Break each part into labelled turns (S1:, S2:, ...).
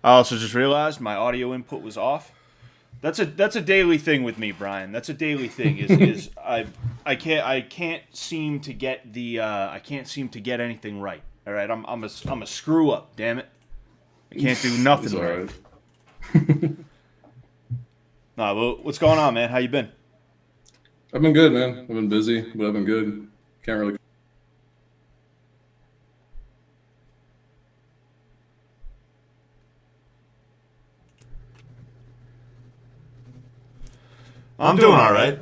S1: I also just realized my audio input was off. That's a daily thing with me, Brian. That's a daily thing. Is I can't seem to get the I can't seem to get anything right. All right, I'm a screw up. Damn it, I can't do
S2: It's
S1: nothing
S2: all
S1: right.
S2: right.
S1: Nah, well, what's going on, man? How you been?
S2: I've been good, man. I've been busy, but I've been good. Can't really.
S1: I'm doing all right.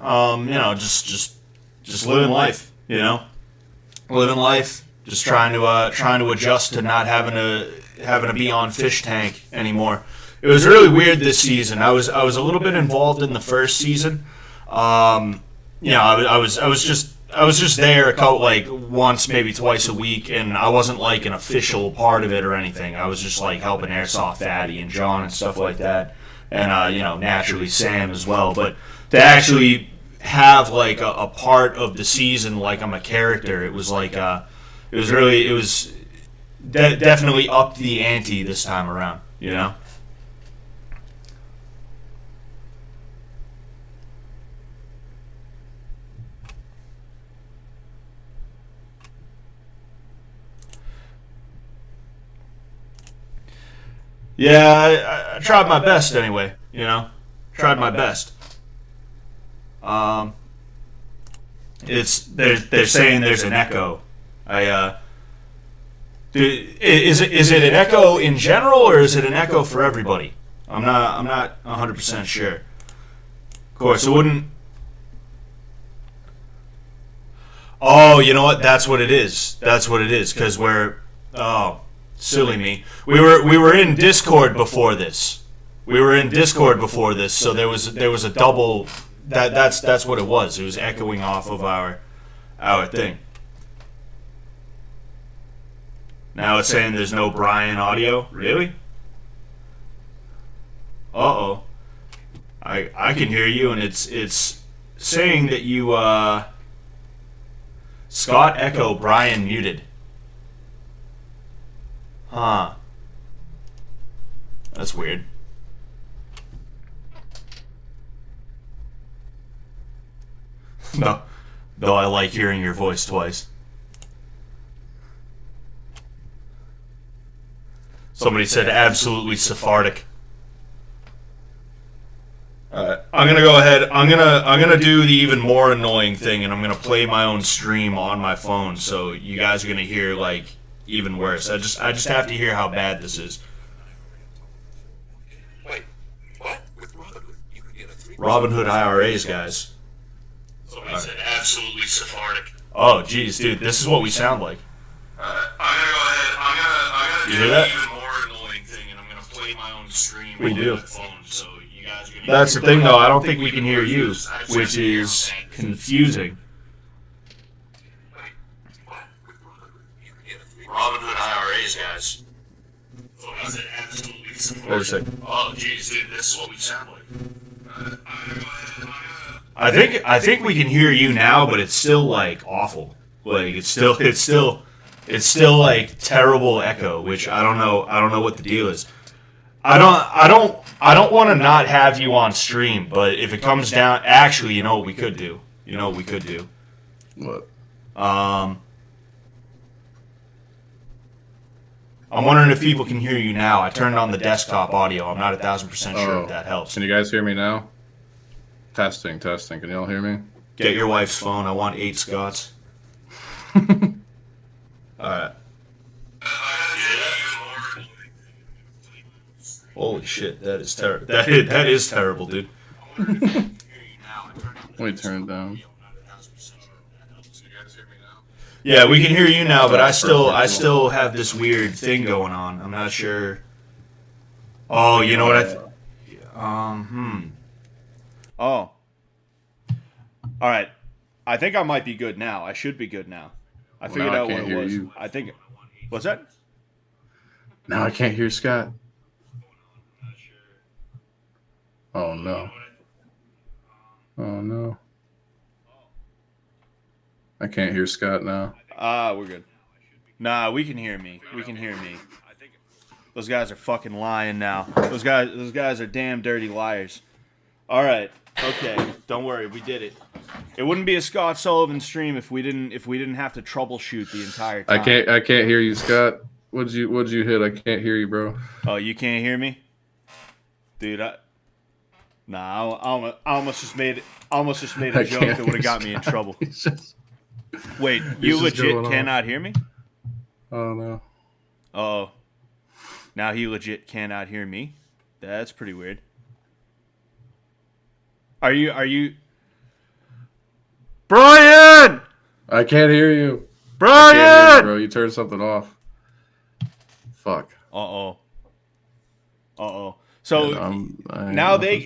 S1: Just living life. Living life. Just trying to adjust to not having to be on Fishtank anymore. It was really weird this season. I was a little bit involved in the first season. I was just there a couple like once maybe twice a week, and I wasn't like an official part of it or anything. I was just like helping Airsoft Addy and John and stuff like that, and naturally Sam as well. But to actually have like a part of the season like I'm a character, it was like it was definitely upped the ante this time around. Yeah, I tried my best anyway. Tried my best. Um, it's they're saying there's an echo. Is it an echo in general or is it an echo for everybody? I'm not 100% sure. Of course, it wouldn't. Oh, you know what? That's what it is. That's what it is. Because oh, silly me. We were in Discord before this. We were in Discord before this, so there was a double. That's what it was. It was echoing off of our thing. Now it's saying there's no Brian audio. Really? Uh oh. I can hear you, and it's saying that you Scott echo Brian muted. Huh. That's weird. No, though I like hearing your voice twice. Somebody said absolutely Sephardic. I'm gonna go ahead. I'm gonna do the even more annoying thing, and I'm gonna play my own stream on my phone, so you guys are gonna hear like even worse. I just have to hear how bad this is.
S3: Wait, what? With Robinhood, you could get a 3%
S1: Robin Hood IRAs, guys.
S3: Somebody said absolutely Sephardic.
S1: Oh, geez, dude, this is what we sound like.
S3: I'm gonna go ahead. I'm gonna
S1: You
S3: do
S1: hear
S3: an
S1: that?
S3: even more annoying thing, and I'm gonna play my own stream
S1: We
S3: on
S1: do.
S3: my phone, so you guys are gonna.
S1: That's the thing, though. I don't think we can hear you, which is confusing.
S3: Wait, what? With Robinhood, you could get a 3%.
S1: Robinhood IRAs, guys.
S3: Somebody said absolutely
S1: Wait a
S3: Sephardic.
S1: second.
S3: Oh, geez, dude, this is what we sound like. I'm gonna go ahead.
S1: I think we can hear you now, but it's still like awful. Like it's still like terrible echo, which I don't know what the deal is. I don't want to not have you on stream, but if it comes down, actually, you know what we could do.
S2: What?
S1: Um, I'm wondering if people can hear you now. I turned on the desktop audio. I'm not 1,000% sure if that helps.
S2: Can you guys hear me now? Testing, testing. Can y'all hear me?
S1: Get your wife's phone. I want 8 Scots. All right. Holy shit, that is terrible. That is terrible, dude.
S2: Let me turn it down.
S1: Yeah, we can hear you now, but I still have this weird thing going on. I'm not sure. Oh, you know what Oh. All right. I think I might be good now. I should be good now. I figured
S2: now I
S1: out what
S2: can't
S1: it
S2: hear
S1: was.
S2: you.
S1: I think. What's that?
S2: Now I can't hear Scott. Oh no. Oh no. I can't hear Scott now.
S1: We're good. Nah, we can hear me. We can hear me. Those guys are fucking lying now. Those guys are damn dirty liars. All right. Okay. Don't worry. We did it. It wouldn't be a Scott Sullivan stream if we didn't have to troubleshoot the entire time.
S2: I can't hear you, Scott. What'd you hit? I can't hear you, bro.
S1: Oh, you can't hear me? Dude, I almost just made a joke that would have got me in trouble. Wait, you legit cannot hear me?
S2: Oh no.
S1: Oh. Now he legit cannot hear me? That's pretty weird. Are you Brian?
S2: I can't hear you.
S1: Brian!
S2: Can't hear you, bro. You turned something off. Fuck.
S1: Uh-oh. So
S2: yeah,
S1: now they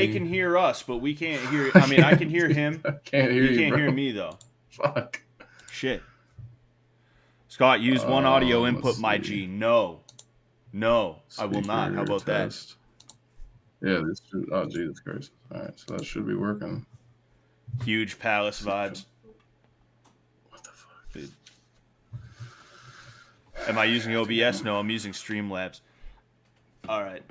S1: can hear us, but we can't hear. I mean, I can hear him.
S2: I can't hear you.
S1: He can't
S2: bro.
S1: hear me though.
S2: Fuck.
S1: Shit. Scott, use one audio input, my G. No, I will not. How about
S2: test. Yeah, this should. Oh, Jesus Christ! All right, so that should be working.
S1: that? Huge Palace vibes.
S2: What the fuck?
S1: Dude. Am I using OBS? No, I'm using Streamlabs. All right.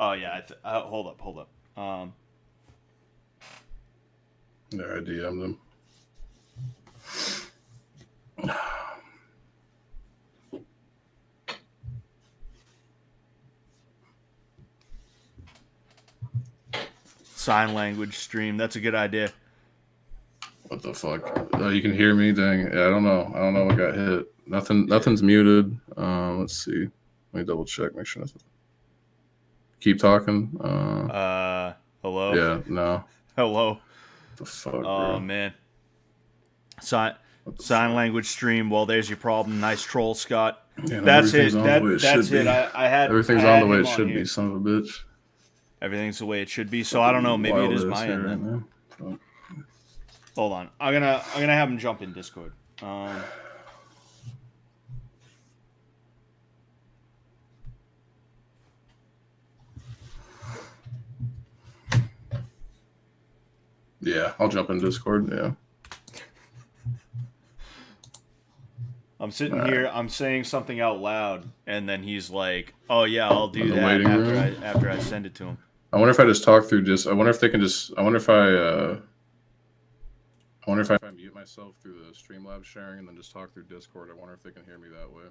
S1: Oh yeah. Hold up.
S2: There, I DM'd them.
S1: Sign language stream. That's a good idea.
S2: What the fuck? Oh, you can hear me? Dang. Yeah, I don't know what got hit. Nothing's muted. Let's see. Let me double check. Make sure nothing. Keep talking.
S1: Hello?
S2: Yeah, no.
S1: Hello?
S2: What the fuck,
S1: Oh,
S2: bro?
S1: man. Sign language stream. Well, there's your problem. Nice troll, Scott.
S2: Yeah, no,
S1: that's it.
S2: everything's on the way
S1: That's
S2: should
S1: it.
S2: be.
S1: I had
S2: Everything's
S1: I had
S2: on the way
S1: him
S2: it should
S1: here.
S2: be, son of a bitch.
S1: Everything's the way it should be. So I don't know. Maybe it is my end then.
S2: Man.
S1: Hold on. I'm gonna have him jump in Discord.
S2: Yeah, I'll jump in Discord. Yeah.
S1: I'm sitting here. I'm saying something out loud, and then he's like, "Oh yeah, I'll do that
S2: waiting room?
S1: after I send it to him."
S2: I wonder if I just talk through I wonder if they can just. I wonder if I mute myself through the Streamlabs sharing and then just talk through Discord. I wonder if they can hear me that way.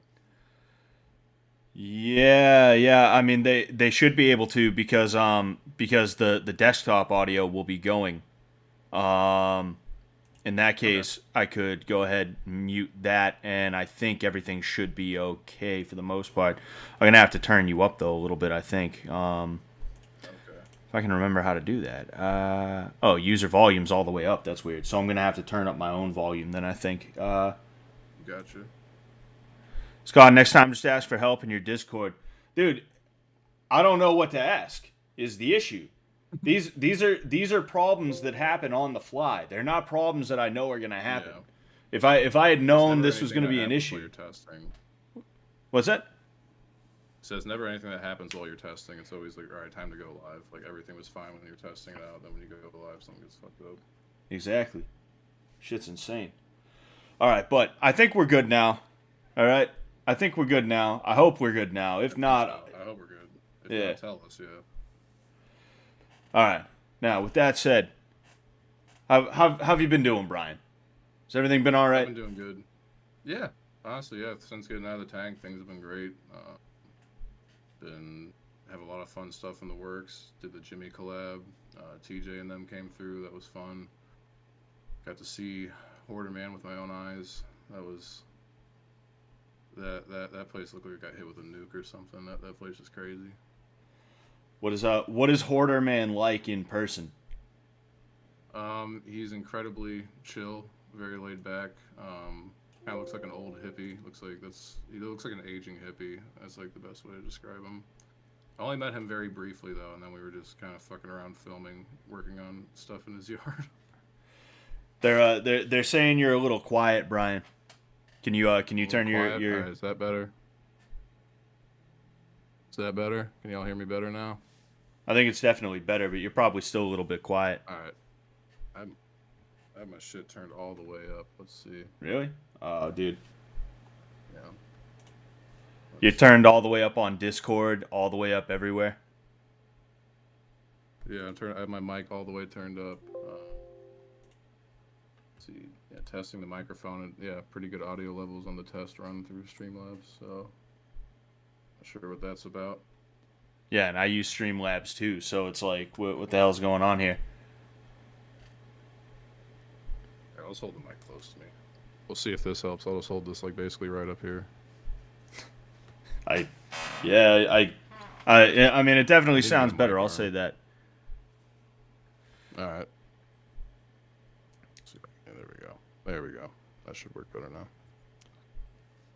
S1: Yeah. I mean, they should be able to because the desktop audio will be going. In that case, okay. I could go ahead and mute that, and I think everything should be okay for the most part. I'm gonna have to turn you up though a little bit, I think. Okay. If I can remember how to do that. User volume's all the way up. That's weird. So I'm gonna have to turn up my own volume then, I think.
S2: Gotcha.
S1: Scott, next time just ask for help in your Discord. Dude, I don't know what to ask is the issue. These are problems that happen on the fly. They're not problems that I know are going to happen. Yeah. If I had known this was going to be an issue.
S2: You're testing.
S1: What's that?
S2: So it's never anything that happens while you're testing. It's always like, all right, time to go live. Like everything was fine when you're testing it out. Then when you go live, something gets fucked up.
S1: Exactly. Shit's insane. All right, but I think we're good now. All right? I think we're good now. I hope we're good now. If not...
S2: I hope we're good. If not, tell us, yeah.
S1: All right. Now, with that said, how have you been doing, Brian? Has everything been all right?
S2: I've been doing good. Yeah. Honestly, yeah. Since getting out of the tank, things have been great. Have a lot of fun stuff in the works. Did the Jimmy collab. TJ and them came through. That was fun. Got to see Hoarder Man with my own eyes. That was... That place looked like it got hit with a nuke or something. That place is crazy.
S1: What is Hoarder Man like in person?
S2: He's incredibly chill, very laid back. Kind of looks like an old hippie. He looks like an aging hippie. That's like the best way to describe him. I only met him very briefly though, and then we were just kind of fucking around filming, working on stuff in his yard.
S1: They're saying you're a little quiet, Brian. Can you turn your
S2: Right, is that better? Is that better? Can y'all hear me better now?
S1: I think it's definitely better, but you're probably still a little bit quiet.
S2: All right. have my shit turned all the way up. Let's see.
S1: Really? Oh, dude.
S2: Yeah.
S1: You turned all the way up on Discord, all the way up everywhere.
S2: Yeah, I have my mic all the way turned up. Let's see. Yeah, testing the microphone, and yeah, pretty good audio levels on the test run through Streamlabs. So, not sure what that's about.
S1: Yeah, and I use Streamlabs too, so it's like, what the hell's going on here?
S2: Here, let's hold the mic close to me. We'll see if this helps. I'll just hold this like basically right up here.
S1: I mean, it definitely sounds better. I'll say that.
S2: All right. Yeah, there we go. There we go. That should work better now.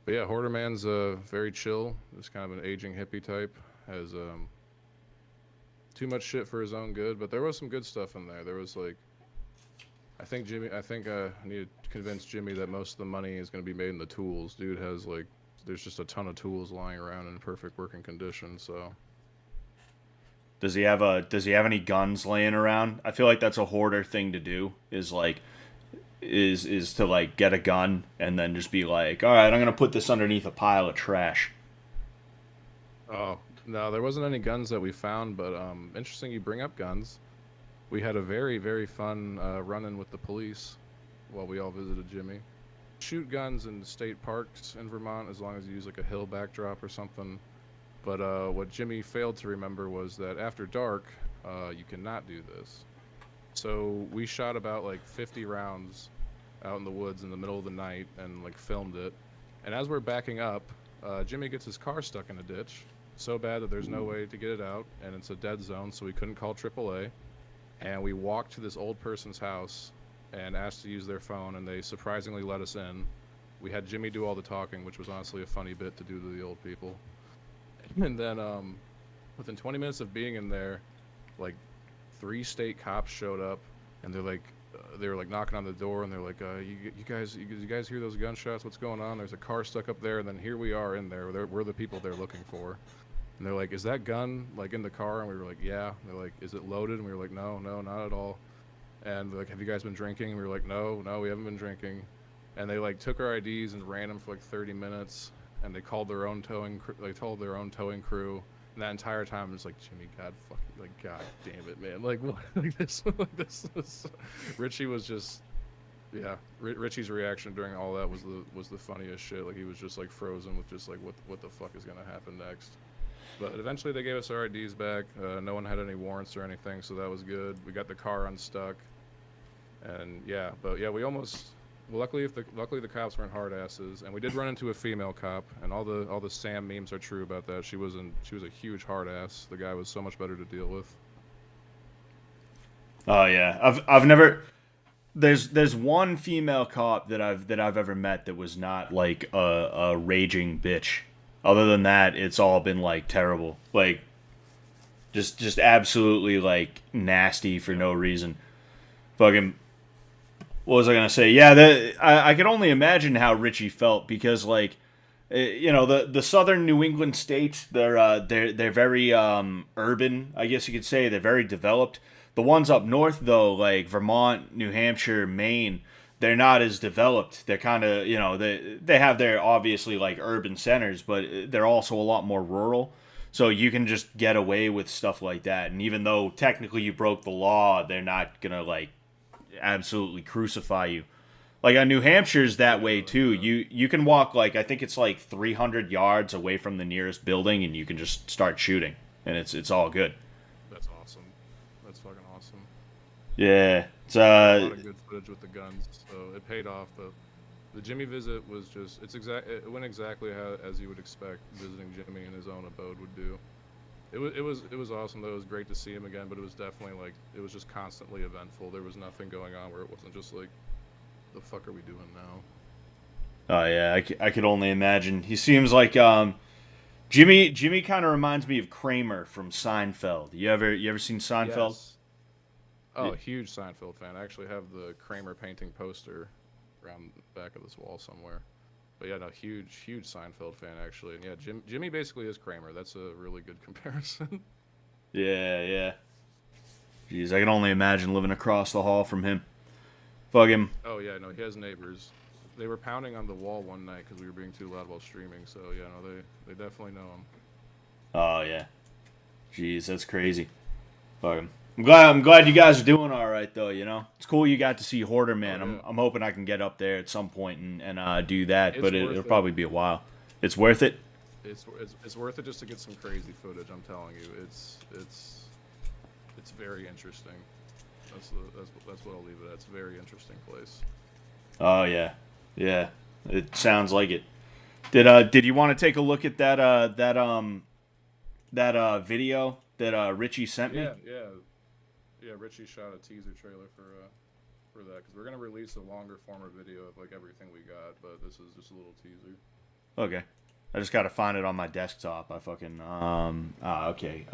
S2: But yeah, Hoarder Man's very chill. Just kind of an aging hippie type. Has too much shit for his own good, but there was some good stuff in there. There was like, I think I need to convince Jimmy that most of the money is going to be made in the tools. Dude has like, there's just a ton of tools lying around in perfect working condition. So.
S1: Does he have any guns laying around? I feel like that's a hoarder thing to do. Is to like get a gun and then just be like, all right, I'm gonna put this underneath a pile of trash.
S2: Oh no, there wasn't any guns that we found, but interesting you bring up guns. We had a very, very fun run-in with the police while we all visited Jimmy. Shoot guns in state parks in Vermont as long as you use like a hill backdrop or something. But what Jimmy failed to remember was that after dark, you cannot do this. So we shot about like 50 rounds out in the woods in the middle of the night and like filmed it. And as we're backing up, Jimmy gets his car stuck in a ditch so bad that there's no way to get it out, and it's a dead zone, so we couldn't call AAA. And we walked to this old person's house and asked to use their phone, and they surprisingly let us in. We had Jimmy do all the talking, which was honestly a funny bit to do to the old people. And then within 20 minutes of being in there, like 3 state cops showed up, and they were like knocking on the door, and they're like, you guys hear those gunshots? What's going on? There's a car stuck up there, and then here we are in there. We're the people they're looking for. And they're like, is that gun like in the car? And we were like, yeah. And they're like, is it loaded? And we were like, no, not at all. And they're like, have you guys been drinking? And we were like, no, we haven't been drinking. And they like took our IDs and ran them for like 30 minutes. And they called their own towing crew. And that entire time, it's like, Jimmy, God damn it, man. Like, what? This was, Richie was just, yeah. Richie's reaction during all that was the funniest shit. Like, he was just like frozen with just like, what the fuck is gonna happen next? But eventually they gave us our IDs back. No one had any warrants or anything, so that was good. We got the car unstuck. And yeah, but yeah, luckily the cops weren't hard asses, and we did run into a female cop, and all the Sam memes are true about that. She was a huge hard ass. The guy was so much better to deal with. Oh
S1: yeah, I've never. There's one female cop that I've ever met that was not like a raging bitch. Other than that, it's all been like terrible, like just absolutely like nasty for no reason. Fucking. What was I gonna say? Yeah, I could only imagine how Richie felt because, like, you know, the southern New England states, they're very urban, I guess you could say. They're very developed. The ones up north, though, like Vermont, New Hampshire, Maine, they're not as developed. They're kind of, you know, they have their obviously like urban centers, but they're also a lot more rural. So you can just get away with stuff like that. And even though technically you broke the law, they're not gonna like absolutely crucify you. Like New Hampshire's that way too. You can walk like I think it's like 300 yards away from the nearest building, and you can just start shooting, and it's all good.
S2: That's awesome. That's fucking awesome.
S1: Yeah, it's
S2: a lot of good footage with the guns, so it paid off. The Jimmy visit was just it went exactly as you would expect visiting Jimmy in his own abode would do. It was awesome though. It was great to see him again, but it was definitely like it was just constantly eventful. There was nothing going on where it wasn't just like, the fuck are we doing now?
S1: Oh yeah, I could only imagine. He seems like Jimmy kind of reminds me of Kramer from Seinfeld. You ever seen Seinfeld?
S2: Yes. Oh, huge Seinfeld fan. I actually have the Kramer painting poster around the back of this wall somewhere. But yeah, no, huge Seinfeld fan actually. And yeah, Jimmy basically is Kramer. That's a really good comparison.
S1: Yeah. Jeez, I can only imagine living across the hall from him. Fuck him.
S2: Oh yeah, no, he has neighbors. They were pounding on the wall one night because we were being too loud while streaming. So yeah, no, they definitely know him.
S1: Oh yeah. Jeez, that's crazy. Fuck him. I'm glad you guys are doing all right though. You know, it's cool you got to see Hoarder, man.
S2: Oh, yeah.
S1: I'm hoping I can get up there at some point and do that,
S2: It's
S1: but
S2: worth
S1: it'll
S2: it.
S1: probably be a while. It's worth it.
S2: It's worth it just to get some crazy footage. I'm telling you, it's very interesting. That's what I'll leave it at. It's a very interesting place.
S1: Oh yeah, yeah. It sounds like it. Did you want to take a look at that video that Richie sent me?
S2: Yeah. Richie shot a teaser trailer for that because we're gonna release a longer form of video of like everything we got, but this is just a little teaser.
S1: Okay. I just gotta find it on my desktop. I fucking okay.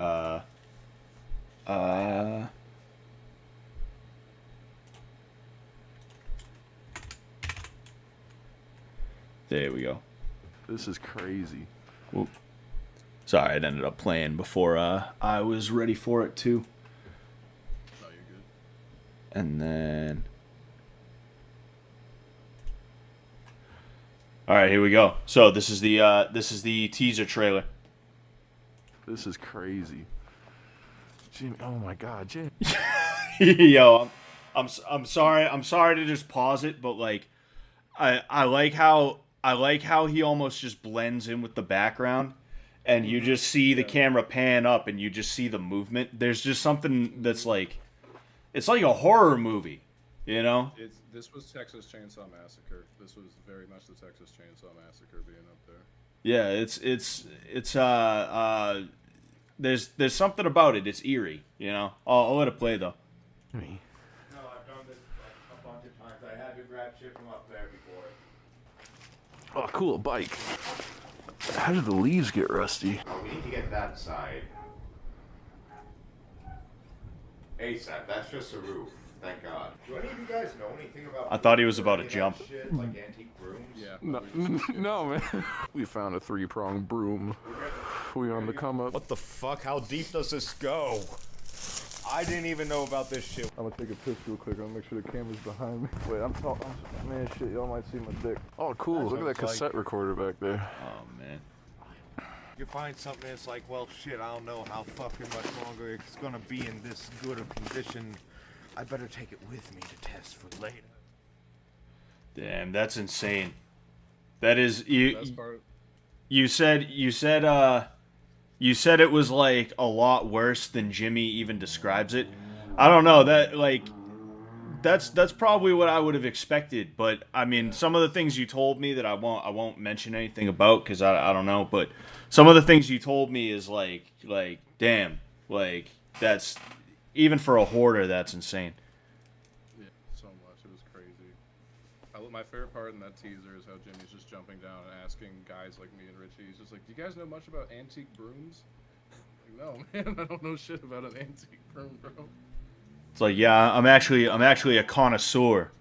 S1: There we go.
S4: This is crazy.
S1: Whoop. Sorry, it ended up playing before I was ready for it too.
S2: No, you're good.
S1: And then, all right, here we go. So this is the teaser trailer.
S4: This is crazy. Jimmy, oh my God, Jimmy.
S1: Yo, I'm sorry. I'm sorry to just pause it, but like, I like how he almost just blends in with the background, and you just see the camera pan up, and you just see the movement. There's just something that's like, it's like a horror movie, you know?
S2: This was Texas Chainsaw Massacre. This was very much the Texas Chainsaw Massacre being up there.
S1: Yeah, there's something about it. It's eerie, you know. I'll let it play though.
S4: Me.
S5: No, I've done this like a bunch of times. I had to grab shit from up there before.
S4: Oh, cool, a bike. How did the leaves get rusty?
S5: Oh, we need to get that side. ASAP, that's just a roof. Thank God. Do any of you guys know anything about...
S1: I thought he was about to
S5: any of that
S1: jump.
S5: Shit, like antique brooms?
S2: Yeah.
S4: No, man. We found a 3-pronged broom. We on the come up.
S5: What the fuck? How deep does this go? I didn't even know about this shit.
S4: I'm gonna take a piss real quick. I'm gonna make sure the camera's behind me. Wait, I'm talking. Man, shit, y'all might see my dick. Oh, cool. Look at that cassette recorder back there.
S1: Oh man.
S5: You find something that's like, well, shit, I don't know how fucking much longer it's gonna be in this good of condition. I better take it with me to test for later.
S1: Damn, that's insane. That is you.
S2: Best part.
S1: You said it was like a lot worse than Jimmy even describes it. I don't know, that like that's probably what I would have expected, but I mean some of the things you told me that I won't mention anything about cuz I don't know, but some of the things you told me is like damn, like that's even for a hoarder that's insane.
S2: Yeah, so much. It was crazy. My favorite part in that teaser is how Jimmy's just jumping down and asking guys like me and Richie. He's just like, "Do you guys know much about antique brooms?" Like, no, man, I don't know shit about an antique broom, bro.
S1: It's like, yeah, I'm actually a connoisseur.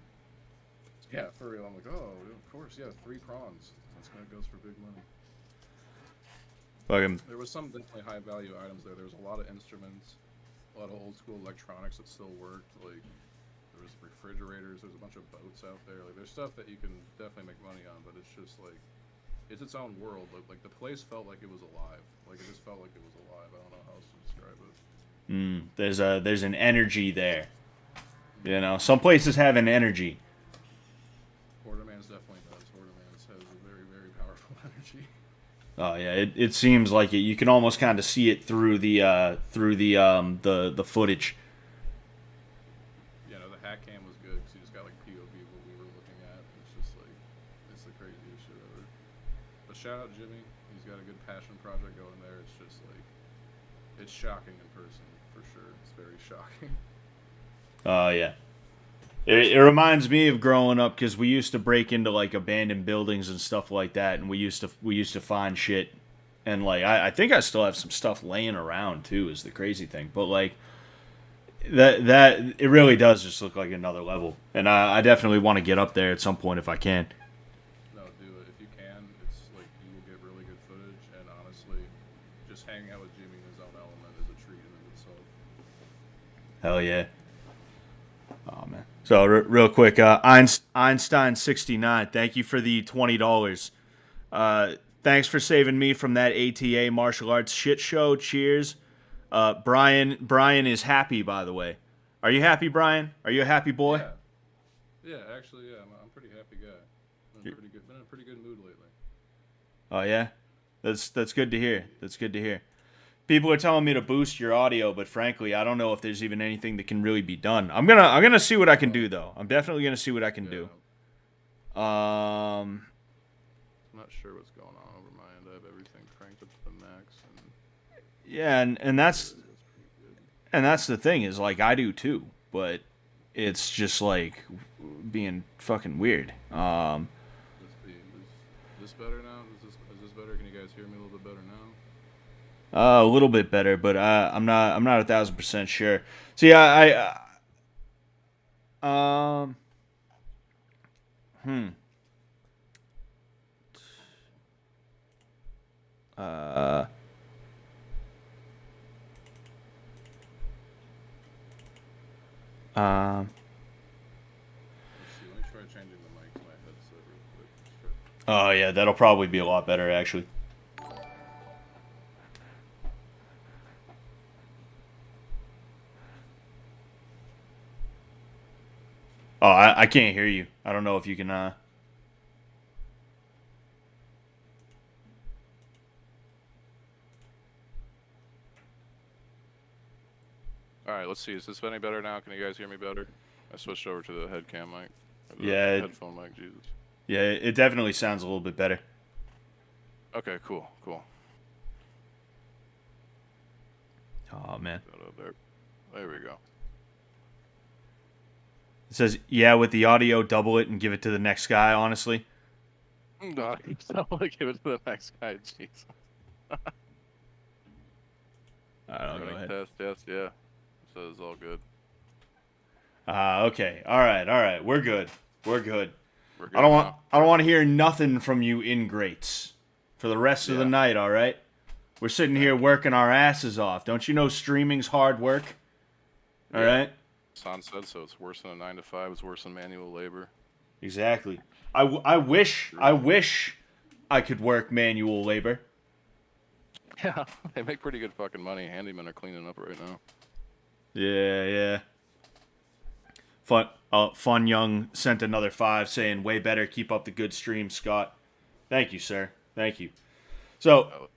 S2: Yeah, for real. I'm like, oh, of course, yeah, 3 prongs. That's gonna goes for big money.
S1: Fucking
S2: There was some definitely high value items there. There was a lot of instruments, a lot of old school electronics that still worked. Like there was refrigerators. There's a bunch of boats out there. Like there's stuff that you can definitely make money on, but it's just like it's its own world. Like the place felt like it was alive. Like it just felt like it was alive. I don't know how else to describe it.
S1: there's an energy there. You know, some places have an energy.
S2: Hoarder Man's definitely does. Hoarder Man's has a very, very powerful energy.
S1: Oh yeah, it seems like it. You can almost kind of see it through the footage.
S2: Yeah, no, the hack cam was good because you just got like POV of what we were looking at. It's just like it's the craziest shit ever. But shout out Jimmy. He's got a good passion project going there. It's just like it's shocking in person for sure. It's very shocking.
S1: Oh yeah. It reminds me of growing up because we used to break into like abandoned buildings and stuff like that, and we used to find shit, and like I think I still have some stuff laying around too. Is the crazy thing, but like that it really does just look like another level, and I definitely want to get up there at some point if I can.
S2: No, do it if you can. It's like you will get really good footage, and honestly, just hanging out with Jimmy in his own element is a treat in and of itself.
S1: Hell yeah. Oh man. So real quick, Einstein69, thank you for the $20. Thanks for saving me from that ATA martial arts shit show. Cheers. Brian is happy, by the way. Are you happy, Brian? Are you a happy boy?
S2: Yeah. Yeah, actually, yeah. I'm a pretty happy guy. Been in a pretty good mood lately.
S1: Oh yeah, that's good to hear. That's good to hear. People are telling me to boost your audio, but frankly, I don't know if there's even anything that can really be done. I'm gonna see what I can do though. I'm definitely gonna see what I can do.
S2: I'm not sure what's going on over my end. I have everything cranked up to the max.
S1: Yeah, and that's the thing is like I do too, but it's just like being fucking weird.
S2: Is this better now? Is this better? Can you guys hear me a little bit better now?
S1: A little bit better, but I'm not 1,000% sure. So yeah, Uh,
S2: Let's see. Let me try changing the mic to my headset real quick.
S1: oh yeah, that'll probably be a lot better actually. Oh, I can't hear you. I don't know if you can.
S2: All right, let's see. Is this any better now? Can you guys hear me better? I switched over to the head cam mic.
S1: Yeah.
S2: Headphone mic, Jesus.
S1: Yeah, it definitely sounds a little bit better.
S2: Okay, cool.
S1: Oh man.
S2: There we go.
S1: It says, yeah, with the audio, double it and give it to the next guy, honestly.
S2: No, I want to give it to the next guy, jeez.
S1: Go ahead.
S2: Test, yeah. So it's all good.
S1: Okay. All right. We're good.
S2: We're good
S1: I don't
S2: now.
S1: want to hear nothing from you ingrates for the rest of the night, all right? We're sitting here working our asses off. Don't you know streaming's hard work? All right?
S2: Son said so. It's worse than a 9 to 5. It's worse than manual labor.
S1: Exactly. I wish I could work manual labor.
S2: Yeah, they make pretty good fucking money. Handymen are cleaning up right now.
S1: Yeah. Fun Young sent another 5 saying, way better, keep up the good stream, Scott. Thank you, sir. Thank you. So,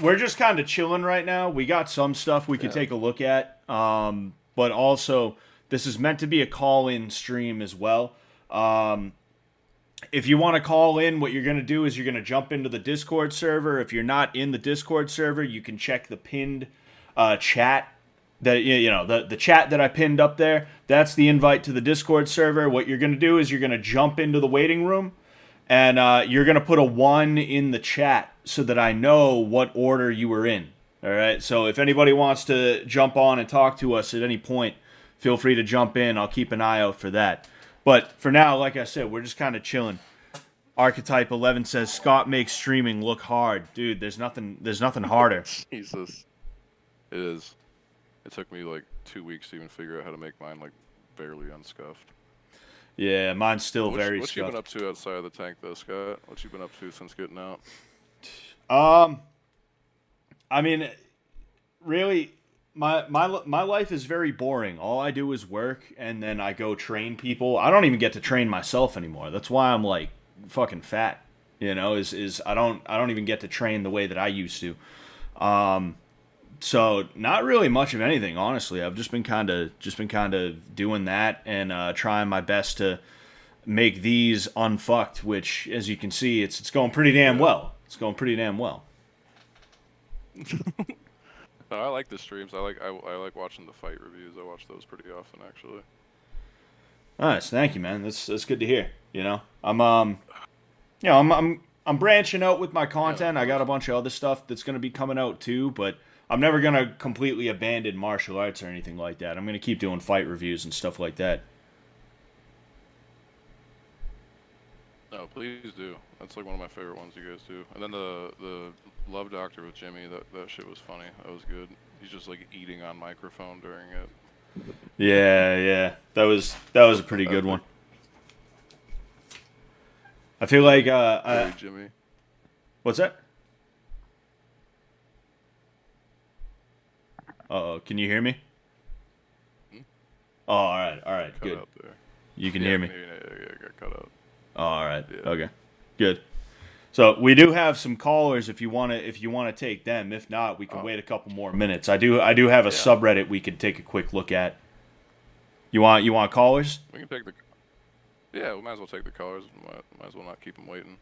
S1: we're just kind of chilling right now. We got some stuff we could take a look at. But also, this is meant to be a call-in stream as well. If you want to call in, what you're going to do is you're going to jump into the Discord server. If you're not in the Discord server, you can check the pinned chat. The chat that I pinned up there, that's the invite to the Discord server. What you're going to do is you're going to jump into the waiting room, and you're going to put a 1 in the chat so that I know what order you were in. All right? So if anybody wants to jump on and talk to us at any point, feel free to jump in. I'll keep an eye out for that. But for now, like I said, we're just kind of chilling. Archetype 11 says, Scott makes streaming look hard. Dude, there's nothing harder.
S2: Jesus. It is. It took me like 2 weeks to even figure out how to make mine like barely unscuffed.
S1: Yeah, mine's still very
S2: What
S1: scuffed.
S2: you been up to outside of the tank though, Scott? What you been up to since getting out?
S1: I mean, really, my life is very boring. All I do is work, and then I go train people. I don't even get to train myself anymore. That's why I'm like fucking fat. You know, is I don't even get to train the way that I used to. So not really much of anything, honestly. I've just been kind of doing that and trying my best to make these unfucked, which, as you can see, it's going pretty damn well. It's going pretty damn well.
S2: No, I like the streams. I like watching the fight reviews. I watch those pretty often, actually.
S1: Nice, thank you, man. That's good to hear. You know, I'm branching out with my content. I got a bunch of other stuff that's gonna be coming out too, but I'm never gonna completely abandon martial arts or anything like that. I'm gonna keep doing fight reviews and stuff like that.
S2: No, please do. That's like one of my favorite ones you guys do. And then the Love Doctor with Jimmy, that shit was funny. That was good. He's just like eating on microphone during it.
S1: Yeah. That was a pretty good one. I feel like
S2: Sorry, Jimmy.
S1: what's that? Uh-oh, can you hear me? Oh, all right,
S2: Cut
S1: good.
S2: out there.
S1: You can hear me.
S2: Yeah, got cut out.
S1: Oh, all right.
S2: Yeah.
S1: Okay. Good. So we do have some callers if you wanna take them. If not, we can wait a couple more minutes. I do have a subreddit we could take a quick look at. You want callers?
S2: We can take the. Yeah, we might as well take the callers. Might as well not keep them waiting.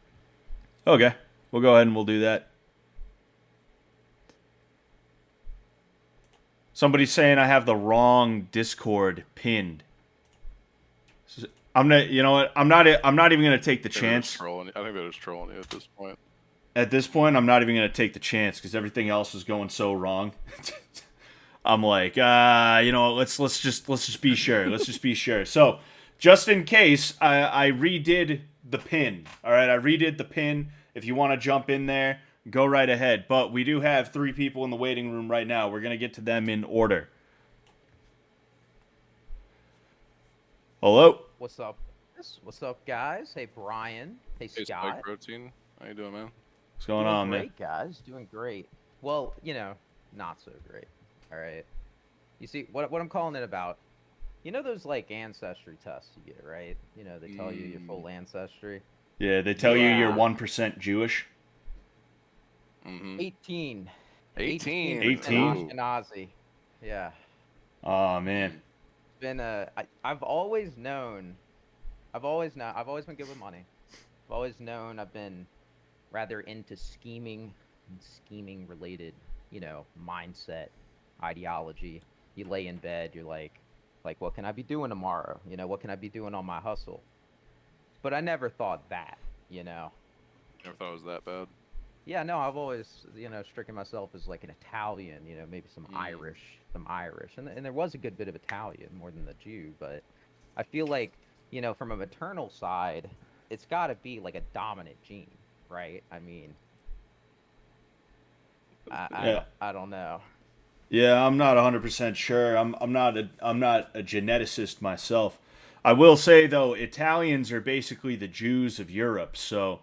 S1: Okay. We'll go ahead and we'll do that. Somebody's saying I have the wrong Discord pinned. I'm not. You know what? I'm not even gonna take the chance.
S2: I think they're just trolling you at this point.
S1: At this point, I'm not even gonna take the chance because everything else is going so wrong. I'm like, let's just be sure. Let's just be sure. So, just in case, I redid the pin. All right, I redid the pin. If you want to jump in there, go right ahead. But we do have 3 people in the waiting room right now. We're gonna get to them in order. Hello.
S6: What's up? What's up, guys? Hey, Brian. Hey,
S2: Hey,
S6: Scott.
S2: Spike Protein. How you doing, man?
S1: What's going
S6: Doing
S1: on, man?
S6: great, guys. Doing great. Well, not so great. All right. You see, what I'm calling it about, those, like, ancestry tests you get, right? They tell you your full ancestry.
S1: Yeah, they tell you you're
S6: Yeah.
S1: 1% Jewish.
S2: Mm-hmm.
S6: 18.
S2: 18.
S1: 18?
S6: Ashkenazi. Yeah.
S1: Oh man.
S6: I've always been good with money. I've always known I've been rather into scheming related, mindset, ideology. You lay in bed, you're like, what can I be doing tomorrow? What can I be doing on my hustle? But I never thought that,
S2: Never thought it was that bad.
S6: Yeah, no, I've always, stricken myself as like an Italian, maybe some Irish, and there was a good bit of Italian more than the Jew, but I feel like, from a maternal side, it's got to be like a dominant gene, right? I mean, I don't know.
S1: Yeah, I'm not 100% sure. I'm not a geneticist myself. I will say though, Italians are basically the Jews of Europe, so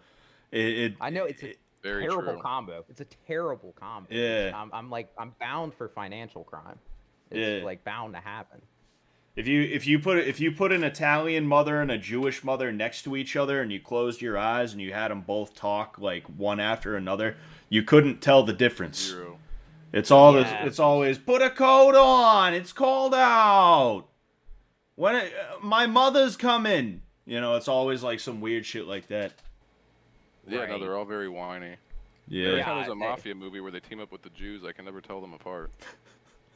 S6: I know it's a
S2: Very
S6: terrible
S2: true.
S6: combo. It's a terrible combo.
S1: Yeah.
S6: I'm bound for financial crime. It's like bound to happen.
S1: If you put an Italian mother and a Jewish mother next to each other and you closed your eyes and you had them both talk like one after another, you couldn't tell the difference.
S2: Zero.
S1: It's always put a coat on. It's cold out. My mother's coming. It's always like some weird shit like that.
S2: Yeah,
S6: Right.
S2: no, they're all very whiny.
S1: Yeah.
S2: Every time there's a mafia movie where they team up with the Jews, I can never tell them apart.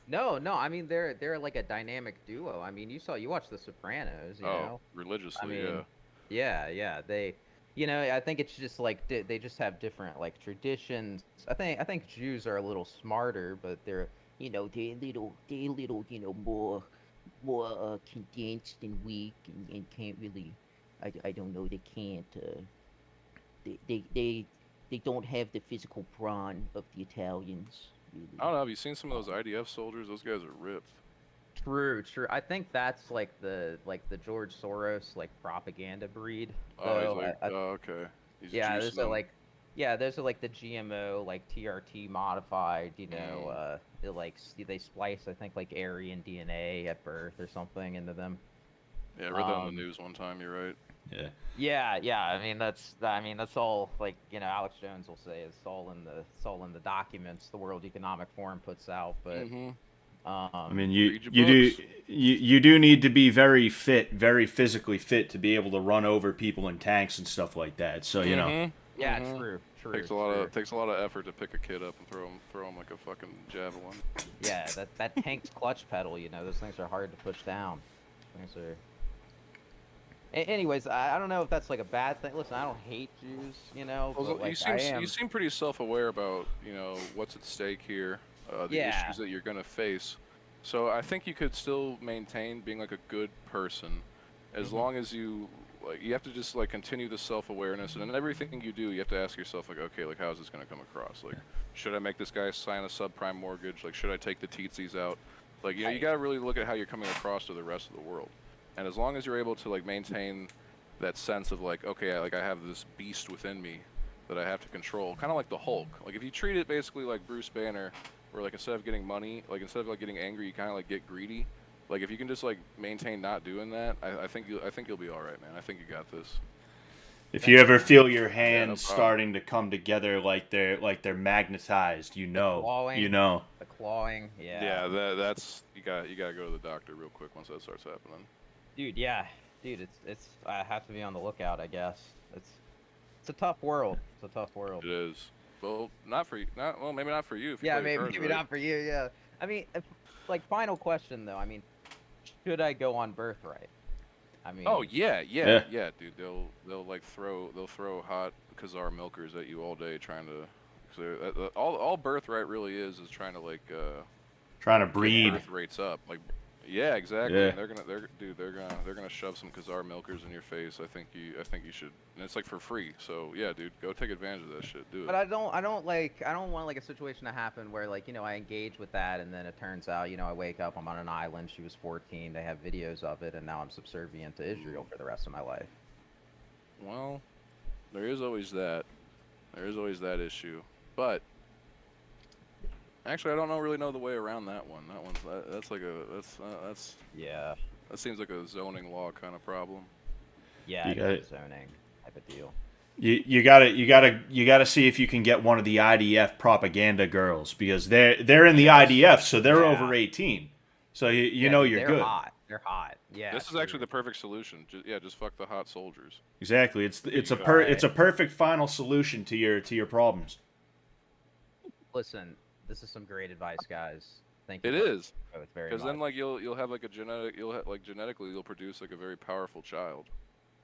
S6: No, I mean they're like a dynamic duo. I mean, you watch The Sopranos, you know.
S2: Religiously,
S6: I mean,
S2: yeah.
S6: yeah. They, I think it's just like they just have different like traditions. I think Jews are a little smarter, but they're they're a little more condensed and weak and can't really. I don't know. They can't. They don't have the physical brawn of the Italians. Really.
S2: I don't know. Have you seen some of those IDF soldiers? Those guys are ripped.
S6: True. I think that's like the George Soros like propaganda breed.
S2: Oh,
S6: though.
S2: he's like, okay. He's
S6: Yeah,
S2: juicing
S6: those are
S2: them.
S6: like, those are like the GMO like TRT modified. They splice I think like Aryan DNA at birth or something into them.
S2: Yeah, I read that on the news one time. You're right.
S1: Yeah.
S6: Yeah. I mean that's all like Alex Jones will say it's all in the documents the World Economic Forum puts out, but.
S1: I mean,
S2: Read your books.
S1: you do need to be very fit, very physically fit to be able to run over people in tanks and stuff like that. So
S2: Mm-hmm.
S6: Yeah, true.
S2: Takes a lot of effort to pick a kid up and throw him like a fucking javelin.
S6: Yeah, that tank's clutch pedal, those things are hard to push down. Anyways, I don't know if that's like a bad thing. Listen, I don't hate Jews,
S2: Well,
S6: but like
S2: you seem pretty self-aware about what's at stake here, the issues that you're gonna face. So I think you could still maintain being like a good person, as long as you have to just like continue the self-awareness, and in everything you do, you have to ask yourself like, okay, like how is this gonna come across? Like, should I make this guy sign a subprime mortgage? Like, should I take the teetsies out? Like, you got to really look at how you're coming across to the rest of the world. And as long as you're able to, like, maintain that sense of, like, okay, I have this beast within me that I have to control, kind of like the Hulk. Like, if you treat it basically like Bruce Banner, where, like, instead of getting money, like, instead of, like, getting angry, you kind of, like, get greedy. Like, if you can just, like, maintain not doing that, I think you'll be all right, man. I think you got this.
S1: If you ever feel your hands starting to come together like they're magnetized, you know.
S6: The clawing, yeah.
S2: Yeah, that's you got to go to the doctor real quick once that starts happening.
S6: Dude, yeah. Dude, it's I have to be on the lookout, I guess. It's a tough world. It's a tough world.
S2: It is. Well, maybe not for you. If you
S6: yeah,
S2: play
S6: maybe
S2: cards, right?
S6: not for you. Yeah. I mean, final question though. I mean, should I go on birthright? I mean.
S2: Oh yeah, dude. They'll throw hot Khazar milkers at you all day trying to. So all birthright really is trying to
S1: breed.
S2: Birth rates up, like. Yeah, exactly.
S1: Yeah.
S2: And they're gonna shove some Khazar milkers in your face. I think you should, and it's like for free. So yeah, dude, go take advantage of that shit. Do it.
S6: But I don't want like a situation to happen where like I engage with that and then it turns out I wake up, I'm on an island, she was 14, they have videos of it, and now I'm subservient to Israel for the rest of my life.
S2: Well, there is always that. There is always that issue, but. Actually, I don't really know the way around that one. That's
S6: yeah.
S2: That seems like a zoning law kind of problem.
S6: Yeah, it's zoning type of deal.
S1: You gotta see if you can get one of the IDF propaganda girls because they're in the IDF, so they're over 18. So you know you're good.
S6: Hot. They're hot. Yeah.
S2: This is actually the perfect solution. Just fuck the hot soldiers.
S1: Exactly. It's a perfect final solution to your problems.
S6: Listen. This is some great advice, guys. Thank you.
S2: It is.
S6: Because
S2: then, like, you'll have like a genetic, genetically you'll produce like a very powerful child.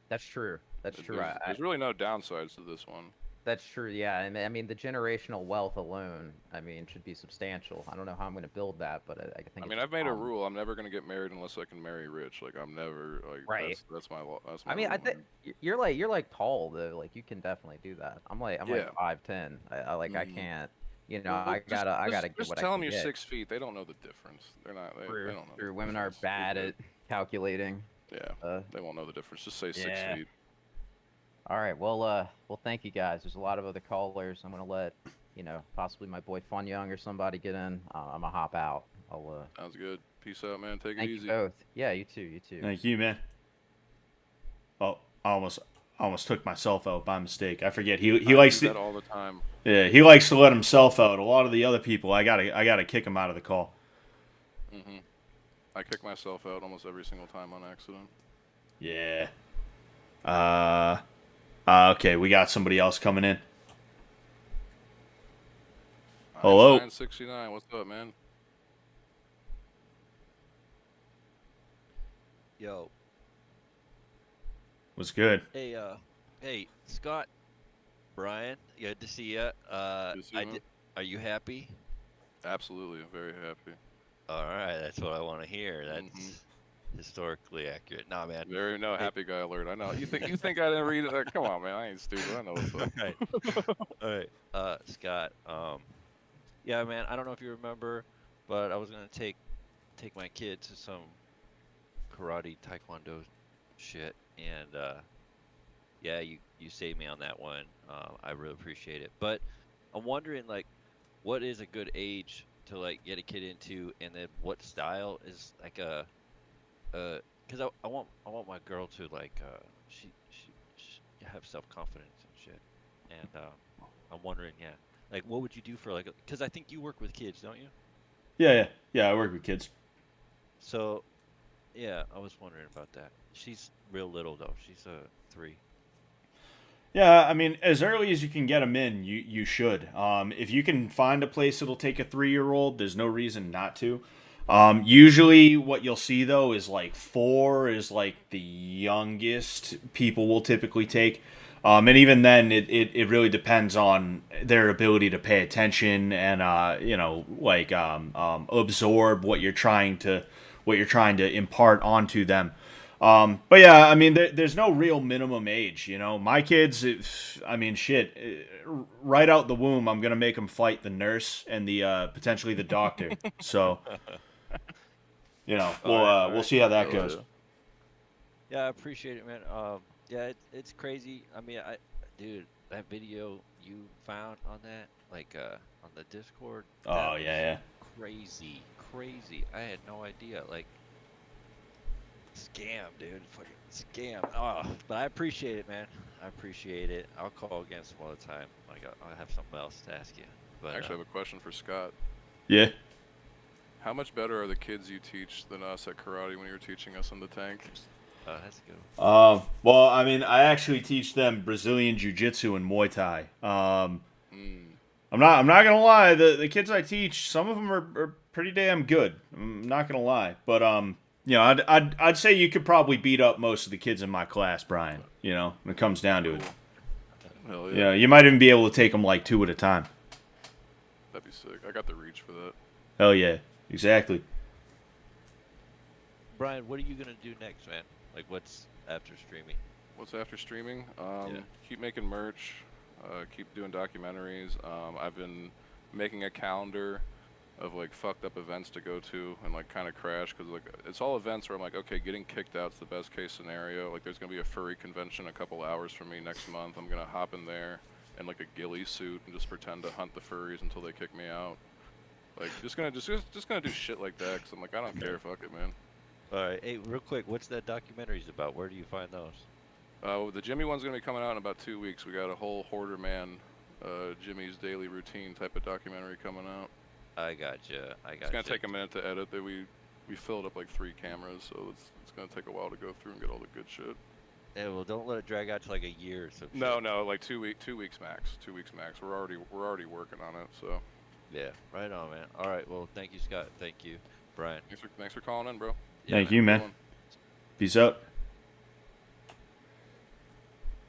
S6: That's true. That's true.
S2: There's really no downsides to this one.
S6: That's true. Yeah. I mean, the generational wealth alone, should be substantial. I don't know how I'm going to build that, but I think.
S2: I mean, I've made a rule. I'm never going to get married unless I can marry rich. Like, I'm never like.
S6: Right.
S2: That's my law. That's my
S6: I mean, I think you're like tall though. Like, you can definitely do that. I'm like 5'10". I can't. I gotta get
S2: just
S6: what
S2: tell
S6: I
S2: them
S6: can
S2: you're
S6: get.
S2: 6 feet. They don't know the difference. They're not. They don't know.
S6: True. Women are bad at calculating.
S2: Yeah. They won't know the difference. Just say 6 feet.
S6: All right. Well, thank you guys. There's a lot of other callers. I'm gonna let possibly my boy Fun Young or somebody get in. I'm gonna hop out.
S2: Sounds good. Peace out, man. Take it
S6: thank
S2: easy.
S6: You both. Yeah. You too. You too.
S1: Thank you, man. Oh, I almost took myself out by mistake. I forget. He likes
S2: do that all the time.
S1: Yeah, he likes to let himself out. A lot of the other people, I gotta kick him out of the call.
S2: I kick myself out almost every single time on accident.
S1: Yeah. Okay, we got somebody else coming in. Hello.
S2: 969. What's up, man?
S7: Yo.
S1: What's good?
S7: Hey, Scott. Brian, good to see you. Are you happy?
S2: Absolutely, I'm very happy.
S7: All right, that's what I want to hear. That's historically accurate. Nah, man.
S2: Happy guy alert. I know. You think I didn't read it? Come on, man. I ain't stupid. I know what's up.
S7: All right. Scott. Yeah, man. I don't know if you remember, but I was gonna take my kid to some karate taekwondo shit, and yeah, you saved me on that one. I really appreciate it. But I'm wondering, like, what is a good age to like get a kid into, and then what style is like because I want my girl to like she have self-confidence and shit, and I'm wondering, like, what would you do for like, because I think you work with kids, don't you?
S1: Yeah. I work with kids.
S7: So, yeah, I was wondering about that. She's real little though. She's 3.
S1: Yeah, I mean, as early as you can get them in, you should. If you can find a place that'll take a 3-year-old, there's no reason not to. Usually what you'll see, though, is like 4 is like the youngest people will typically take. And even then, it really depends on their ability to pay attention and, absorb what you're trying to impart onto them. But yeah, I mean, there's no real minimum age, My kids, right out the womb, I'm gonna make them fight the nurse and the potentially the doctor. So, you know,
S7: All
S1: we'll
S7: right.
S1: see how that
S4: Oh,
S1: goes.
S4: yeah.
S7: Yeah, I appreciate it, man. Yeah, it's crazy. I mean, dude, that video you found on that, like, on the Discord,
S1: Oh
S7: that was
S1: yeah.
S7: crazy, crazy. I had no idea. Like, scam, dude, fucking scam. Oh, but I appreciate it, man. I appreciate it. I'll call again some other time. I'll have something else to ask you. But
S2: Actually, I have a question for Scott.
S1: Yeah.
S2: How much better are the kids you teach than us at karate when you were teaching us in the tank?
S7: that's good.
S1: Well, I mean, I actually teach them Brazilian Jiu-Jitsu and Muay Thai. I'm not gonna lie. The kids I teach, some of them are pretty damn good. I'm not gonna lie, but you know, I'd say you could probably beat up most of the kids in my class, Brian. You know, when it comes down to it.
S2: Hell yeah.
S1: You know, you might even be able to take them like 2 at a time.
S2: That'd be sick. I got the reach for that.
S1: Hell yeah, exactly.
S7: Brian, what are you gonna do next, man? Like, what's after streaming?
S2: What's after streaming?
S7: Yeah.
S2: Keep making merch. Keep doing documentaries. I've been making a calendar of like fucked up events to go to and like kind of crash because like it's all events where I'm like, okay, getting kicked out's the best case scenario. Like there's gonna be a furry convention a couple hours from me next month. I'm gonna hop in there in like a ghillie suit and just pretend to hunt the furries until they kick me out. Like just gonna do shit like that because I'm like I don't care, fuck it, man.
S7: All right, hey, real quick, what's that documentaries about? Where do you find those?
S2: The Jimmy one's gonna be coming out in about 2 weeks. We got a whole Hoarder man, Jimmy's daily routine type of documentary coming out.
S7: I gotcha.
S2: It's gonna take a minute to edit. That we filled up like 3 cameras, so it's gonna take a while to go through and get all the good shit.
S7: Yeah, well, don't let it drag out to like a year or so.
S2: No, like 2 weeks max. 2 weeks max. We're already working on it. So.
S7: Yeah, right on, man. All right, well, thank you, Scott. Thank you, Brian.
S2: Thanks for calling in, bro.
S7: Yeah,
S1: Thank you, man. Peace out.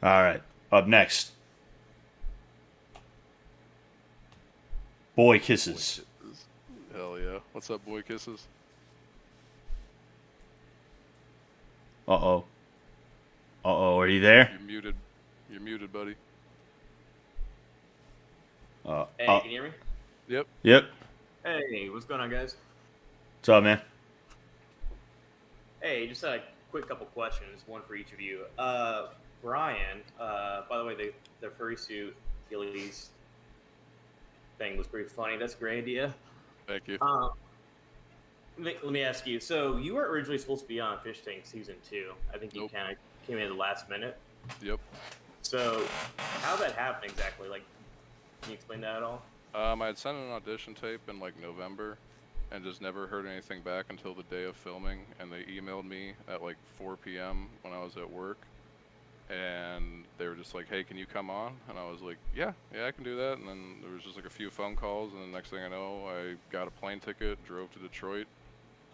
S1: All right, up next, boy kisses.
S2: Hell yeah. What's up, boy kisses?
S1: Uh-oh. Uh-oh, are you there?
S2: You're muted, buddy.
S8: Hey, can you hear me?
S2: Yep.
S1: Yep.
S8: Hey, what's going on, guys?
S1: What's up, man?
S8: Hey, just a quick couple questions, one for each of you. Brian, by the way, the furry suit Gillies thing was pretty funny. That's a great idea.
S2: Thank you.
S8: Let me ask you. So you were originally supposed to be on Fishtank season 2. I think you kind of came in at the last minute.
S2: Yep.
S8: So how did that happen exactly? Like, can you explain that at all?
S2: I had sent an audition tape in like November, and just never heard anything back until the day of filming. And they emailed me at like 4 p.m. when I was at work, and they were just like, "Hey, can you come on?" And I was like, "Yeah, I can do that." And then there was just like a few phone calls, and the next thing I know, I got a plane ticket, drove to Detroit,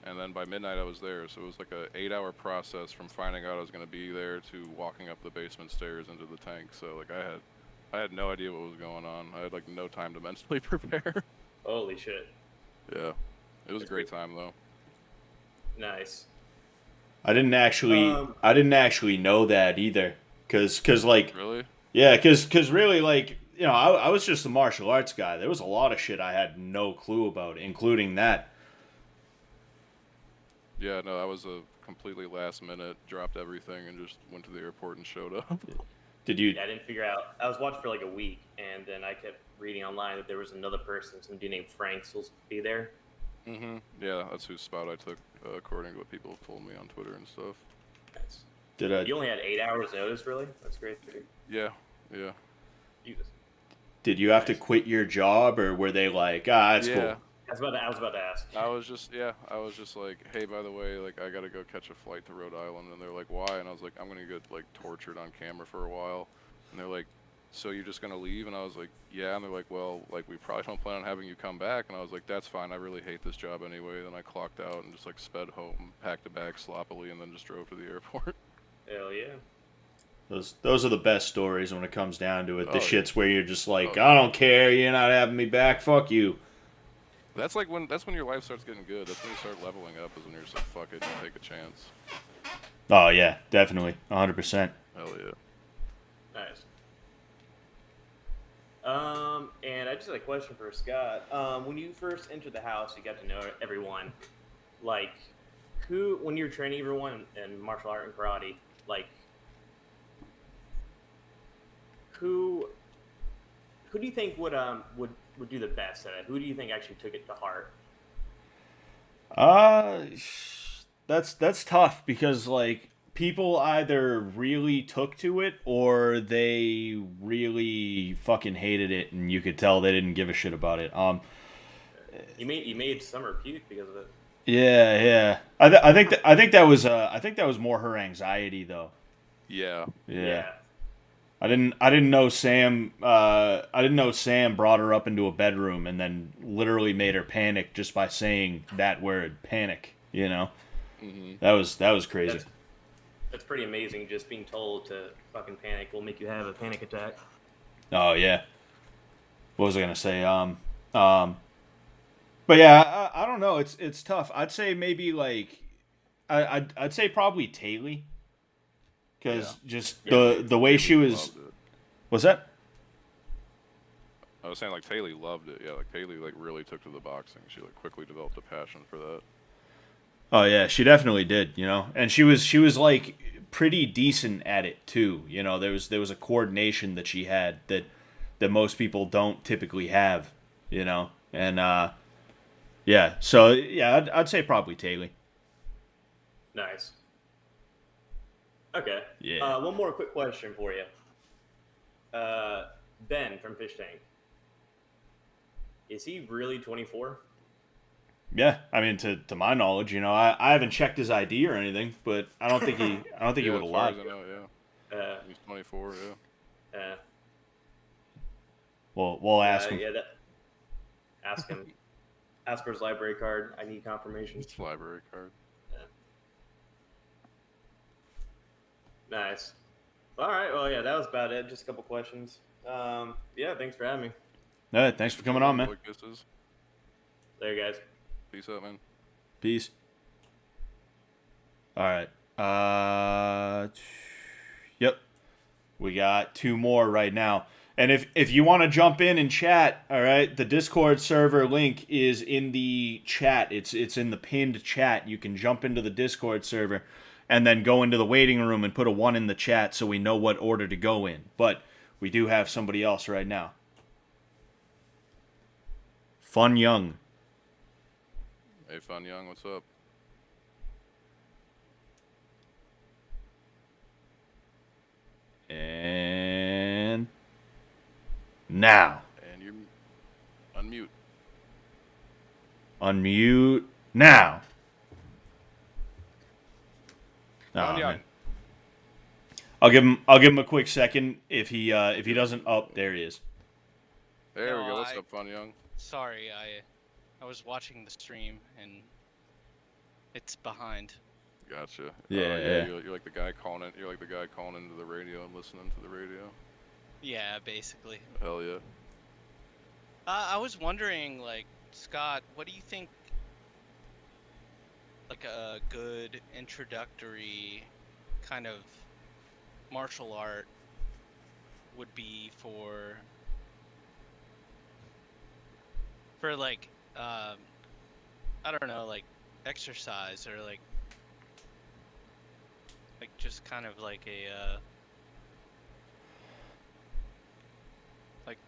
S2: and then by midnight I was there. So it was like a 8-hour process from finding out I was going to be there to walking up the basement stairs into the tank. So like I had no idea what was going on. I had like no time to mentally prepare.
S8: Holy shit.
S2: Yeah. It was a great time though.
S8: Nice.
S1: I didn't actually know that either. Cause like,
S2: Really?
S1: yeah, cause really, like, you know, I was just a martial arts guy. There was a lot of shit I had no clue about, including that.
S2: Yeah, no, I was a completely last minute, dropped everything and just went to the airport and showed up.
S1: Did you?
S8: Yeah, I didn't figure out. I was watching for like a week, and then I kept reading online that there was another person, some dude named Frank, supposed to be there.
S2: Yeah, that's whose spot I took, according to what people have told me on Twitter and stuff.
S8: Nice. You only had 8 hours notice, really? That's great.
S2: Yeah.
S8: Jesus.
S1: Did you have to quit your job, or were they like, it's cool?
S8: I was about to ask.
S2: I was just like, hey, by the way, like, I gotta go catch a flight to Rhode Island, and they're like, why? And I was like, I'm gonna get like tortured on camera for a while, and they're like, so you're just gonna leave? And I was like, yeah. And they're like, well, like, we probably don't plan on having you come back. And I was like, that's fine. I really hate this job anyway. Then I clocked out and just like sped home, packed a bag sloppily, and then just drove to the airport.
S8: Hell yeah.
S1: Those are the best stories when it comes down to it. The
S2: Oh,
S1: shits where you're just like, I don't care. You're not having me back. Fuck you.
S2: That's when your life starts getting good. That's when you start leveling up. Is when you're just like, fuck it, and take a chance.
S1: Oh yeah, definitely, 100%.
S2: Hell yeah.
S8: Nice. And I just had a question for Scott. When you first entered the house, you got to know everyone. Like, who, when you're training everyone in martial art and karate, like, who do you think would do the best at it? Who do you think actually took it to heart?
S1: That's tough because like people either really took to it or they really fucking hated it, and you could tell they didn't give a shit about it.
S8: You made Summer puke because of it.
S1: Yeah, yeah. I think that was more her anxiety though.
S2: Yeah.
S1: Yeah. I didn't know Sam. I didn't know Sam brought her up into a bedroom and then literally made her panic just by saying that word, panic. You know, that was crazy.
S8: That's pretty amazing. Just being told to fucking panic will make you have a panic attack.
S1: Oh yeah. What was I gonna say? But yeah, I don't know. It's tough. I'd say maybe like, I'd say probably Taylor. Because just the way she was. What's that?
S2: I was saying like Taylor loved it. Yeah, like Taylor like really took to the boxing. She like quickly developed a passion for that.
S1: Oh yeah, she definitely did. You know, and she was like pretty decent at it too. You know, there was a coordination that she had that most people don't typically have. You know, and yeah, so yeah, I'd say probably Taylor.
S8: Nice. Okay.
S1: Yeah.
S8: One more quick question for you. Ben from Fishtank. Is he really 24?
S1: Yeah, I mean, to my knowledge, you know, I haven't checked his ID or anything, but I don't think he he would have lied.
S2: He's 24. Yeah.
S1: Well, we'll ask him.
S8: Yeah, ask him. Ask for his library card. I need confirmation.
S2: His library card.
S8: Nice. All right. Well, yeah, that was about it. Just a couple questions. Yeah, thanks for having me.
S1: All right, thanks for coming on, man.
S8: There, guys.
S2: Peace out, man.
S1: Peace. All right. Yep. We got 2 more right now. And if you want to jump in and chat, all right, the Discord server link is in the chat. It's in the pinned chat. You can jump into the Discord server and then go into the waiting room and put a 1 in the chat so we know what order to go in. But we do have somebody else right now. Fun Young.
S2: Hey, Fun Young, what's up?
S1: And now.
S2: And you unmute.
S1: Unmute now.
S2: Fun Young.
S1: Man. I'll give him a quick second if he doesn't. Oh, there he is.
S2: There we go. What's up, Fun Young?
S9: Sorry, I was watching the stream and it's behind.
S2: Gotcha.
S1: Yeah.
S2: You're like the guy calling it. You're like the guy calling into the radio and listening to the radio.
S9: Yeah, basically.
S2: Hell yeah.
S9: I was wondering, like, Scott, what do you think, like, a good introductory kind of martial art would be for like, I don't know, like, exercise or like just kind of like a, like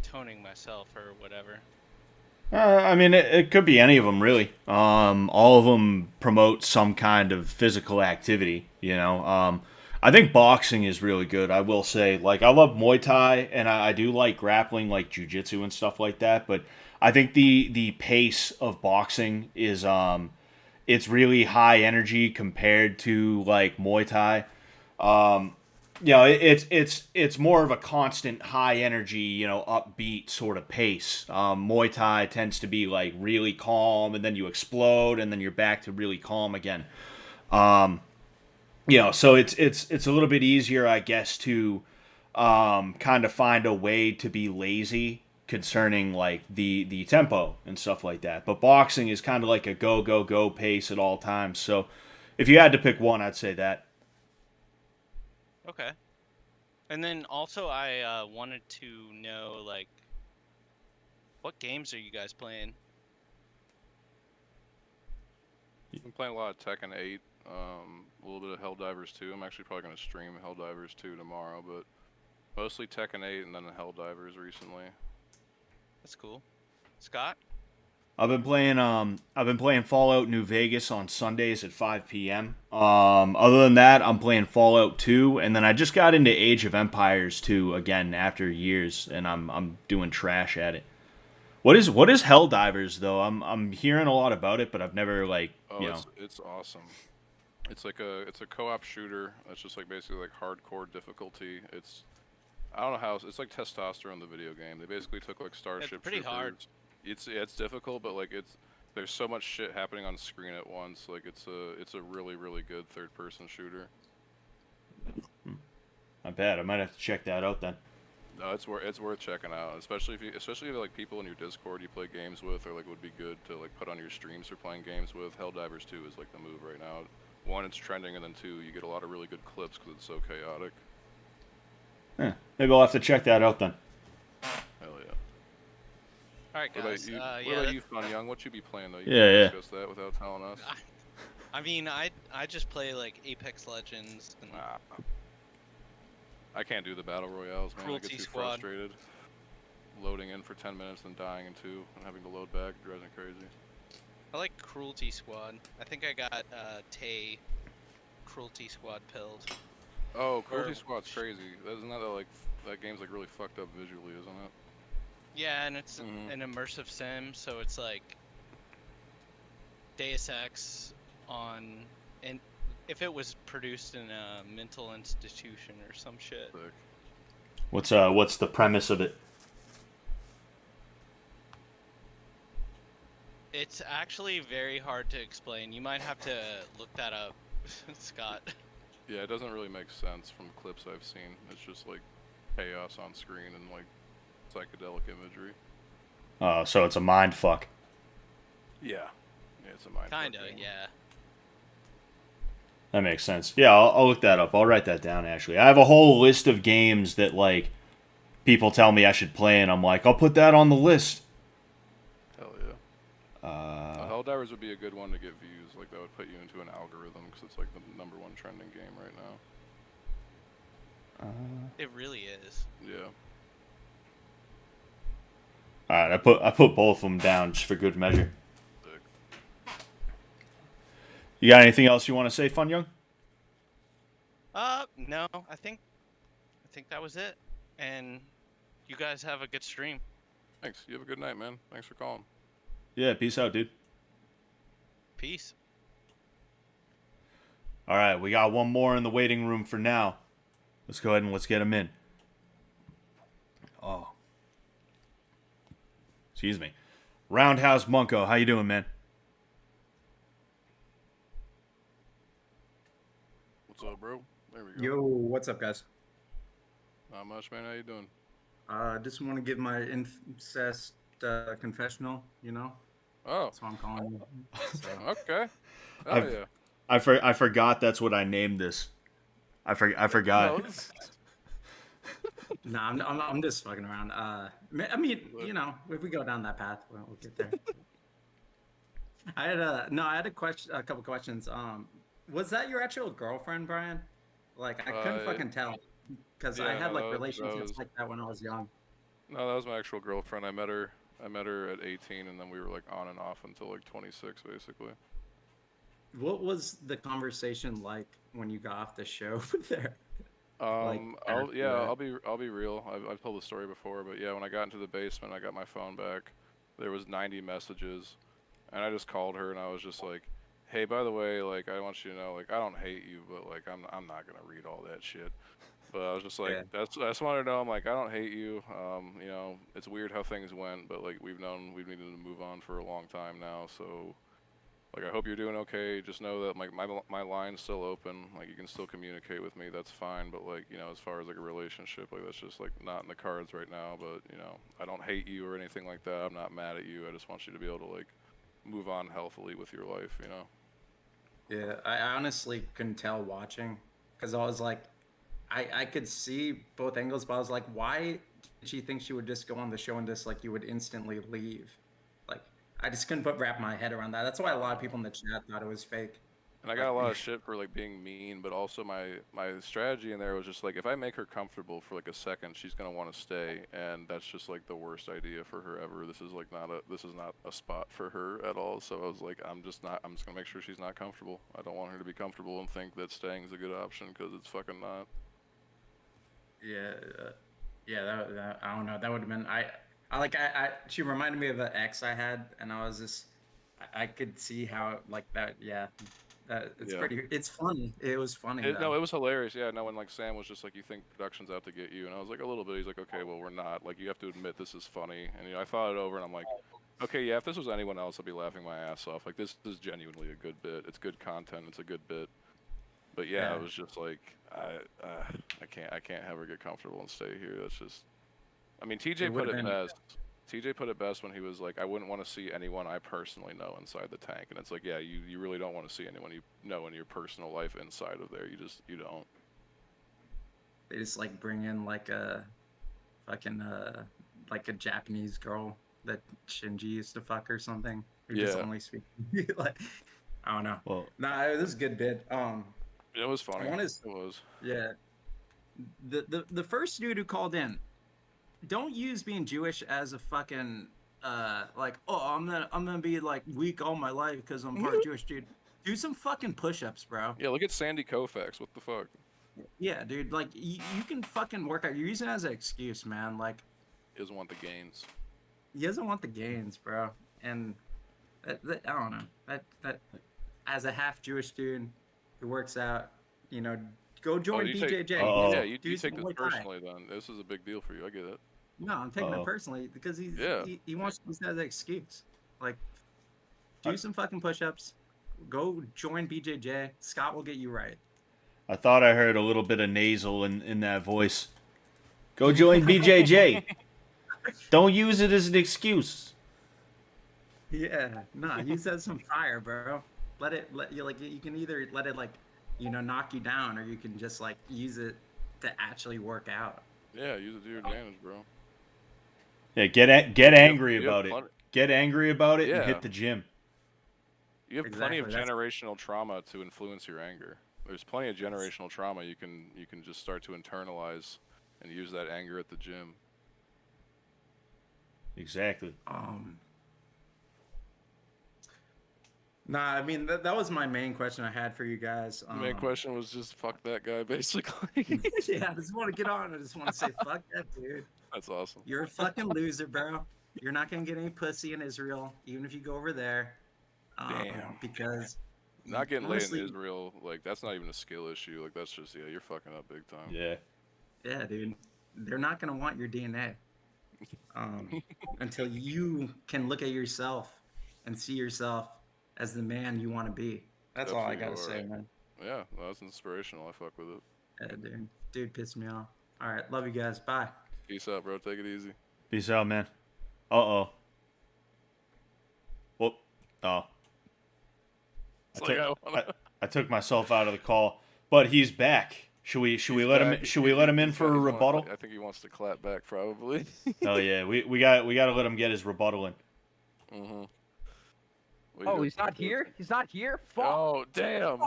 S9: toning myself or whatever.
S1: I mean, it could be any of them, really. All of them promote some kind of physical activity, you know. I think boxing is really good, I will say. Like, I love Muay Thai, and I do like grappling, like jiu-jitsu and stuff like that, but I think the pace of boxing is, it's really high energy compared to, like, Muay Thai. You know, it's more of a constant high energy, you know, upbeat sort of pace. Muay Thai tends to be like really calm, and then you explode, and then you're back to really calm again. You know, so it's a little bit easier, I guess, to kind of find a way to be lazy concerning like the tempo and stuff like that. But boxing is kind of like a go pace at all times. So if you had to pick one, I'd say that.
S9: Okay. And then also I wanted to know, like, what games are you guys playing?
S2: been playing a lot of Tekken 8, a little bit of Helldivers 2. I'm actually probably going to stream Helldivers 2 tomorrow, but mostly Tekken 8 and then Helldivers recently.
S9: That's cool. Scott?
S1: I've been playing Fallout New Vegas on Sundays at 5 p.m. Other than that, I'm playing Fallout 2, and then I just got into Age of Empires 2 again after years, and I'm doing trash at it. What is Helldivers though? I'm hearing a lot about it, but I've never
S2: It's awesome. It's a co-op shooter. It's just like basically like hardcore difficulty. I don't know how it's like testosterone the video game. They basically took like Starship
S9: It's pretty
S2: Troopers.
S9: hard.
S2: It's difficult, but like there's so much shit happening on screen at once. Like it's a really really good third person shooter.
S1: Not bad. I might have to check that out then.
S2: No, it's worth checking out, especially if you like people in your Discord you play games with, or like would be good to like put on your streams for playing games with. Helldivers 2 is like the move right now. One, it's trending, and then two, you get a lot of really good clips because it's so chaotic.
S1: Maybe I'll have to check that out then.
S2: Hell yeah.
S9: All right, guys.
S2: What about you, Fun Young? What you be playing though? You
S1: Yeah.
S2: Discuss that without telling us.
S9: I mean, I just play like Apex Legends. And
S2: I can't do the battle royales, man. I
S9: Cruelty
S2: get too
S9: Squad.
S2: frustrated. Loading in for 10 minutes and dying in 2 and having to load back drives me crazy.
S9: I like Cruelty Squad. I think I got Tay Cruelty Squad pilled.
S2: Oh, Cruelty Squad's crazy. Isn't that like that game's like really fucked up visually, isn't it?
S9: Yeah, and it's an immersive sim, so it's like Deus Ex on, and if it was produced in a mental institution or some shit.
S2: Sick.
S1: What's the premise of it?
S9: It's actually very hard to explain. You might have to look that up, Scott.
S2: Yeah, it doesn't really make sense from clips I've seen. It's just like chaos on screen and like psychedelic imagery.
S1: So it's a mind fuck.
S2: Yeah, it's a mind.
S9: Kinda,
S2: fuck game.
S9: yeah.
S1: That makes sense. Yeah, I'll look that up. I'll write that down, actually. I have a whole list of games that, like, people tell me I should play, and I'm like, I'll put that on the list.
S2: Hell yeah. Helldivers would be a good one to get views. Like, that would put you into an algorithm, because it's, like, the #1 trending game right now.
S9: It really is.
S2: Yeah.
S1: Alright, I put both of them down just for good measure. You got anything else you want to say, Fun Young?
S9: No, I think that was it. And you guys have a good stream.
S2: Thanks. You have a good night, man. Thanks for calling.
S1: Yeah, peace out, dude.
S9: Peace.
S1: Alright, we got one more in the waiting room for now. Let's go ahead and let's get him in. Oh. Excuse me. Roundhouse Munko, how you doing, man?
S2: What's up, bro? There we go.
S10: Yo, what's up, guys?
S2: Not much, man. How you doing?
S10: Just want to give my incest confessional, you know?
S2: Oh.
S10: That's what I'm calling it. So.
S2: Okay. Hell yeah.
S1: I forgot that's what I named this. I forgot.
S10: Nah, I'm just fucking around. I mean, you know, if we go down that path, we'll get there. I had a couple questions. Was that your actual girlfriend, Brian? Like, I couldn't fucking tell because I had like relationships like that when I was young.
S2: No, that was my actual girlfriend. I met her at 18, and then we were like on and off until like 26, basically.
S10: What was the conversation like when you got off the show there?
S2: I'll be real. I've told the story before, but yeah, when I got into the basement, I got my phone back. There was 90 messages, and I just called her, and I was just like, "Hey, by the way, like, I want you to know, like, I don't hate you, but like, I'm not gonna read all that shit." But I was just like, I just wanted to know, I'm like, I don't hate you. You know, it's weird how things went, but like, we've needed to move on for a long time now, so. Like, I hope you're doing okay. Just know that, like, my line's still open. Like, you can still communicate with me. That's fine. But, like, you know, as far as, like, a relationship, like, that's just, like, not in the cards right now. But, you know, I don't hate you or anything like that. I'm not mad at you. I just want you to be able to, like, move on healthily with your life, you know?
S10: Yeah, I honestly couldn't tell watching. Because I was like, I could see both angles. But I was like, why did she think she would just go on the show and just, like, you would instantly leave? Like, I just couldn't wrap my head around that. That's why a lot of people in the chat thought it was fake.
S2: And I got a lot of shit for like being mean, but also my strategy in there was just like, if I make her comfortable for like a second, she's gonna want to stay, and that's just like the worst idea for her ever. This is not a spot for her at all. So I was like, I'm just gonna make sure she's not comfortable. I don't want her to be comfortable and think that staying is a good option, because it's fucking not.
S10: Yeah, that I don't know. That would have been she reminded me of an ex I had, and I was just I could see how like that. Yeah. It's funny. It was funny.
S2: No, it was hilarious. Yeah, no, when like Sam was just like, you think production's out to get you, and I was like, a little bit. He's like, okay, well, we're not. Like, you have to admit this is funny. And I thought it over, and I'm like, okay, yeah, if this was anyone else, I'd be laughing my ass off. Like, this is genuinely a good bit. It's good content. It's a good bit. But yeah, it was just like, I can't have her get comfortable and stay here. That's just. I mean, TJ put it best. TJ put it best when he was like, I wouldn't want to see anyone I personally know inside the tank. And it's like, yeah, you really don't want to see anyone you know in your personal life inside of there. You don't.
S10: They just like bring in like a fucking like a Japanese girl that Shinji used to fuck or something. Who just only speak like, I don't know. Well, nah, this is a good bit.
S2: It was funny. It was.
S10: Yeah. The first dude who called in, don't use being Jewish as a fucking like, oh, I'm gonna be like weak all my life because I'm part Jewish, dude. Do some fucking push-ups, bro.
S2: Yeah, look at Sandy Koufax. What the fuck?
S10: Yeah, dude. Like you can fucking work out. You're using it as an excuse, man. Like
S2: he doesn't want the gains.
S10: He doesn't want the gains, bro. And I don't know. That as a half Jewish dude who works out, go join BJJ.
S2: Yeah, you take this personally then. This is a big deal for you. I get it.
S10: No, I'm taking it personally because he wants to use that as an excuse. Like, do some fucking push-ups. Go join BJJ. Scott will get you right.
S1: I thought I heard a little bit of nasal in that voice. Go join BJJ. Don't use it as an excuse.
S10: Yeah, nah, use that as some fire, bro. You can either let it knock you down, or you can just like use it to actually work out.
S2: Yeah, use it to your advantage, bro.
S1: Yeah, get angry about it. Get angry about it and hit the gym.
S2: You have plenty of generational trauma to influence your anger. There's plenty of generational trauma you can just start to internalize and use that anger at the gym.
S1: Exactly.
S10: Nah, I mean that was my main question I had for you guys.
S2: The main question was just fuck that guy, basically.
S10: Yeah, I just want to get on. I just want to say fuck that dude.
S2: That's awesome.
S10: You're a fucking loser, bro. You're not gonna get any pussy in Israel, even if you go over there.
S2: Damn.
S10: Because
S2: not getting laid in Israel, like that's not even a skill issue. Like that's just you're fucking up big time.
S1: Yeah.
S10: Yeah, dude. They're not gonna want your DNA until you can look at yourself and see yourself as the man you want to be. That's all I gotta say, man.
S2: Yeah, well, that's inspirational. I fuck with it.
S10: Yeah, dude pissed me off. All right, love you guys. Bye.
S2: Peace out, bro. Take it easy.
S1: Peace out, man. Uh-oh. Whoop. Oh. I took myself out of the call, but he's back. Should we let him in for a rebuttal?
S2: I think he wants to clap back, probably.
S1: Oh yeah, we got to let him get his rebuttal in.
S2: Mhm.
S6: Oh, he's not here. He's not here. Fuck.
S2: Oh damn.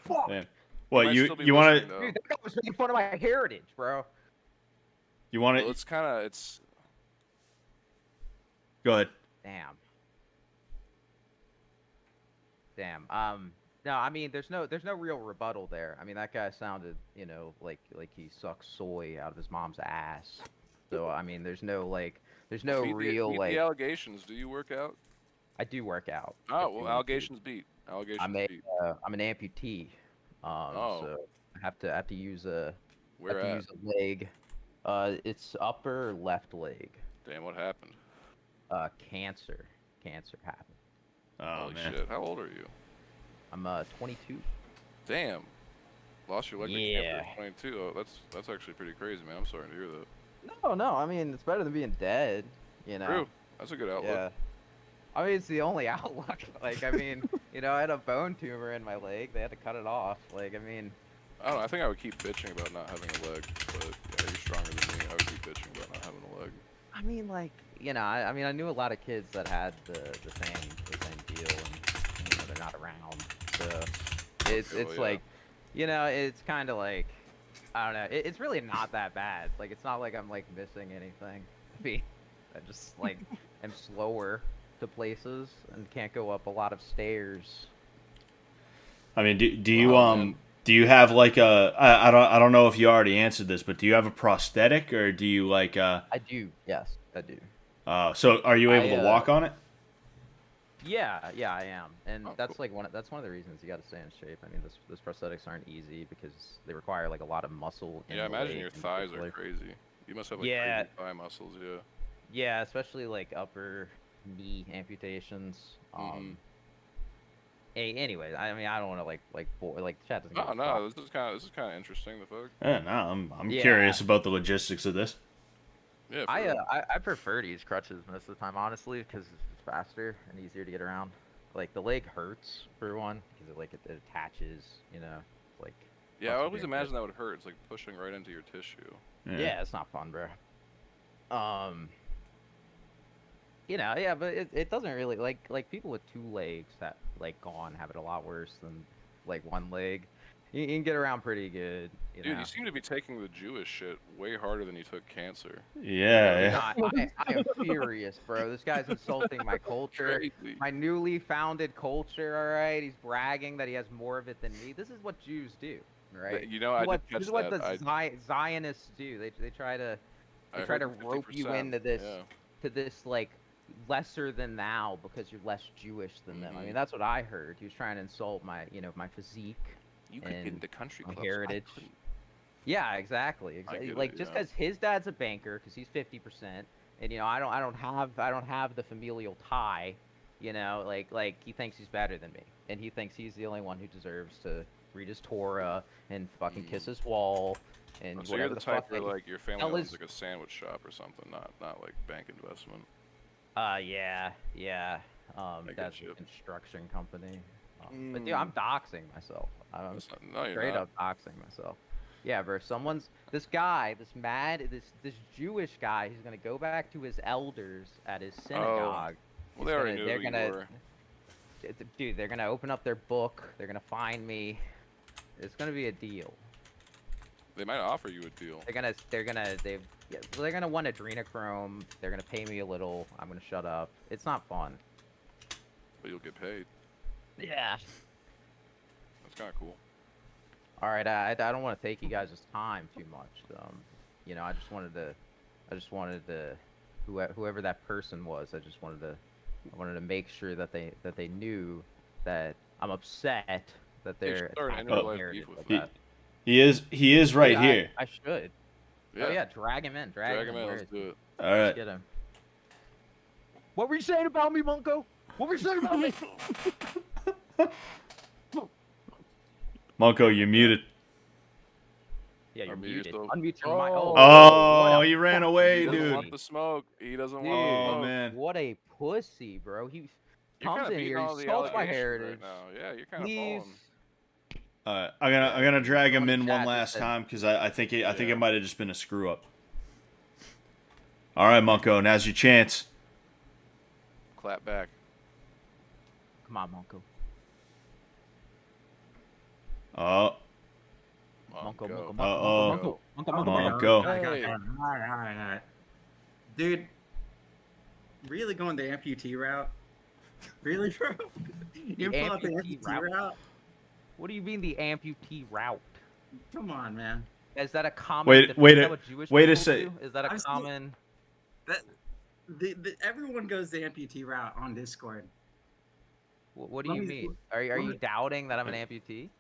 S6: Fuck.
S1: Man. What you want to?
S6: Dude, that guy was making fun of my heritage, bro.
S1: You want to?
S2: Well, it's.
S1: Go ahead.
S6: Damn. No, I mean, there's no real rebuttal there. I mean, that guy sounded, like he sucks soy out of his mom's ass. So I mean, there's no real
S2: the allegations. Do you work out?
S6: I do work out.
S2: Oh well, allegations beat.
S6: I'm an amputee. So I have to use a leg. It's upper left leg.
S2: Damn, what happened?
S6: Cancer happened.
S1: Oh
S2: Holy
S1: man.
S2: shit! How old are you?
S6: I'm 22.
S2: Damn. Lost your leg to
S6: Yeah.
S2: cancer at 22. Oh, that's actually pretty crazy, man. I'm sorry to hear that.
S6: No. I mean, it's better than being dead.
S2: True. That's a good outlook.
S6: Yeah. I mean, it's the only outlook. Like, I mean, I had a bone tumor in my leg. They had to cut it off. Like, I mean.
S2: I don't know. I think I would keep bitching about not having a leg, but yeah, you're stronger than me. I would keep bitching about not having a leg.
S6: I mean, like, I mean, I knew a lot of kids that had the same deal, and they're not around. So it's
S2: yeah.
S6: like, it's kind of like, I don't know. It's really not that bad. Like, it's not like I'm like missing anything. I mean, I just like am slower to places and can't go up a lot of stairs.
S1: I mean, do you
S2: man.
S1: do you have like I don't know if you already answered this, but do you have a prosthetic or do you like
S6: I do. Yes, I do.
S1: so are you able to walk on it?
S6: Yeah, I am, and
S2: Oh,
S6: that's
S2: cool.
S6: like that's one of the reasons you got to stay in shape. I mean, those prosthetics aren't easy because they require like a lot of muscle. In
S2: Yeah,
S6: the
S2: imagine
S6: leg
S2: your
S6: in
S2: thighs are
S6: particular.
S2: crazy. You must have like
S6: Yeah.
S2: crazy thigh muscles, yeah.
S6: Yeah, especially like upper knee amputations. Anyway, I mean, I don't want to like chat doesn't give
S2: No,
S6: a
S2: no,
S6: fuck.
S2: this is kind of interesting. The fuck.
S1: Yeah, no, I'm
S6: Yeah.
S1: curious about the logistics of this.
S2: Yeah. For
S6: I
S2: real.
S6: I prefer to use crutches most of the time, honestly, because it's faster and easier to get around. Like the leg hurts for one because it attaches, like.
S2: Yeah, I
S6: muscle
S2: always
S6: to your
S2: imagine
S6: hip.
S2: that would hurt. It's like pushing right into your tissue.
S6: Yeah, it's not fun, bro. Yeah, but it doesn't really like people with two legs that like gone have it a lot worse than like one leg. You can get around pretty good,
S2: Dude, you seem to be taking the Jewish shit way harder than you took cancer.
S1: Yeah.
S6: I am furious, bro. This guy's insulting my culture,
S2: Crazy.
S6: my newly founded culture. All right, he's bragging that he has more of it than me. This is what Jews do, right?
S2: You know, I did catch
S6: This is what
S2: that.
S6: the Zionists do. They try to
S2: I
S6: try
S2: heard
S6: to
S2: the
S6: rope you
S2: 50%,
S6: into this
S2: yeah.
S6: to this like lesser than thou because you're less Jewish than them. I mean, that's what I heard. He was trying to insult my my physique.
S2: You could get
S6: and
S2: into country
S6: my
S2: clubs.
S6: heritage. Yeah, exactly.
S2: get
S6: Like
S2: it,
S6: just
S2: yeah.
S6: because his dad's a banker, because he's 50%, and I don't have the familial tie. Like he thinks he's better than me, and he thinks he's the only one who deserves to read his Torah and fucking kiss his wall and
S2: So
S6: whatever
S2: you're the type
S6: fuck.
S2: where like your family
S6: tell
S2: owns
S6: his-
S2: like a sandwich shop or something, not like bank investment.
S6: Yeah. That's a
S2: you.
S6: construction company. But dude, I'm doxing myself. I'm
S2: No, you're
S6: straight
S2: not.
S6: up doxing myself. Yeah, bro. This Jewish guy who's gonna go back to his elders at his synagogue.
S2: Well, they already knew who you were.
S6: Dude, they're gonna open up their book. They're gonna find me. It's gonna be a deal.
S2: They might offer you a deal.
S6: They're gonna want adrenochrome. They're gonna pay me a little. I'm gonna shut up. It's not fun.
S2: But you'll get paid.
S6: Yeah.
S2: That's kind of cool.
S6: All right, I don't want to take you guys' time too much. I just wanted to, whoever that person was, I wanted to make sure that they knew that I'm upset that they're
S2: start an
S6: attacking
S2: interlife
S6: heritage
S2: beef with
S6: like
S2: them.
S6: that.
S1: He is right
S6: Yeah,
S1: here.
S6: I should.
S2: Yeah.
S6: Oh yeah, drag him in. Drag him in. Where
S2: Let's
S6: is he?
S2: do it.
S1: All right.
S6: Get him. What were you saying about me, Monko? What were you saying about me?
S1: Monko, you're muted.
S6: Yeah, you're
S2: Unmute
S6: muted.
S2: yourself.
S6: Unmute your mic.
S1: Oh, he ran away,
S2: He doesn't
S1: dude.
S2: want the smoke. He doesn't
S6: Dude,
S2: want the
S1: Oh
S2: smoke.
S1: man.
S6: what a pussy, bro. He
S2: You're
S6: comes
S2: kinda
S6: in
S2: beating
S6: here,
S2: all
S6: he
S2: the
S6: insults my
S2: allegations
S6: heritage.
S2: right now. Yeah, you're kind of
S6: Leaves.
S2: falling.
S1: I'm gonna drag him in
S6: Chat
S1: one
S6: just
S1: last
S6: said-
S1: time because I think it
S2: Yeah.
S1: might have just been a screw up. All right, Monko, now's your chance.
S2: Clap back.
S6: Come on, Monko.
S1: Oh,
S6: Monko.
S1: Uh-oh.
S6: Monko.
S2: Hey.
S10: Alright. Dude, really going the amputee route? Really, bro? You pull out the
S6: amputee
S10: amputee route?
S6: What do you mean the amputee route?
S10: Come on, man.
S6: Is that a common?
S1: Wait
S6: is
S1: a-
S6: that what Jewish
S1: wait a
S6: people
S1: sec.
S6: do? Is that a
S10: I've seen-
S6: common?
S10: Everyone goes the amputee route on Discord.
S6: What do
S10: Let
S6: you
S10: me-
S6: mean? Are you doubting that I'm an amputee?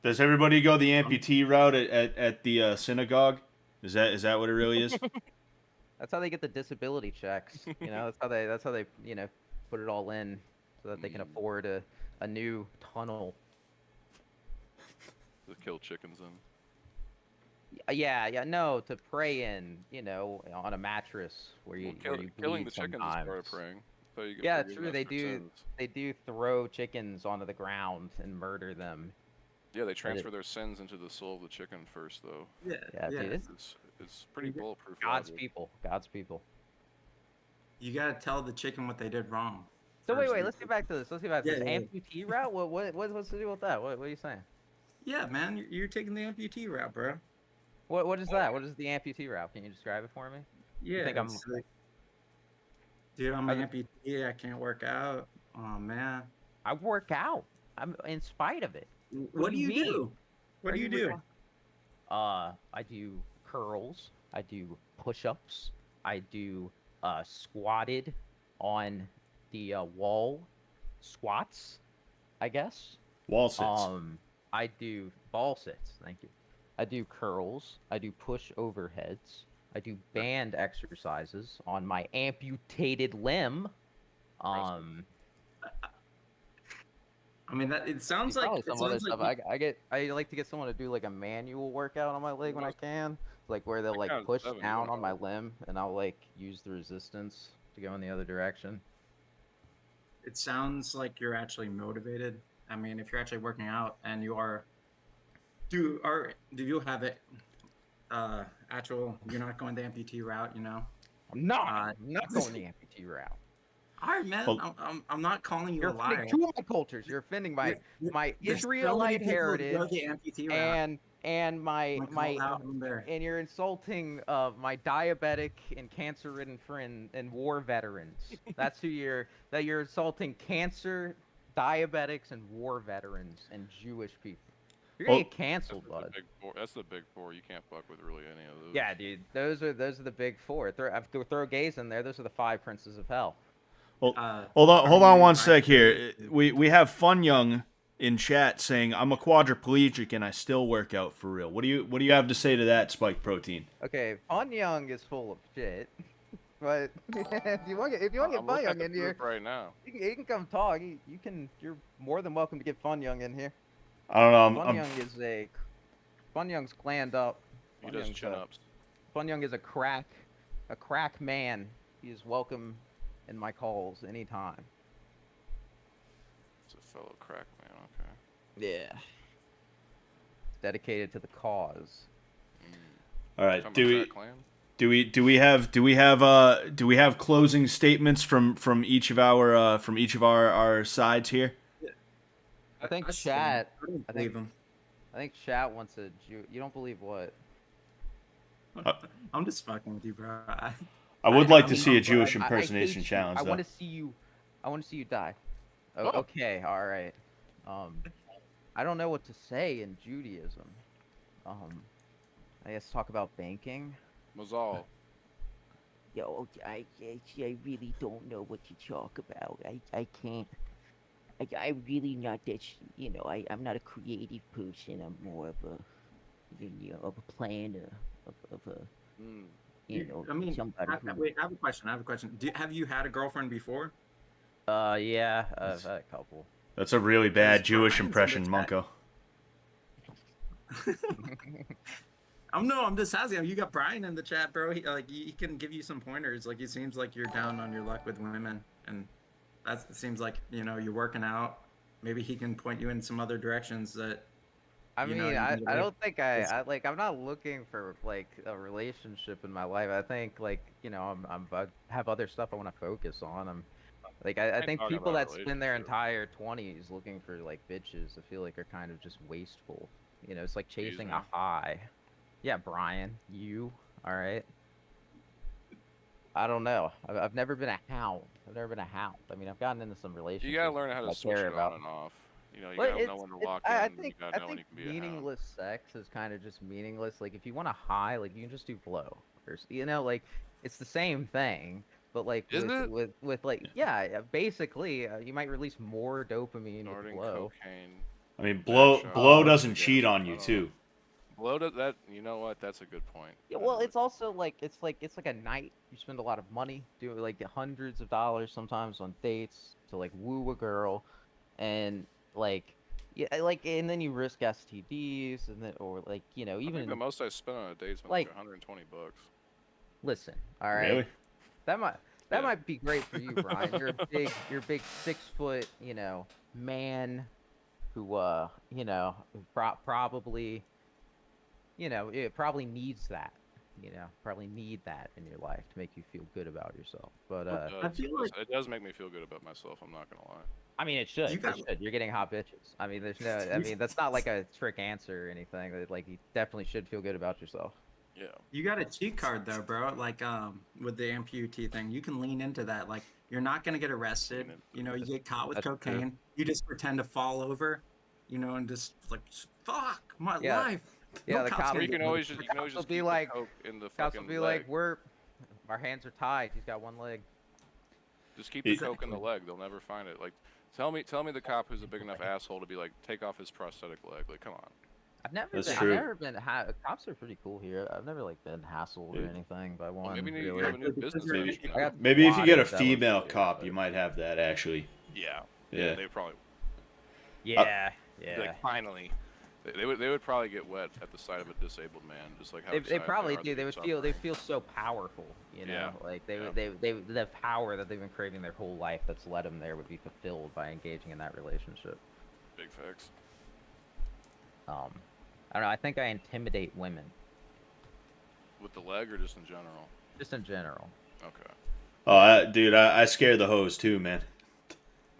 S1: does everybody go the amputee route at the synagogue? Is that what it really is?
S6: That's how they get the disability checks. That's how they put it all in so that they can afford a new tunnel.
S2: To kill chickens in.
S6: Yeah, no, to pray in, on a mattress where you,
S2: Well,
S6: where you
S2: killing
S6: bleed
S2: the chickens
S6: sometimes.
S2: is part of praying. So you get
S6: Yeah,
S2: forgiveness
S6: true. They
S2: for
S6: do.
S2: sins.
S6: They do throw chickens onto the ground and murder them.
S2: Yeah, they transfer their sins into the soul of the chicken first, though.
S10: Yeah,
S6: Yeah, dude,
S2: It's pretty bulletproof.
S6: God's
S2: logic.
S6: people. God's people.
S10: You gotta tell the chicken what they did wrong.
S6: So wait,
S10: first.
S6: let's get back to this. Let's get back to
S10: Yeah,
S6: this
S10: yeah, yeah.
S6: amputee route. What's the deal with that? What are you saying?
S10: Yeah, man, you're taking the amputee route, bro.
S6: What is that? What is the amputee route? Can you describe it for me?
S10: Yeah,
S6: think I'm-
S10: it's like, dude, I'm an amputee. I can't work out. Oh man.
S6: I work out. I'm in spite of it.
S10: What do you
S6: mean?
S10: do? What
S6: Are
S10: do you
S6: you
S10: do?
S6: I do curls. I do push-ups. I do squatted on the wall squats, I guess.
S1: Wall sits.
S6: I do ball sits. Thank you. I do curls. I do push overheads. I do band exercises on my amputated limb.
S10: I mean, that it sounds like
S6: Probably some other stuff. I like to get someone to do like a manual workout on my leg when I can, like where they'll like
S2: counts
S6: push
S2: 7,
S6: down
S2: yeah.
S6: on my limb, and I'll like use the resistance to go in the other direction.
S10: It sounds like you're actually motivated. I mean, if you're actually working out and you are, do you have it? Actual, you're not going the amputee route, you know.
S6: I'm not going the amputee route.
S10: All right, man.
S1: Well-
S10: I'm not calling you
S6: You're
S10: a liar.
S6: offending two of my cultures. You're offending my
S10: There's so many
S6: Israelite
S10: people who go
S6: heritage
S10: the amputee route.
S6: and my
S10: I'm gonna call out on there.
S6: and you're insulting my diabetic and cancer-ridden friend and war veterans. That's who you're insulting: cancer, diabetics, and war veterans and Jewish people. You're gonna
S1: Well-
S6: get canceled, bud.
S2: That's the big four. You can't fuck with really any of those.
S6: Yeah, dude. Those are the big four. Throw gays in there. Those are the 5 princes of hell.
S1: Well, hold on one sec here. We have Fun Young in chat saying I'm a quadriplegic and I still work out for real. What do you have to say to that, Spike Protein?
S6: Okay, Fun Young is full of shit. But if you want to get
S2: I'm
S6: Fun
S2: looking at
S6: Young
S2: the
S6: in here,
S2: group right now.
S6: you can come talk. You're more than welcome to get Fun Young in here.
S1: I don't know.
S6: Fun Young's claned up.
S2: He does chin ups.
S6: Fun Young is a crack man. He is welcome in my calls anytime.
S2: It's a fellow crack man. Okay.
S6: Yeah. Dedicated to the cause.
S1: All right.
S2: Talking about Crack Clan?
S1: Do we have closing statements from each of our sides here?
S6: I think
S10: I
S6: chat.
S10: don't
S6: I
S10: believe
S6: think
S10: him.
S6: I think chat wants a Jew. You don't believe what?
S10: I'm just fucking with you, bro.
S1: I would like to
S10: mean,
S1: see a
S10: I'm-
S1: Jewish
S6: I hate
S1: impersonation
S6: you.
S1: challenge.
S6: I
S1: though.
S6: want to see you. I want to see you die. Oh,
S2: Oh.
S6: Okay, all right. I don't know what to say in Judaism. I guess talk about banking.
S2: Mazal.
S11: Yo, I really don't know what to talk about. I can't. I really not that. I'm not a creative person. I'm more of a planner, of a
S10: I mean,
S11: somebody.
S10: wait, I have a question. Have you had a girlfriend before?
S6: Yeah, I've had a couple.
S1: That's a really bad
S10: Because
S1: Jewish
S10: Brian's in
S1: impression,
S10: the
S1: Munko.
S10: I'm just asking. You got Brian in the chat, bro. He can give you some pointers. Like, it seems like you're down on your luck with women, and it seems like you're working out. Maybe he can point you in some other directions that.
S6: I
S10: you
S6: mean,
S10: know, you
S6: I
S10: can
S6: don't think
S10: It's-
S6: I'm not looking for like a relationship in my life. I think I have other stuff I want to focus on. I think
S2: talking
S6: people
S2: about
S6: that spend their
S2: relationship.
S6: entire 20s looking for like bitches, I feel like are kind of just wasteful. It's like chasing a
S2: me.
S6: high. Yeah, Brian, you all right? I don't know. I've never been a hound. I mean, I've gotten into some relationships.
S2: You gotta learn how
S6: I
S2: to switch
S6: care
S2: it
S6: about.
S2: on and off. You
S6: Well,
S2: gotta know when to walk
S6: I
S2: in.
S6: think
S2: You gotta know
S6: I
S2: when
S6: think
S2: you can be a hound.
S6: meaningless sex is kind of just meaningless. Like if you want a high, like you can just do blow, or like it's the same thing. But like
S2: Is it?
S6: with like basically you might release more dopamine with
S2: Snorting
S6: blow.
S2: cocaine.
S1: I mean, blow
S2: Backshot,
S1: doesn't
S2: yeah,
S1: cheat on
S2: I
S1: you
S2: don't
S1: too.
S2: know. Blow does that. You know what? That's a good point.
S6: Yeah, well, it's also like it's like a night. You spend a lot of money, doing like hundreds of dollars sometimes on dates to like woo a girl, and like and then you risk STDs and then or like
S2: I think
S6: even
S2: the most I spent on a date is
S6: like-
S2: like 120 bucks.
S6: listen. All right,
S1: Really?
S6: that
S2: Yeah.
S6: might be great for you, Brian. You're a big 6 foot man who probably it probably needs that. probably need that in your life to make you feel good about yourself. But
S10: I feel like
S2: it does make me feel good about myself. I'm not gonna lie.
S6: I mean, it should.
S10: You
S6: It
S10: got-
S6: should. You're getting hot bitches. I mean, there's no. I mean, that's not like a trick answer or anything. Like, you definitely should feel good about yourself.
S2: Yeah.
S10: you got a cheat card though, bro. Like with the amputee thing, you can lean into that. Like you're not gonna get arrested. You know, you get caught with
S6: That's true.
S10: cocaine. You just pretend to fall over. You know, and just like fuck my
S6: Yeah.
S10: life.
S6: Yeah,
S10: No
S6: the
S10: cops
S6: cops.
S2: Or you
S10: gonna
S2: can
S10: get
S2: always
S10: me.
S2: just
S6: will be
S2: keep the
S6: like-
S2: coke in the
S6: Cops
S2: fucking
S6: will be
S2: leg.
S6: like, our hands are tied. He's got one leg.
S2: Just keep the coke in the leg. They'll never find it. Like, tell me the cop who's a big enough asshole to be like, take off his prosthetic leg. Like, come on.
S6: I've never
S1: That's
S6: been.
S1: true.
S6: I've never been. Cops are pretty cool here. I've never like been hassled or
S1: Yeah.
S6: anything by one.
S2: Well, maybe you
S6: really.
S2: have a new business
S1: Maybe-
S2: venture
S6: I
S2: now.
S6: got
S1: Maybe if you get a
S6: spotted, that was
S1: female
S6: weird,
S1: cop,
S6: but-
S1: you might have that actually.
S2: Yeah.
S1: Yeah.
S2: They probably.
S6: Yeah.
S2: Be
S6: Yeah.
S2: Like finally, they would probably get wet at the sight of a disabled man, just like how
S6: They
S2: excited
S6: probably
S2: are
S6: do.
S2: that
S6: They
S2: you're
S6: would feel. They
S2: suffering.
S6: feel so powerful. You know,
S2: Yeah.
S6: like
S2: Yeah.
S6: they the power that they've been craving their whole life that's led them there would be fulfilled by engaging in that relationship.
S2: Big facts.
S6: I don't know. I think I intimidate women,
S2: With the leg or just in general?
S6: just in general.
S2: Okay.
S1: Oh, dude, I scare the hose too, man.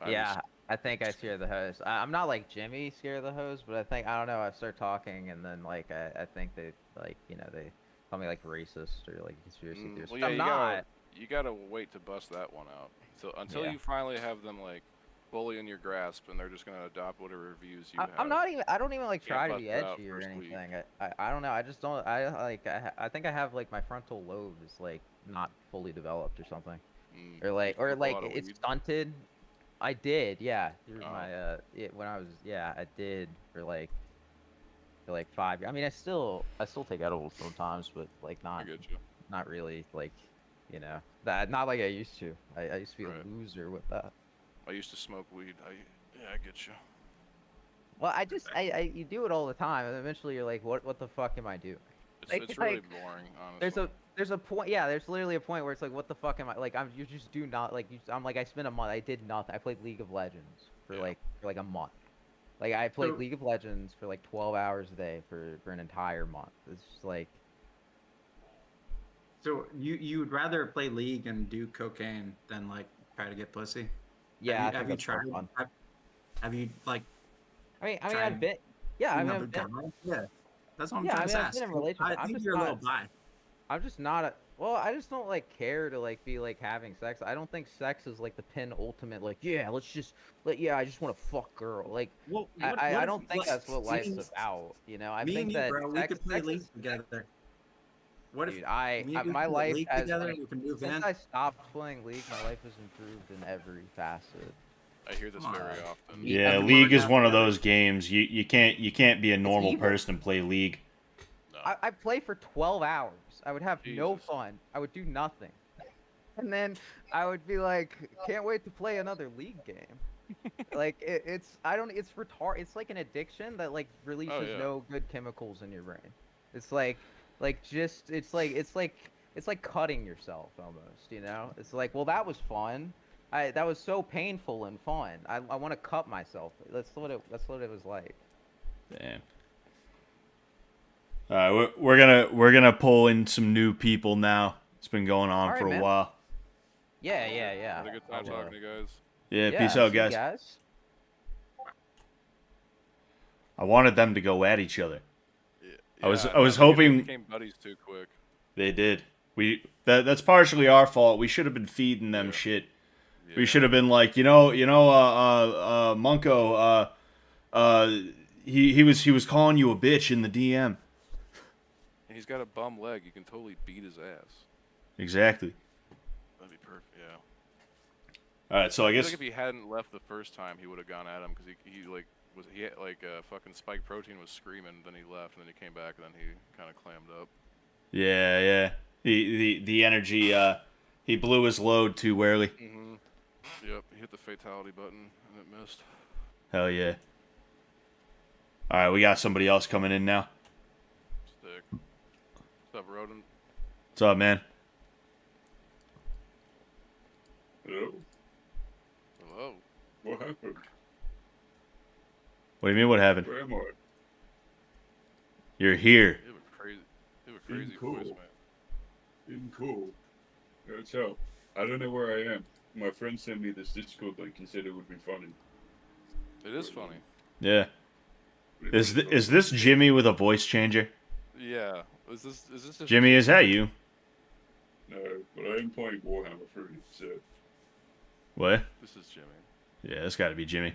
S6: Yeah, I think I scare the host. I'm not like Jimmy scare the host, but I don't know. I start talking and then like I think they like they call me like racist or like conspiracy theorist.
S2: Well,
S6: which
S2: yeah,
S6: I'm
S2: you gotta wait to bust that one out. So until
S6: Yeah.
S2: you finally have them like fully in your grasp, and they're just gonna adopt whatever views you have.
S6: I'm not even. I don't even like
S2: Can't
S6: try to
S2: bust
S6: be
S2: it out
S6: edgy or
S2: first week.
S6: anything. I don't know. I just don't. I think I have like my frontal lobe is like not fully developed or something, or
S2: smoke a
S6: like
S2: lot of
S6: it's
S2: weed?
S6: stunted. I did, yeah. Through
S2: Oh.
S6: my when I was I did for like 5 years. I mean, I still take edibles sometimes, but like
S2: I
S6: not
S2: get you.
S6: not really like that not like I used to. I used to be
S2: Right.
S6: a loser with that.
S2: I used to smoke weed. I get you.
S6: Well, you do it all the time, and eventually you're like, what the fuck am I doing?
S2: It's really boring, honestly.
S6: There's a point, yeah. There's literally a point where it's like, what the fuck am I like? You just do not like. I'm like, I spent a month. I did nothing. I played League of Legends for like a month. Like I played
S10: So-
S6: League of Legends for like 12 hours a day for an entire month. It's just like,
S10: So you would rather play League and do cocaine than like try to get pussy?
S6: yeah.
S10: Have you tried?
S6: Fun.
S10: Have you like?
S6: I mean,
S10: tried
S6: I've been. Yeah, I mean,
S10: another
S6: I've been,
S10: guy? Yeah, that's what I'm
S6: Yeah,
S10: trying
S6: I
S10: to
S6: mean, I've
S10: ask.
S6: been in a relationship.
S10: I
S6: I'm
S10: think
S6: just
S10: you're a little
S6: not-
S10: bi.
S6: I'm just not a. Well, I just don't like care to like be like having sex. I don't think sex is like the penultimate. Like, yeah, let's just I just want to fuck girl. Like,
S10: Well,
S6: I don't think that's what life's
S10: me
S6: about. You know, I
S10: and
S6: think
S10: you,
S6: that
S10: bro, we
S6: sex,
S10: could play
S6: sex
S10: League
S6: is,
S10: together. What
S6: dude,
S10: if
S6: I
S10: me and you
S6: my
S10: play
S6: life
S10: League
S6: has
S10: together?
S6: like,
S10: We can move
S6: since
S10: in.
S6: I stopped playing League, my life has improved in every facet.
S2: I hear this
S10: Come
S2: very
S10: on.
S2: often.
S1: Yeah,
S10: I've been
S1: League
S10: working
S1: is
S10: out
S1: one of
S10: together.
S1: those games you can't be a normal
S6: evil.
S1: person and play League.
S6: I play for 12 hours. I would have no
S2: Jesus.
S6: fun. I would do nothing. And then I would be like, can't wait to play another League game. Like it's retard. It's like an addiction that like releases
S2: yeah.
S6: no good chemicals in your brain. It's like it's like cutting yourself almost. You know? It's like, well, that was fun. That was so painful and fun. I want to cut myself. That's what it was like.
S1: Damn. All right, we're gonna pull in some new people now. It's been going on
S6: All right,
S1: for a
S6: man.
S1: while.
S6: Yeah.
S2: Had a good time
S6: I'll,
S2: talking to you guys.
S1: Yeah,
S6: yeah,
S1: peace out,
S6: see you
S1: guys. I wanted them to go at each other. I was
S2: think they
S1: hoping-
S2: became buddies too quick.
S1: They did. That's partially our fault. We should have been feeding them shit.
S2: Yeah.
S1: We should have been like, Munko, he was calling you a bitch in the DM.
S2: And he's got a bum leg. You can totally beat his ass.
S1: Exactly.
S2: That'd be perfect. Yeah.
S1: All right, so I
S2: I
S1: guess
S2: feel like if he hadn't left the first time, he would have gone at him because he had like fucking Spike Protein was screaming. Then he left, and then he came back, and then he kind of clammed up.
S1: yeah. The energy he blew his load too early.
S2: Mm-hmm. Yep. He hit the fatality button, and it missed.
S1: Hell yeah. All right, we got somebody else coming in now.
S2: Stick. What's up, Rodent?
S1: What's up, man?
S12: Hello?
S2: Hello.
S12: What happened?
S1: What do you mean? What happened?
S12: Where am I?
S1: You're here.
S2: You have a crazy
S12: Cool.
S2: voice, man.
S12: Cool. What's up? I don't know where I am. My friend sent me this Discord link and said it would be funny.
S2: It is funny.
S1: Yeah. Is this Jimmy with a voice changer?
S2: Yeah. Is this just
S1: Jimmy, is that you?
S12: No, but I am playing Warhammer 3, so...
S1: What?
S2: This is Jimmy.
S1: Yeah, it's got to be Jimmy.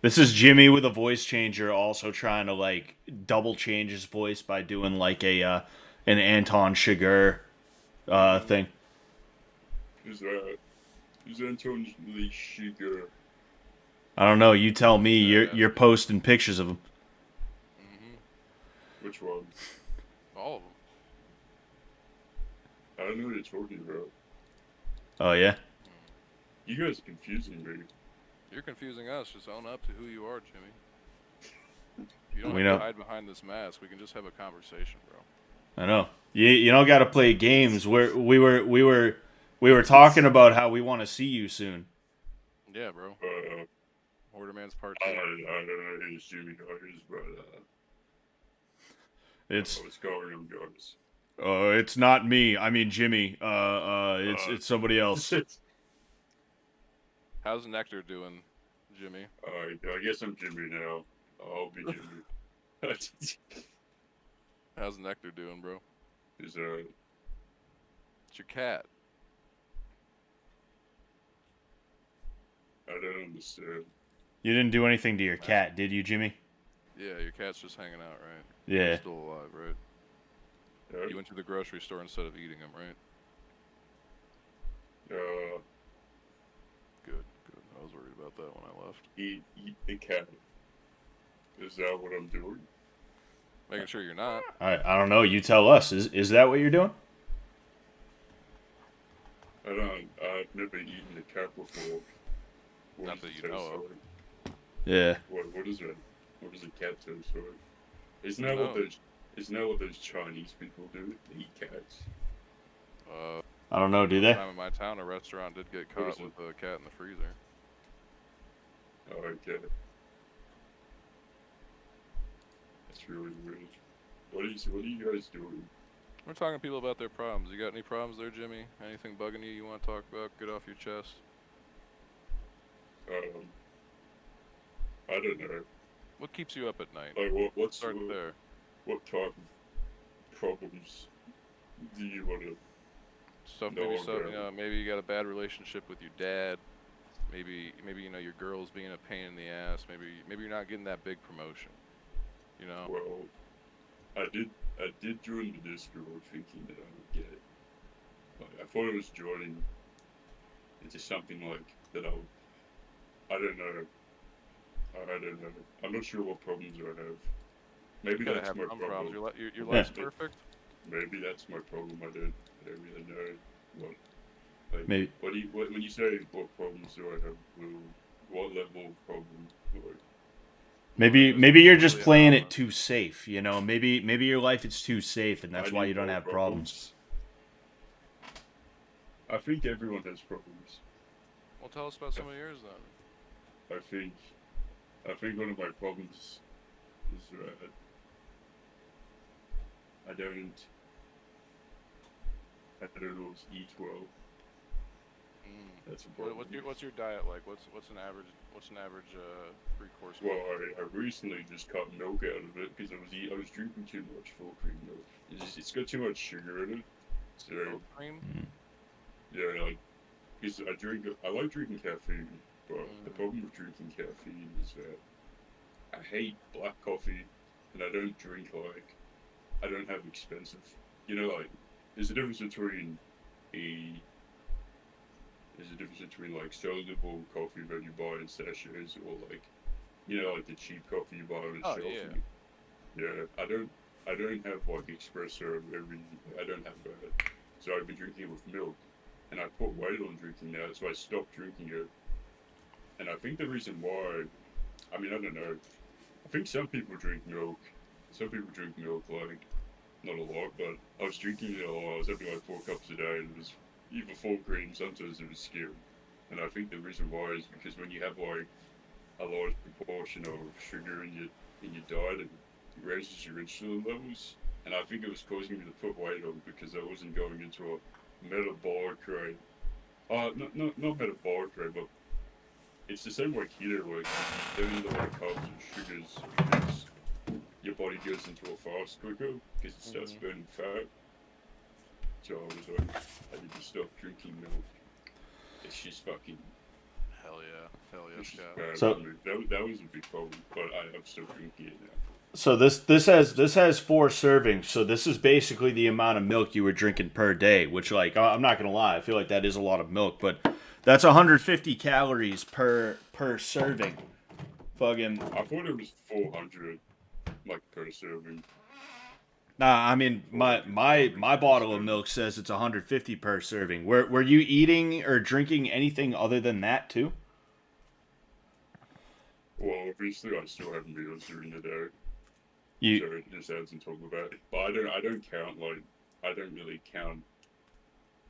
S1: This is Jimmy with a voice changer, also trying to like double change his voice by doing like an Anton Chigurh thing.
S12: Is Anton Lee Chigurh?
S1: I don't know. You tell me. You're posting pictures of him.
S12: Which one?
S2: All of them.
S12: I don't know what you're talking about.
S1: Oh yeah.
S12: You guys are confusing me.
S2: You're confusing us. Just own up to who you are, Jimmy. You don't
S1: We
S2: have
S1: know.
S2: to hide behind this mask. We can just have a conversation, bro.
S1: I know. You don't got to play games. We were talking about how we want to see you soon.
S2: Yeah, bro. Hoarder Man's part
S12: I
S2: 2.
S12: don't know who's Jimmy Hoarders, but
S1: It's
S12: what's going on, guys?
S1: it's not me. I mean Jimmy. It's somebody else.
S2: How's Nectar doing, Jimmy?
S12: I guess I'm Jimmy now. I'll be Jimmy.
S2: How's Nectar doing, bro?
S12: Is
S2: It's your cat.
S12: I don't understand.
S1: You didn't do anything to your cat, did you, Jimmy?
S2: Yeah, your cat's just hanging out, right?
S1: Yeah.
S2: He's still alive, right? You went to the grocery store instead of eating him, right? Good. I was worried about that when I left.
S12: Eat the cat. Is that what I'm doing?
S2: Making sure you're not.
S1: I don't know. You tell us. Is that what you're doing?
S12: I've never eaten a cat before.
S2: Not that you know of.
S1: Yeah.
S12: What is it? What does a cat taste like? Isn't that what those Chinese people do? They eat cats.
S1: I don't know. Do they?
S2: Time in my town, a restaurant did get caught with a cat in the freezer.
S12: Oh, okay. That's really weird. What are you guys doing?
S2: We're talking to people about their problems. You got any problems there, Jimmy? Anything bugging you want to talk about? Get off your chest.
S12: I don't know.
S2: What keeps you up at night?
S12: Like what's
S2: Start there.
S12: What type of problems do you want to?
S2: Maybe you got a bad relationship with your dad. Maybe your girl's being a pain in the ass. Maybe you're not getting that big promotion. You know.
S12: Well, I did join the Discord thinking that I would get it. Like, I thought I was joining into something like that. I don't know. I'm not sure what problems I have. Maybe that's my problem.
S2: Your life's perfect.
S12: Maybe that's my problem. I don't really know what. Like,
S1: Maybe.
S12: When you say what problems do I have? What level of problem? Like,
S1: Maybe you're just playing it too safe. You know. Maybe your life is too safe, and that's why you don't have problems.
S12: I think everyone has problems.
S2: Well, tell us about some of yours then.
S12: I think one of my problems is I don't always eat well. That's a problem.
S2: What's your diet like? What's an average 3-course meal?
S12: Well, I recently just cut milk out of it because I was drinking too much full cream milk. It's got too much sugar in it. So
S2: full cream?
S12: Yeah, like because I like drinking caffeine, but the problem with drinking caffeine is that I hate black coffee, and I don't have expensive. You know, like there's a difference between like soluble coffee that you buy in sachets or like, you know, like the cheap coffee you buy on a shelf. Yeah, I don't have like espresso I don't have that. So I've been drinking it with milk, and I put weight on drinking that, so I stopped drinking it. And I think the reason why, I mean, I don't know. I think some people drink milk. Some people drink milk like not a lot, but I was drinking it a lot. I was having like 4 cups a day, and it was even full cream. Sometimes it was scary. And I think the reason why is because when you have like a large proportion of sugar in your diet, it raises your insulin levels, and I think it was causing me to put weight on because I wasn't going into a metabolic rate. Not metabolic rate, but it's the same way keto works. You don't eat a lot of carbs and sugars because your body goes into a fast quicker because it starts burning fat. So I was like, I need to stop drinking milk. It's just fucking.
S2: Hell yeah, Scott.
S12: Bad
S1: So-
S12: for me. That was a big problem, but I'm still drinking it now.
S1: So this has 4 servings. So this is basically the amount of milk you were drinking per day. Which, like, I'm not gonna lie, I feel like that is a lot of milk, but that's 150 calories per serving. Fucking.
S12: I thought it was 400, like per serving.
S1: Nah, I mean my bottle of milk says it's 150 per serving. Were you eating or drinking anything other than that too?
S12: Well, obviously I still have meals during the day.
S1: You
S12: So it just adds on top of that. But I don't count, like, I don't really count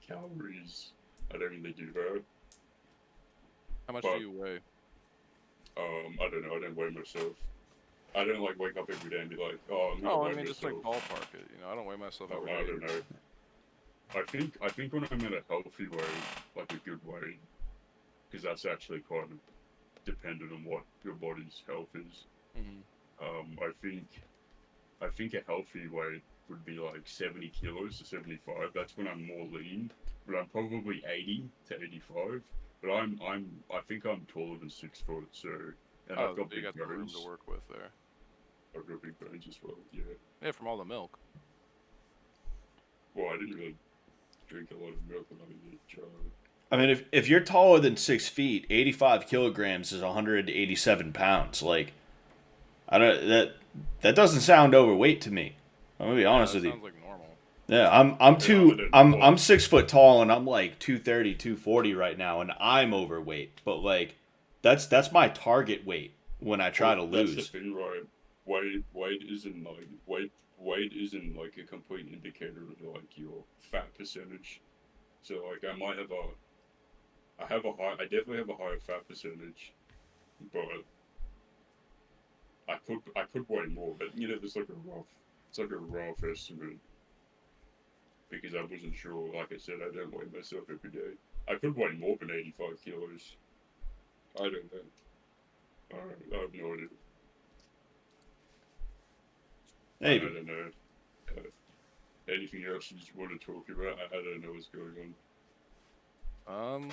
S12: calories. I don't really do that.
S2: How much
S12: But-
S2: do you weigh?
S12: I don't know, I don't weigh myself. I don't like wake up every day and be like, oh, I'm gonna
S2: Oh,
S12: weigh
S2: I mean, just like
S12: myself.
S2: ballpark it. You know, I don't weigh myself
S12: Oh,
S2: every
S12: I
S2: day.
S12: don't know. I think when I'm at a healthy weight, like a good weight, because that's actually kind of dependent on what your body's health is.
S2: Mm-hmm.
S12: I think a healthy weight would be like 70 kilos to 75. That's when I'm more lean, but I'm probably 80 to 85. But I think I'm taller than 6 foot, so and I've got
S2: you
S12: big
S2: got the room
S12: bones.
S2: to work with there.
S12: I've got big bones as well. Yeah.
S2: Yeah, from all the milk.
S12: Well, I didn't really drink a lot of milk when I was a child.
S1: I mean, if you're taller than 6 feet, 85 kilograms is 187 pounds. Like, I don't that doesn't sound overweight to me. I'm gonna be honest with you.
S2: Sounds like normal.
S1: Yeah, I'm 6 foot tall and I'm like 230, 240 right now, and I'm overweight. But like, that's my target weight when I try to lose.
S12: That's the thing, right? Weight isn't like a complete indicator of like your fat percentage. So like I definitely have a higher fat percentage, but I could weigh more. But you know, it's like a rough estimate because I wasn't sure. Like I said, I don't weigh myself every day. I could weigh more than 85 kilos. I don't know. I have no idea.
S1: Maybe.
S12: I don't know. Anything else you just want to talk about? I don't know what's going on.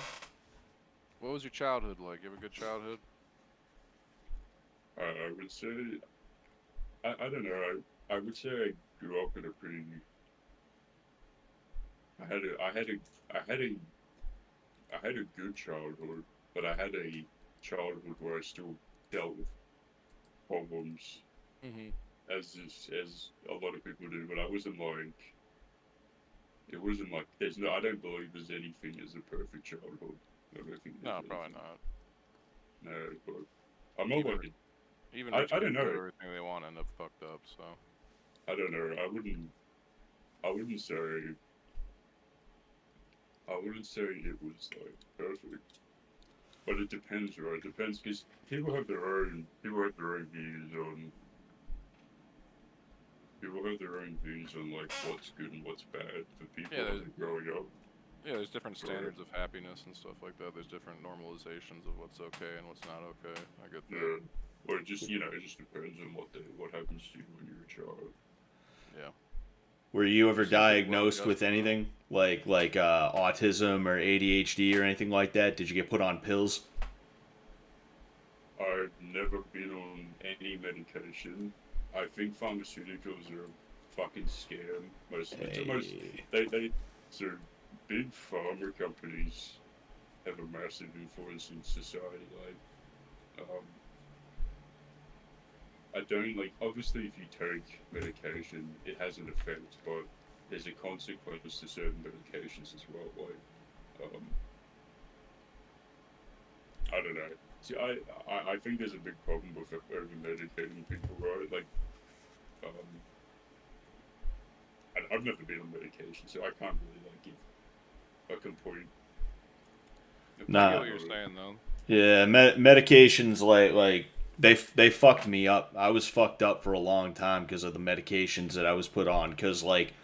S2: What was your childhood like? You have a good childhood?
S12: I would say, I don't know. I would say I grew up in a pretty. I had a good childhood, but I had a childhood where I still dealt with problems, as a lot of people do. But I wasn't like. It wasn't like there's no. I don't believe there's anything as a perfect childhood. I don't think.
S2: No, probably not.
S12: No, but I'm not like.
S2: Even
S12: I
S2: rich
S12: don't
S2: people
S12: know.
S2: do everything they want end up fucked up. So
S12: I don't know. I wouldn't say it was like perfect, but it depends, right? It depends because people have their own views on. People have their own views on like what's good and what's bad for people growing up.
S2: yeah, there's different standards of happiness and stuff like that. There's different normalizations of what's okay and what's not okay. I get that.
S12: Yeah. Or it just it just depends on what happens to you when you're a child.
S2: Yeah.
S1: Were you ever diagnosed with anything like autism or ADHD or anything like that? Did you get put on pills?
S12: I've never been on any medication. I think pharmaceuticals are a fucking scam. So big pharma companies have a massive influence in society. Like, I don't like. Obviously, if you take medication, it has an effect, but there's a consequence to certain medications as well. Like, I don't know. See, I think there's a big problem with over medicating people, right? Like, I've never been on medication, so I can't really like give a complete.
S2: I get what you're saying though.
S1: Yeah, medications like they fucked me up. I was fucked up for a long time because of the medications that I was put on. Because like,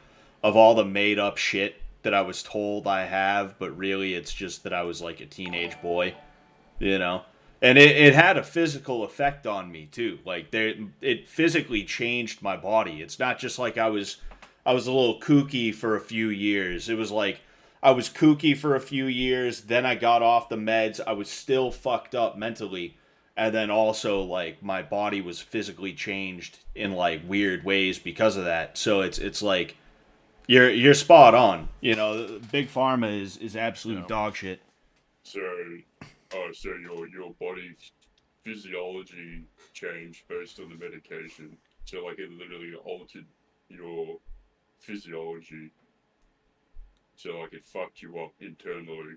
S1: of all the made up shit that I was told I have, but really it's just that I was like a teenage boy, you know. And it had a physical effect on me too. Like it physically changed my body. It's not just like I was a little kooky for a few years. It was like I was kooky for a few years, then I got off the meds. I was still fucked up mentally, and then also like my body was physically changed in like weird ways because of that. So it's like you're spot on. You know, big pharma is absolute dog shit.
S12: So, so your body physiology changed based on the medication. So like it literally altered your physiology. So like it fucked you up internally.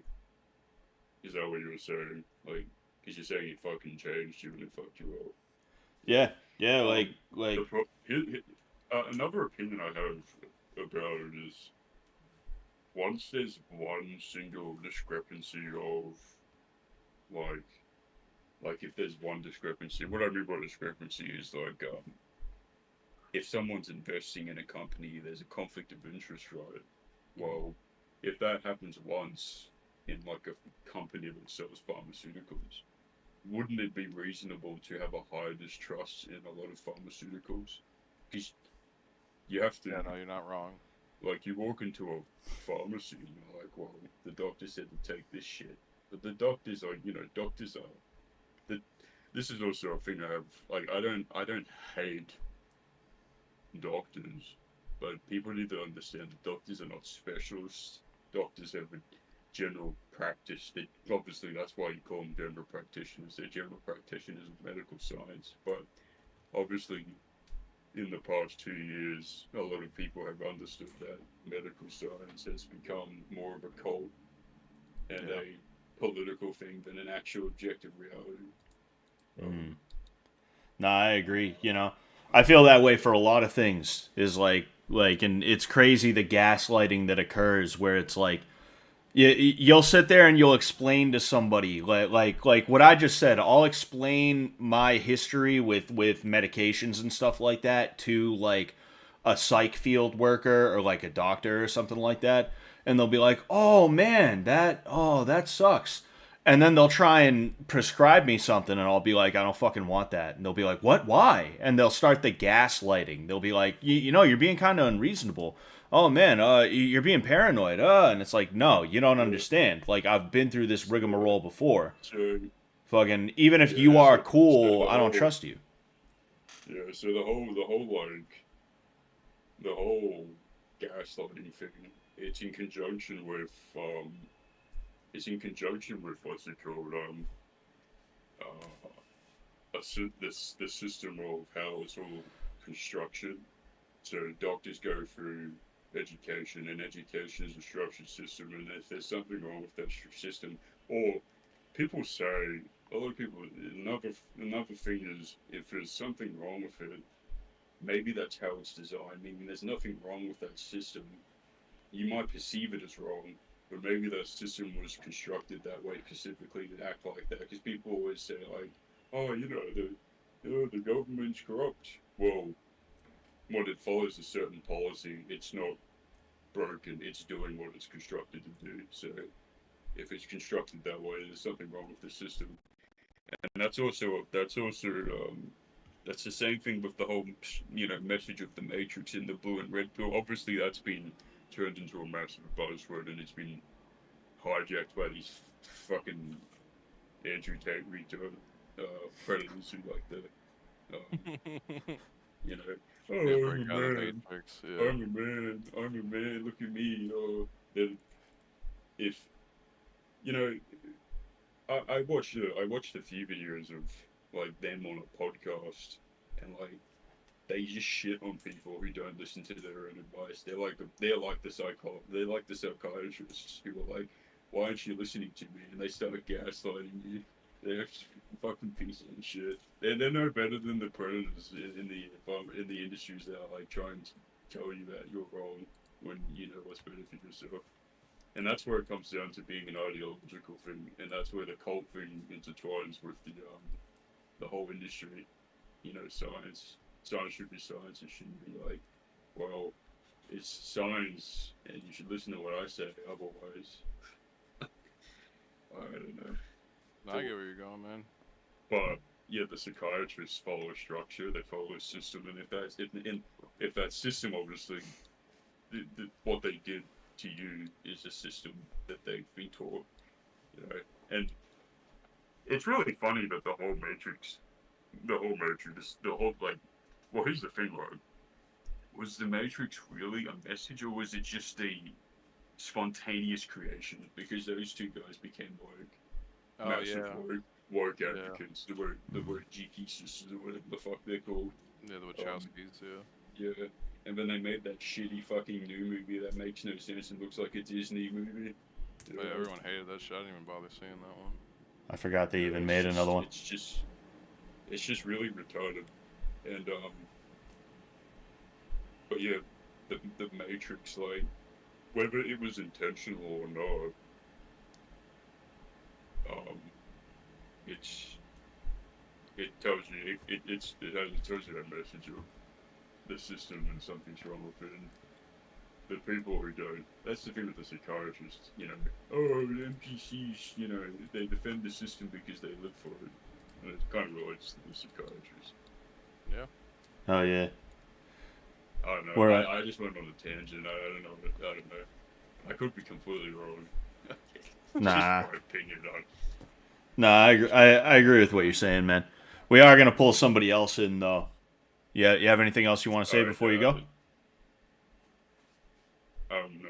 S12: Is that what you were saying? Like, because you're saying it fucking changed you and it fucked you up.
S1: Yeah, yeah,
S12: another opinion I have about it is once there's one single discrepancy of like if there's one discrepancy, what I mean by discrepancy is like if someone's investing in a company, there's a conflict of interest, right? Well, if that happens once in like a company that sells pharmaceuticals, wouldn't it be reasonable to have a higher distrust in a lot of pharmaceuticals? Because you have to.
S4: Yeah, no, you're not wrong.
S12: Like, you walk into a pharmacy and you're like, well, the doctor said to take this shit. But the doctors are, doctors are. This is also a thing I have. Like, I don't hate doctors, but people need to understand that doctors are not specialists. Doctors have a general practice. Obviously, that's why you call them general practitioners. They're general practitioners of medical science. But obviously, in the past 2 years, a lot of people have understood that medical science has become more of a cult and a political thing than an actual objective reality.
S1: No, I agree. You know, I feel that way for a lot of things. Is like, and it's crazy the gaslighting that occurs where it's like, you'll sit there and you'll explain to somebody like what I just said. I'll explain my history with medications and stuff like that to like a psych field worker or like a doctor or something like that, and they'll be like, "Oh man, that sucks." And then they'll try and prescribe me something, and I'll be like, "I don't fucking want that." And they'll be like, "What? Why?" And they'll start the gaslighting. They'll be like, "You know, you're being kind of unreasonable. Oh man, you're being paranoid." And it's like, no, you don't understand. Like, I've been through this rigmarole before.
S12: So,
S1: fucking, even if you are cool, I don't trust you.
S12: Yeah. So the whole gaslighting thing. It's in conjunction with what's it called? The system of how it's all constructed. So doctors go through education, and education is a structured system, and if there's something wrong with that system, or people say, a lot of people, another thing is, if there's something wrong with it, maybe that's how it's designed, meaning there's nothing wrong with that system. You might perceive it as wrong, but maybe that system was constructed that way specifically to act like that, because people always say, like, oh, the government's corrupt. Well, when it follows a certain policy, it's not broken, it's doing what it's constructed to do. So if it's constructed that way, there's something wrong with the system. And that's the same thing with the whole, message of the Matrix in the blue and red pill. Obviously, that's been turned into a massive buzzword, and it's been hijacked by these fucking Andrew Tate retard predators who like that. Oh, I'm a man, look at me, Then I watched a few videos of like them on a podcast, and like they just shit on people who don't listen to their own advice. They're like the psychiatrists who are like, why aren't you listening to me? And they start gaslighting you. They're fucking pieces of shit. They're no better than the predators in the industries that are like trying to tell you that you're wrong when you know what's better for yourself. And that's where it comes down to being an ideological thing, and that's where the cult thing intertwines with the whole industry. You know, science should be science. It shouldn't be like, well, it's science, and you should listen to what I say. Otherwise, I don't know.
S2: I get where you're going, man.
S12: But yeah, the psychiatrists follow a structure. They follow a system, and if that system, obviously, what they did to you is a system that they've been taught. You know, and it's really funny that the whole Matrix, like, well, here's the thing, right? Was the Matrix really a message, or was it just a spontaneous creation? Because those two guys became massive woke advocates. The word GP sisters, or whatever the fuck they're called.
S2: Yeah, the Wachowskis,
S12: Yeah, and then they made that shitty fucking new movie that makes no sense and looks like a Disney movie.
S2: Yeah, everyone hated that shit. I didn't even bother seeing that one.
S1: I forgot they even made another one.
S12: It's just really retarded, and but yeah, the Matrix, like, whether it was intentional or not, it tells you it tells you that message of the system and something's wrong with it. And the people who don't, that's the thing with the psychiatrists, you know, oh, the NPCs, you know, they defend the system because they live for it. And it kind of relates to the psychiatrist.
S2: Yeah.
S1: Oh, yeah.
S12: I don't know. I just went on a tangent. I don't know. I could be completely wrong.
S1: Nah.
S12: Just my opinion on.
S1: Nah, I agree with what you're saying, man. We are going to pull somebody else in, though. Yeah, you have anything else you want to say before you go?
S12: No, I mean,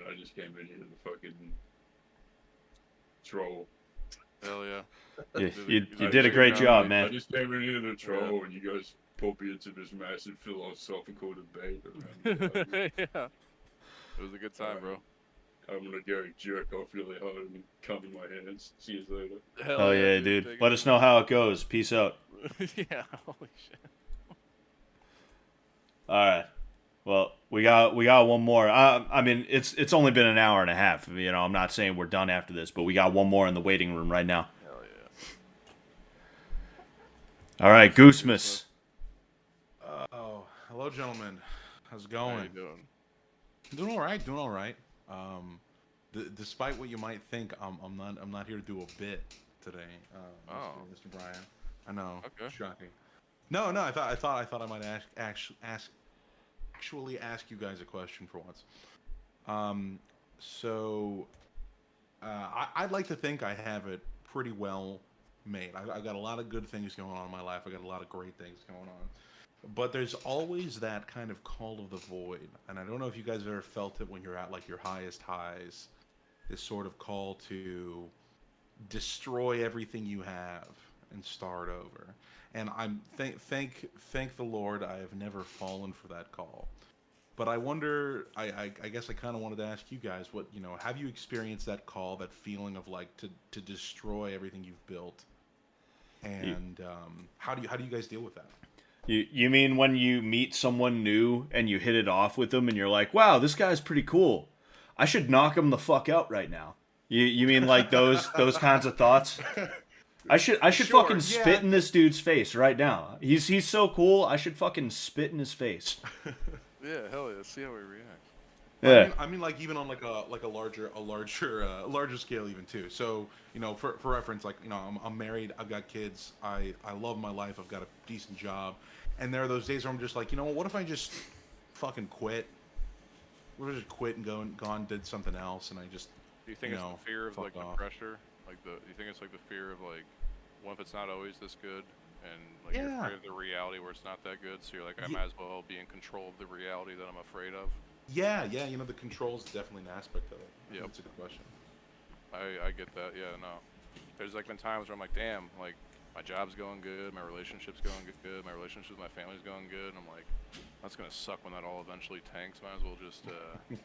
S12: I just came in here to fucking troll.
S2: Hell yeah.
S1: You did a great job, man.
S12: I just came in here to troll, and you guys pulled me into this massive philosophical debate around
S2: yeah. It was a good time, bro.
S12: I'm gonna go jerk off really hard and cum in my hands. See you later.
S1: Hell yeah, dude. Let us know how it goes. Peace out.
S2: Yeah, holy shit.
S1: Alright. Well, we got one more. I mean, it's only been an hour and a half. You know, I'm not saying we're done after this, but we got one more in the waiting room right now.
S2: Hell yeah.
S1: All right, Goosemas.
S5: Oh, hello, gentlemen. How's it going?
S2: How you doing?
S5: Doing all right. Despite what you might think, I'm not here to do a bit today, Mr. Brian. I know.
S2: Okay.
S5: Shocking. No. I thought I might actually ask you guys a question for once. I'd like to think I have it pretty well made. I got a lot of good things going on in my life. I got a lot of great things going on. But there's always that kind of call of the void. And I don't know if you guys have ever felt it when you're at like your highest highs. This sort of call to destroy everything you have and start over. And I'm thank the Lord I have never fallen for that call. But I wonder, I guess I kind of wanted to ask you guys, what, you know, have you experienced that call, that feeling of like to destroy everything you've built? And how do you guys deal with that?
S1: You mean when you meet someone new and you hit it off with them and you're like, wow, this guy's pretty cool. I should knock him the fuck out right now. You mean like those kinds of thoughts? I should fucking spit in this dude's face right now. He's so cool. I should fucking spit in his face.
S2: Yeah, hell yeah. See how he reacts.
S1: Yeah.
S5: I mean, like even on like a larger scale even too. So, you know, for reference, like, you know, I'm married, I've got kids, I love my life, I've got a decent job, and there are those days where I'm just like, you know what if I just fucking quit? What if I just quit and gone did something else, and I just,
S2: do you think it's the fear of like the pressure? Like do you think it's like the fear of like, what if it's not always this good? And like you're afraid of the reality where it's not that good, so you're like, I might as well be in control of the reality that I'm afraid of.
S5: Yeah, you know, the control is definitely an aspect of it. Yeah, that's a good question.
S2: I get that. Yeah, no. There's like been times where I'm like, damn, like my job's going good, my relationship's going good, my relationship with my family's going good, and I'm like, that's gonna suck when that all eventually tanks. Might as well just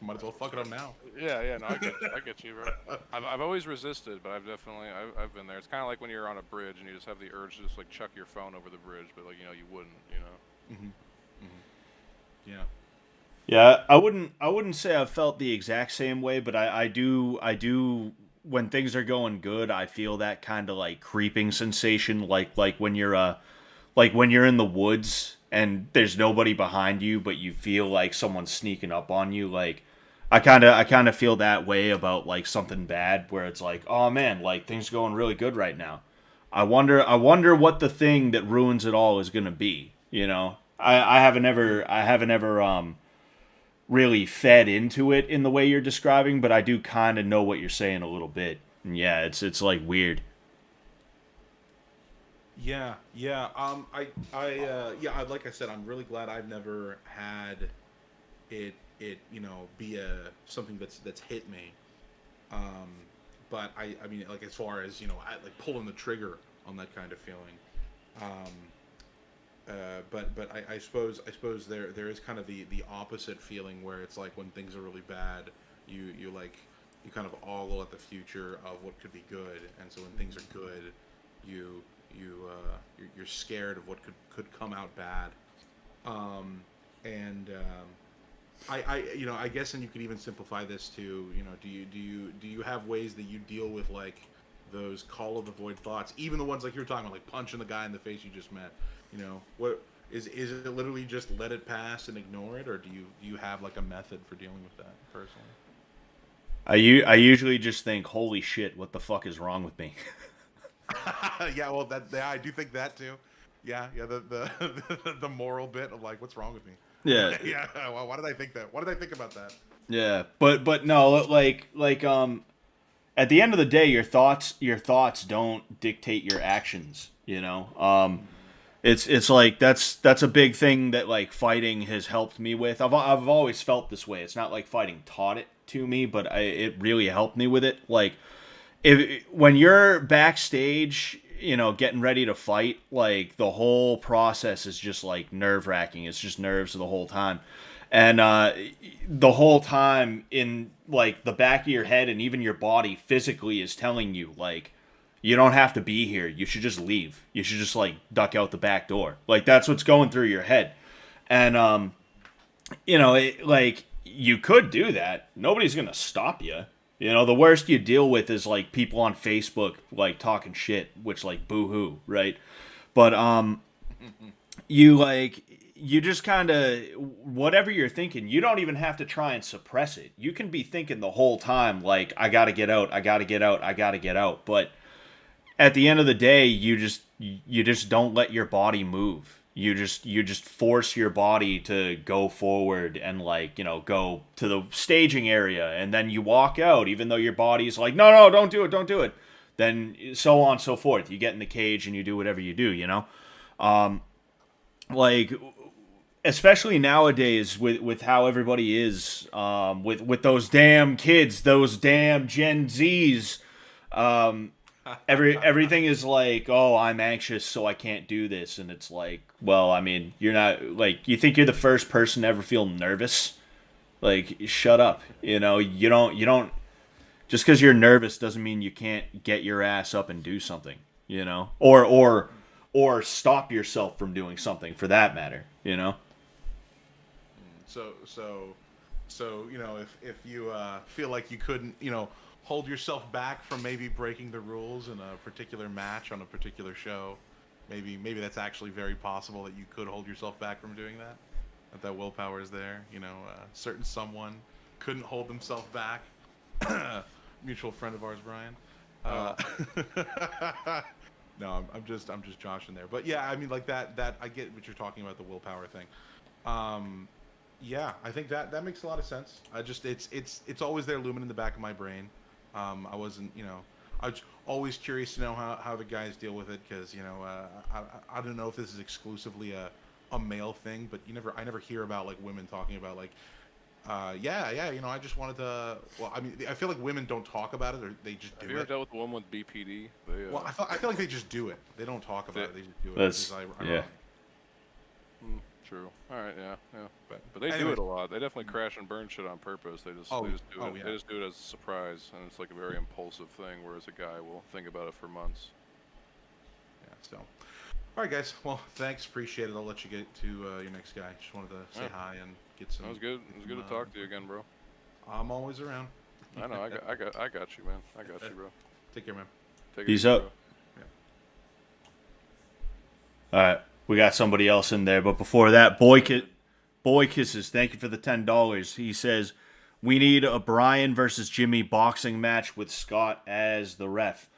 S5: might as well fuck it up now.
S2: Yeah, no, I get you, bro. I've always resisted, but I've been there. It's kind of like when you're on a bridge and you just have the urge to just like chuck your phone over the bridge, but like, you know, you wouldn't, you know.
S5: Yeah.
S1: Yeah, I wouldn't say I've felt the exact same way, but I do when things are going good, I feel that kind of like creeping sensation, like when you're in the woods and there's nobody behind you, but you feel like someone's sneaking up on you. Like I kind of feel that way about like something bad, where it's like, oh man, like things are going really good right now. I wonder what the thing that ruins it all is gonna be. You know, I haven't ever really fed into it in the way you're describing, but I do kind of know what you're saying a little bit. And yeah, it's like weird.
S5: Yeah, yeah. Like I said, I'm really glad I've never had it, be something that's hit me. But I mean, like as far as like pulling the trigger on that kind of feeling. But I suppose there is kind of the opposite feeling where it's like when things are really bad, you kind of ogle at the future of what could be good, and so when things are good, you're scared of what could come out bad. I guess, and you could even simplify this to, do you have ways that you deal with like those call of the void thoughts, even the ones like you were talking about, like punching the guy in the face you just met? What is it? Literally just let it pass and ignore it, or do you have like a method for dealing with that personally?
S1: I usually just think, holy shit, what the fuck is wrong with me?
S5: Yeah, well, I do think that too. Yeah, the moral bit of like, what's wrong with me?
S1: Yeah.
S5: Yeah. Well, why did I think that? Why did I think about that?
S1: Yeah, but no, like at the end of the day, your thoughts don't dictate your actions. It's like that's a big thing that like fighting has helped me with. I've always felt this way. It's not like fighting taught it to me, but it really helped me with it. Like when you're backstage, getting ready to fight, like the whole process is just like nerve-wracking. It's just nerves the whole time. And the whole time in like the back of your head and even your body physically is telling you like, you don't have to be here. You should just leave. You should just like duck out the back door. Like that's what's going through your head. And like you could do that. Nobody's going to stop you. The worst you deal with is like people on Facebook like talking shit, which like boo-hoo, right? But you just kind of, whatever you're thinking, you don't even have to try and suppress it. You can be thinking the whole time like, I got to get out, I got to get out, I got to get out. But at the end of the day, you just don't let your body move. You just force your body to go forward and like, go to the staging area, and then you walk out even though your body's like, no, don't do it. Then so on and so forth. You get in the cage and you do whatever you do, like especially nowadays with how everybody is, with those damn kids, those damn Gen Zs, everything is like, oh, I'm anxious, so I can't do this. And it's like, well, I mean, you're not, like, you think you're the first person to ever feel nervous? Like, shut up. You don't, just because you're nervous doesn't mean you can't get your ass up and do something, or stop yourself from doing something, for that matter,
S5: So if you feel like you couldn't, hold yourself back from maybe breaking the rules in a particular match on a particular show, maybe that's actually very possible that you could hold yourself back from doing that. That willpower is there. Certain someone couldn't hold themselves back. Mutual friend of ours, Brian. No, I'm just joshing there. But yeah, I mean, like that I get what you're talking about, the willpower thing. Yeah, I think that makes a lot of sense. It's always there looming in the back of my brain. I wasn't, I was always curious to know how the guys deal with it, because I don't know if this is exclusively a male thing, but I never hear about like women talking about like, I just wanted to. Well, I mean, I feel like women don't talk about it, or they just do it.
S2: Have you ever dealt with the woman with BPD?
S5: Well, I feel like they just do it. They don't talk about it. They just do it.
S1: That's, yeah.
S2: True. All right. Yeah. But they do it a lot. They definitely crash and burn shit on purpose. They just do it.
S5: Yeah.
S2: They just do it as a surprise, and it's like a very impulsive thing. Whereas a guy will think about it for months.
S5: Yeah. So, all right, guys. Well, thanks. Appreciate it. I'll let you get to your next guy. Just wanted to say hi and get some.
S2: That was good. It was good to talk to you again, bro.
S5: I'm always around.
S4: I know. I got you, man. I got you, bro.
S5: Take care, man.
S4: Take it
S1: Peace
S4: easy,
S1: up.
S4: bro.
S1: All right, we got somebody else in there, but before that, Boy Kisses, thank you for the $10. He says, we need a Brian versus Jimmy boxing match with Scott as the ref.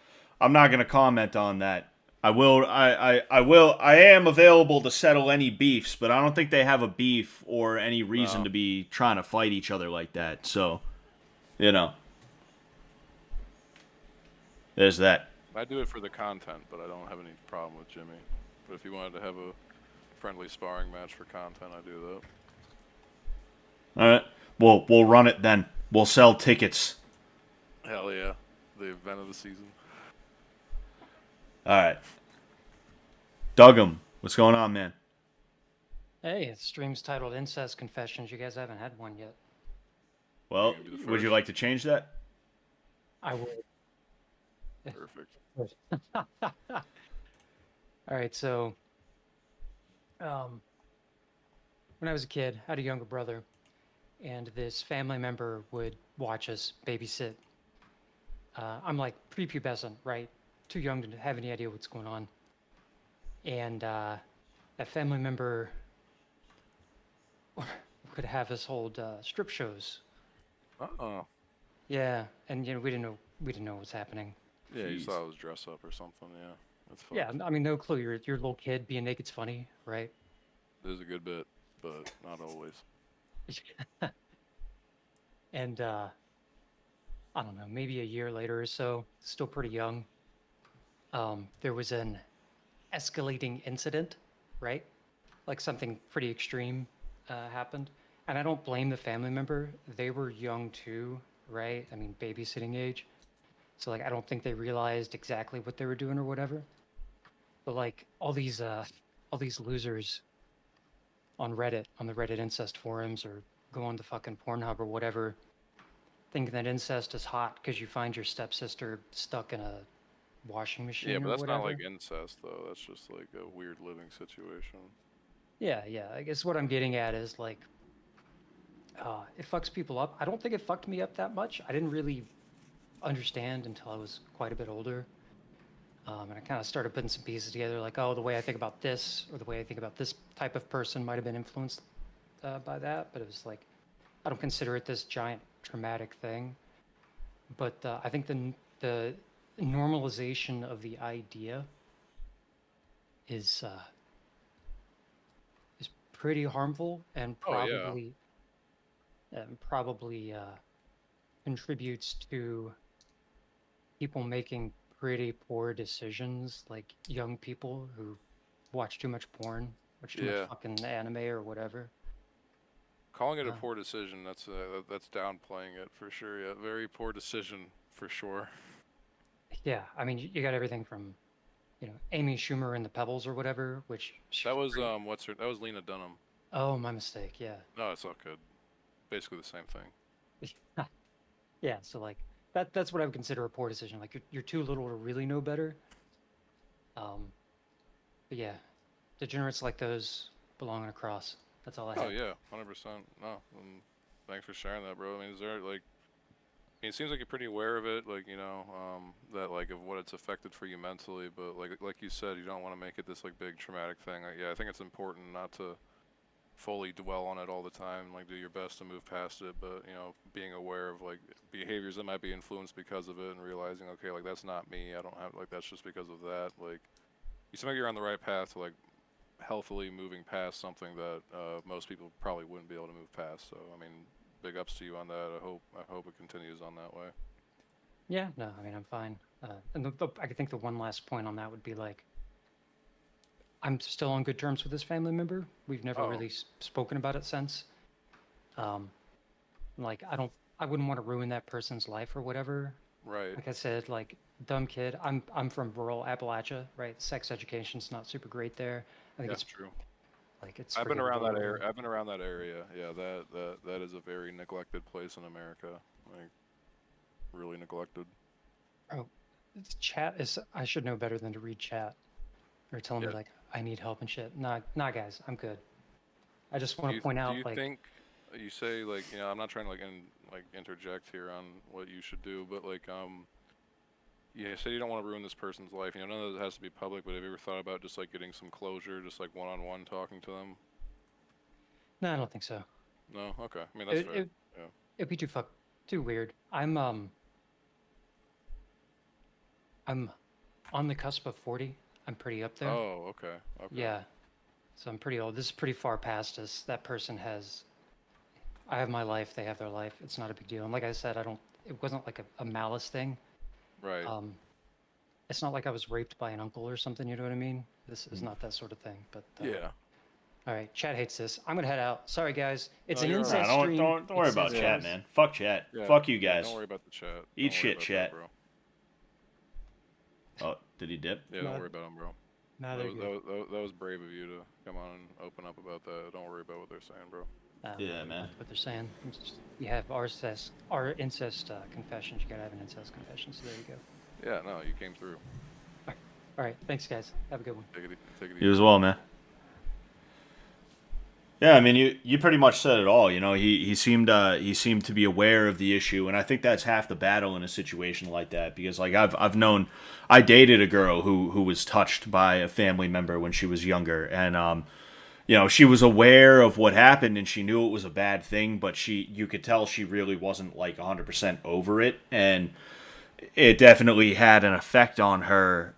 S1: I'm not going to comment on that. I am available to settle any beefs, but I don't think they have a beef or any reason to be trying to fight each other like that. So, there's that.
S4: I do it for the content, but I don't have any problem with Jimmy. But if you wanted to have a friendly sparring match for content, I do that.
S1: All right. We'll run it then. We'll sell tickets.
S4: Hell yeah. The event of the season.
S1: All right. Dugum, what's going on, man?
S13: Hey, the stream's titled Incest Confessions. You guys haven't had one yet.
S1: Well, would you like to change that?
S13: I would.
S4: Perfect.
S13: All right, so when I was a kid, I had a younger brother, and this family member would watch us babysit. I'm like prepubescent, right? Too young to have any idea what's going on. And that family member could have us hold strip shows. Yeah, and we didn't know what was happening.
S4: Yeah, you thought it was dress up or something. Yeah, that's fun.
S13: Yeah, I mean, no clue. You're a little kid. Being naked's funny, right?
S4: It is a good bit, but not always.
S13: And I don't know, maybe a year later or so, still pretty young, there was an escalating incident, right? Like something pretty extreme happened. And I don't blame the family member. They were young too, right? I mean, babysitting age. So like, I don't think they realized exactly what they were doing or whatever. But like all these losers on Reddit, on the Reddit incest forums, or go on to fucking Pornhub or whatever, thinking that incest is hot because you find your stepsister stuck in a washing machine.
S4: Yeah, but
S13: or
S4: that's
S13: whatever.
S4: not like incest though. That's just like a weird living situation.
S13: Yeah. I guess what I'm getting at is like, it fucks people up. I don't think it fucked me up that much. I didn't really understand until I was quite a bit older. And I kind of started putting some pieces together, like, oh, the way I think about this, or the way I think about this type of person might have been influenced by that. But it was like, I don't consider it this giant traumatic thing. But I think the normalization of the idea is pretty harmful and probably contributes to people making pretty poor decisions, like young people who watch too much porn, watch too much fucking anime or whatever.
S4: Calling it a poor decision, that's downplaying it for sure. Yeah, very poor decision for sure.
S13: Yeah, I mean, you got everything from, Amy Schumer and the Pebbles or whatever, which
S4: that was that was Lena Dunham.
S13: Oh, my mistake. Yeah.
S4: No, it's all good. Basically the same thing.
S13: Yeah, so like that's what I would consider a poor decision. Like you're too little to really know better. But yeah, degenerates like those belong on a cross. That's all I have.
S4: Oh yeah, 100%. No, thanks for sharing that, bro. I mean, is there like, it seems like you're pretty aware of it, like that like of what it's affected for you mentally. But like you said, you don't want to make it this like big traumatic thing. Like, yeah, I think it's important not to fully dwell on it all the time. Like, do your best to move past it, but being aware of like behaviors that might be influenced because of it, and realizing, okay, like that's not me. I don't have like that's just because of that. Like, you seem like you're on the right path to like healthily moving past something that most people probably wouldn't be able to move past. So I mean, big ups to you on that. I hope it continues on that way.
S13: Yeah, no, I mean, I'm fine. And I think the one last point on that would be like, I'm still on good terms with this family member. We've never really spoken about it since. Like, I wouldn't want to ruin that person's life or whatever.
S4: Right.
S13: Like I said, like, dumb kid. I'm from rural Appalachia, right? Sex education's not super great there. I think
S4: That's
S13: it's
S4: true.
S13: Like it's.
S4: I've been around that area. I've been around that area. Yeah, that is a very neglected place in America. Like, really neglected.
S13: Oh, chat is. I should know better than to read chat, or telling me like I need help and shit. Nah, guys, I'm good. I just want to point out, like.
S4: you say like, you know, I'm not trying to like interject here on what you should do, but like you said you don't want to ruin this person's life. You know, none of it has to be public, but have you ever thought about just like getting some closure, just like one-on-one talking to them?
S13: No, I don't think so.
S4: No, okay. I mean, that's fair. Yeah.
S13: It'd be too weird. I'm on the cusp of 40. I'm pretty up there.
S4: Oh, okay. Okay.
S13: Yeah. So I'm pretty old. This is pretty far past us. That person has. I have my life. They have their life. It's not a big deal. And like I said, it wasn't like a malice thing.
S4: Right.
S13: It's not like I was raped by an uncle or something. You know what I mean? This is not that sort of thing. But
S4: yeah.
S13: All right, chat hates this. I'm gonna head out. Sorry, guys. It's an
S1: Nah,
S13: incest
S1: don't,
S13: stream.
S1: don't worry about chat, man. Fuck chat.
S4: Yeah,
S1: Fuck you guys.
S4: Don't worry about the chat.
S1: Eat
S4: Don't worry
S1: shit,
S4: about
S1: chat.
S4: That,
S1: Oh, did he dip?
S4: yeah, don't worry about him, bro.
S13: No,
S4: That was brave of you to come on and open up about that. Don't worry about what they're saying, bro.
S1: Yeah, man.
S13: What they're saying. You have our incest confessions. You gotta have an incest confession. So there you go.
S4: Yeah, no, you came through.
S13: All right, thanks, guys. Have a good one.
S4: Take it easy.
S1: You as well, man. Yeah, I mean, you pretty much said it all. You know, he seemed to be aware of the issue, and I think that's half the battle in a situation like that. Because like I dated a girl who was touched by a family member when she was younger, and you know, she was aware of what happened and she knew it was a bad thing, but you could tell she really wasn't like 100% over it, and it definitely had an effect on her,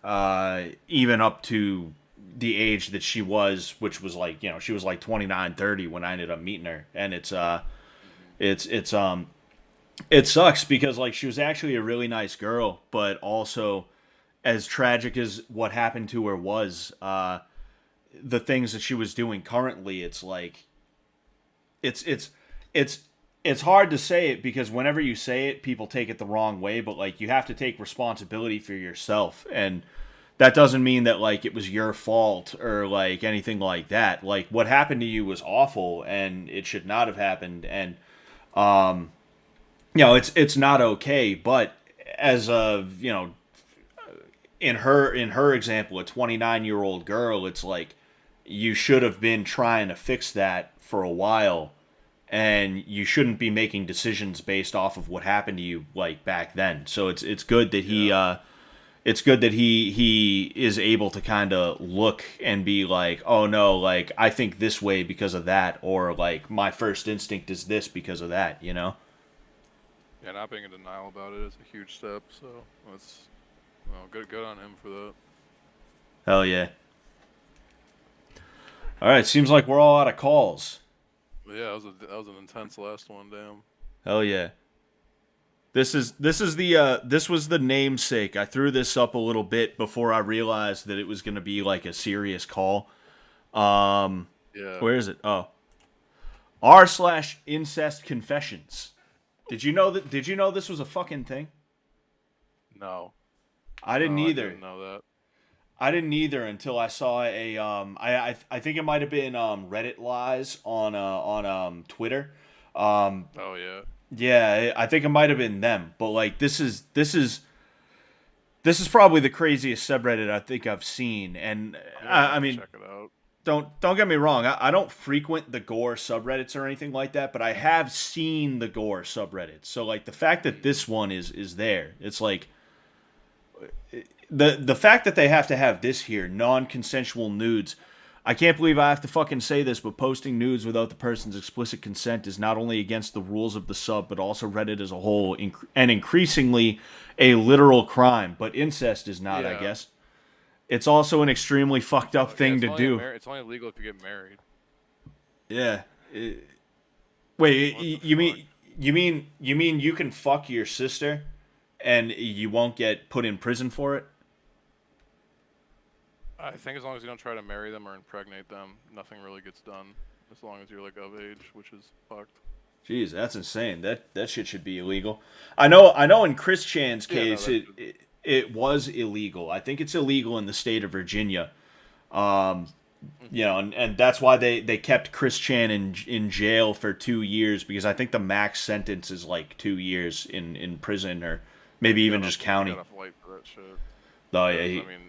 S1: even up to the age that she was, which was like, you know, she was like 29, 30 when I ended up meeting her. And it sucks because like she was actually a really nice girl, but also as tragic as what happened to her was, the things that she was doing currently, it's like, it's hard to say it because whenever you say it, people take it the wrong way, but like you have to take responsibility for yourself. And that doesn't mean that like it was your fault or like anything like that. Like what happened to you was awful and it should not have happened. And, you know, it's not okay. But as a, you know, in her example, a 29-year-old girl, it's like you should have been trying to fix that for a while. And you shouldn't be making decisions based off of what happened to you like back then. So it's good that he is able to kind of look and be like, oh no, like I think this way because of that, or like my first instinct is this because of that, you know?
S4: Yeah, not being in denial about it is a huge step. So that's good on him for that.
S1: Hell yeah. All right, seems like we're all out of calls.
S4: Yeah, that was an intense last one, damn.
S1: Hell yeah. This was the namesake. I threw this up a little bit before I realized that it was gonna be like a serious call.
S4: Yeah.
S1: Where is it? Oh. r/incestconfessions. Did you know this was a fucking thing?
S4: No.
S1: I didn't either.
S4: I didn't know that.
S1: I didn't either until I saw a I think it might have been Reddit lies on Twitter.
S4: Oh yeah.
S1: Yeah, I think it might have been them. But like this is probably the craziest subreddit I think I've seen. And I mean,
S4: check it out.
S1: Don't get me wrong. I don't frequent the gore subreddits or anything like that, but I have seen the gore subreddits. So like the fact that this one is there, it's like the fact that they have to have this here, non-consensual nudes. I can't believe I have to fucking say this, but posting nudes without the person's explicit consent is not only against the rules of the sub, but also Reddit as a whole, and increasingly a literal crime. But incest is not, I guess. It's also an extremely fucked up thing to do.
S4: It's only illegal if you get married.
S1: Yeah. Wait, you mean you can fuck your sister and you won't get put in prison for it?
S4: I think as long as you don't try to marry them or impregnate them, nothing really gets done. As long as you're like of age, which is fucked.
S1: Jeez, that's insane. That shit should be illegal. I know in Chris Chan's case it was illegal. I think it's illegal in the state of Virginia. You know, and that's why they kept Chris Chan in jail for 2 years, because I think the max sentence is like 2 years in prison, or maybe even just county.
S4: Got off light for that shit.
S1: Oh yeah.
S4: I mean,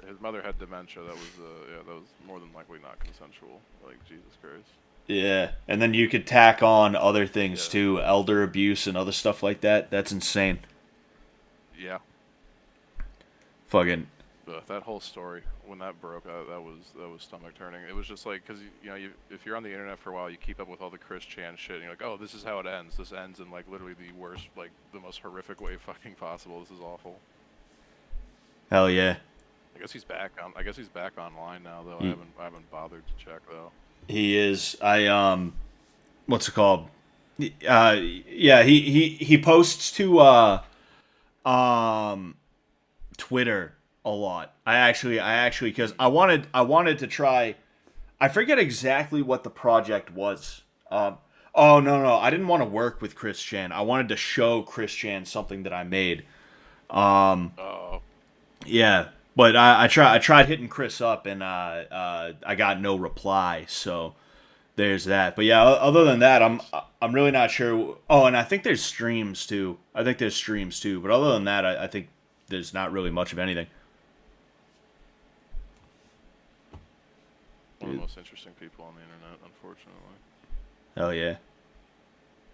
S4: his mother had dementia. That was more than likely not consensual. Like Jesus Christ.
S1: Yeah, and then you could tack on other things too, elder abuse and other stuff like that. That's insane.
S4: Yeah.
S1: Fucking.
S4: That whole story when that broke, that was stomach turning. It was just like, cause if you're on the internet for a while, you keep up with all the Chris Chan shit, and you're like, oh, this is how it ends. This ends in like literally the worst, like the most horrific way fucking possible. This is awful.
S1: Hell yeah.
S4: I guess he's back online now though. I haven't bothered to check though.
S1: He is. What's it called? Yeah, he posts to Twitter a lot. I actually because I wanted to try. I forget exactly what the project was. Oh no, I didn't want to work with Chris Chan. I wanted to show Chris Chan something that I made. Yeah, but I tried hitting Chris up and I got no reply. So there's that. But yeah, other than that, I'm really not sure. Oh, and I think there's streams too. But other than that, I think there's not really much of anything.
S4: One of the most interesting people on the internet, unfortunately.
S1: Hell yeah.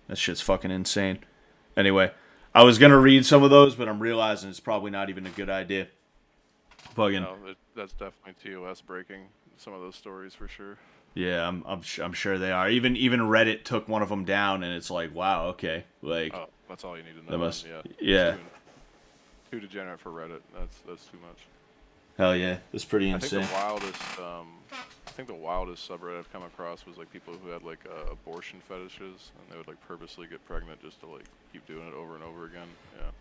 S1: That shit's fucking insane. Anyway, I was gonna read some of those, but I'm realizing it's probably not even a good idea. Fucking.
S4: No, that's definitely TOS breaking some of those stories for sure.
S1: Yeah, I'm sure they are. Even Reddit took one of them down, and it's like, wow, okay, like.
S4: Oh, that's all you need to know.
S1: Yeah.
S4: Too degenerate for Reddit. That's too much.
S1: Hell yeah, that's pretty insane.
S4: I think the wildest subreddit I've come across was like people who had like abortion fetishes, and they would like purposely get pregnant just to like keep doing it over and over again. Yeah.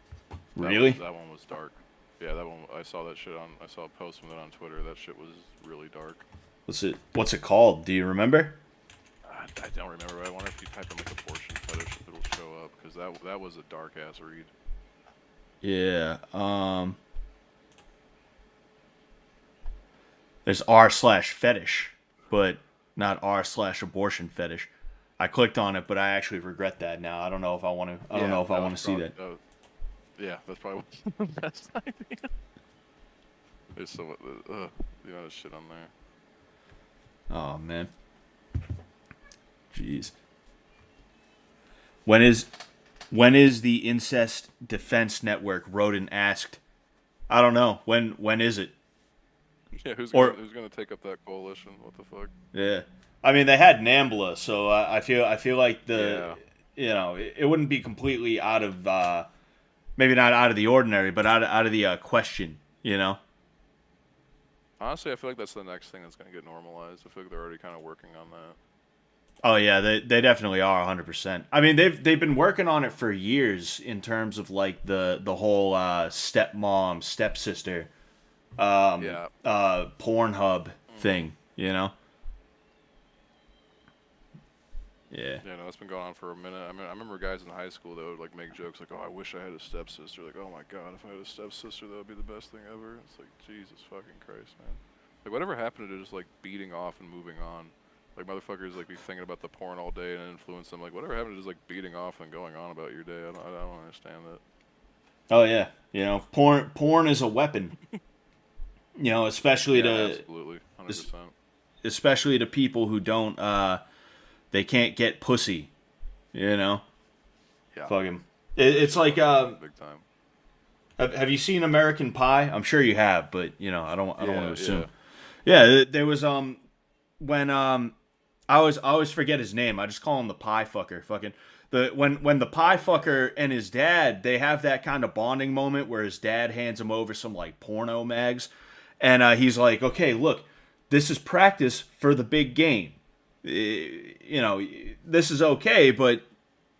S1: Really?
S4: That one was dark. Yeah, that one. I saw that shit I saw a post from that on Twitter. That shit was really dark.
S1: What's it called? Do you remember?
S4: I don't remember. I wonder if you type in like abortion fetish, if it'll show up, because that was a dark ass read.
S1: Yeah. There's r/fetish, but not r/abortion fetish. I clicked on it, but I actually regret that now. I don't know if I want to. I don't know if I want to see that.
S4: Yeah, that's probably the best idea. There's so much, the amount of shit on there.
S1: Oh man. Jeez. When is the Incest Defense Network wrote and asked? I don't know. When is it?
S4: Yeah, who's gonna take up that coalition? What the fuck?
S1: Yeah, I mean they had NAMBLA, so I feel like it wouldn't be completely out of maybe not out of the ordinary, but out of the question, you know.
S4: Honestly, I feel like that's the next thing that's gonna get normalized. I feel like they're already kind of working on that.
S1: Oh yeah, they definitely are 100%. I mean they've been working on it for years in terms of like the whole stepmom stepsister. Pornhub thing, you know? Yeah.
S4: Yeah, no, it's been going on for a minute. I mean, I remember guys in high school that would like make jokes like, "Oh, I wish I had a stepsister." Like, "Oh my god, if I had a stepsister, that would be the best thing ever." It's like, Jesus fucking Christ, man. Like, whatever happened to just like beating off and moving on? Like, motherfuckers like be thinking about the porn all day and influence them. Like, whatever happened to just like beating off and going on about your day? I don't understand that.
S1: Oh yeah, you know, porn is a weapon. You know, especially
S4: absolutely, 100%.
S1: Especially to people who don't, they can't get pussy. You know, fuck him. It's like
S4: big time.
S1: Have you seen American Pie? I'm sure you have, but you know, I don't want to assume. Yeah, there was when I always forget his name. I just call him the pie fucker. Fucking when the pie fucker and his dad, they have that kind of bonding moment where his dad hands him over some like porno mags. And he's like, okay, look, this is practice for the big game. You know, this is okay, but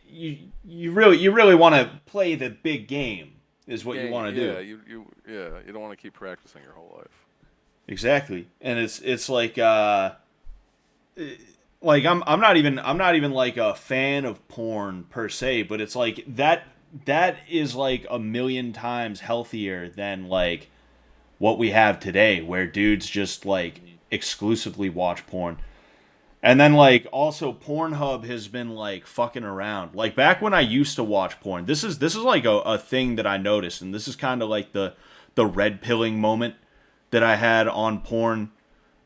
S1: you really want to play the big game, is what you want to do.
S4: You don't want to keep practicing your whole life.
S1: Exactly, and it's like I'm not even like a fan of porn per se, but it's like that is like a million times healthier than like what we have today, where dudes just like exclusively watch porn. And then like also Pornhub has been like fucking around. Like back when I used to watch porn, this is like a thing that I noticed, and this is kind of like the red pilling moment that I had on porn.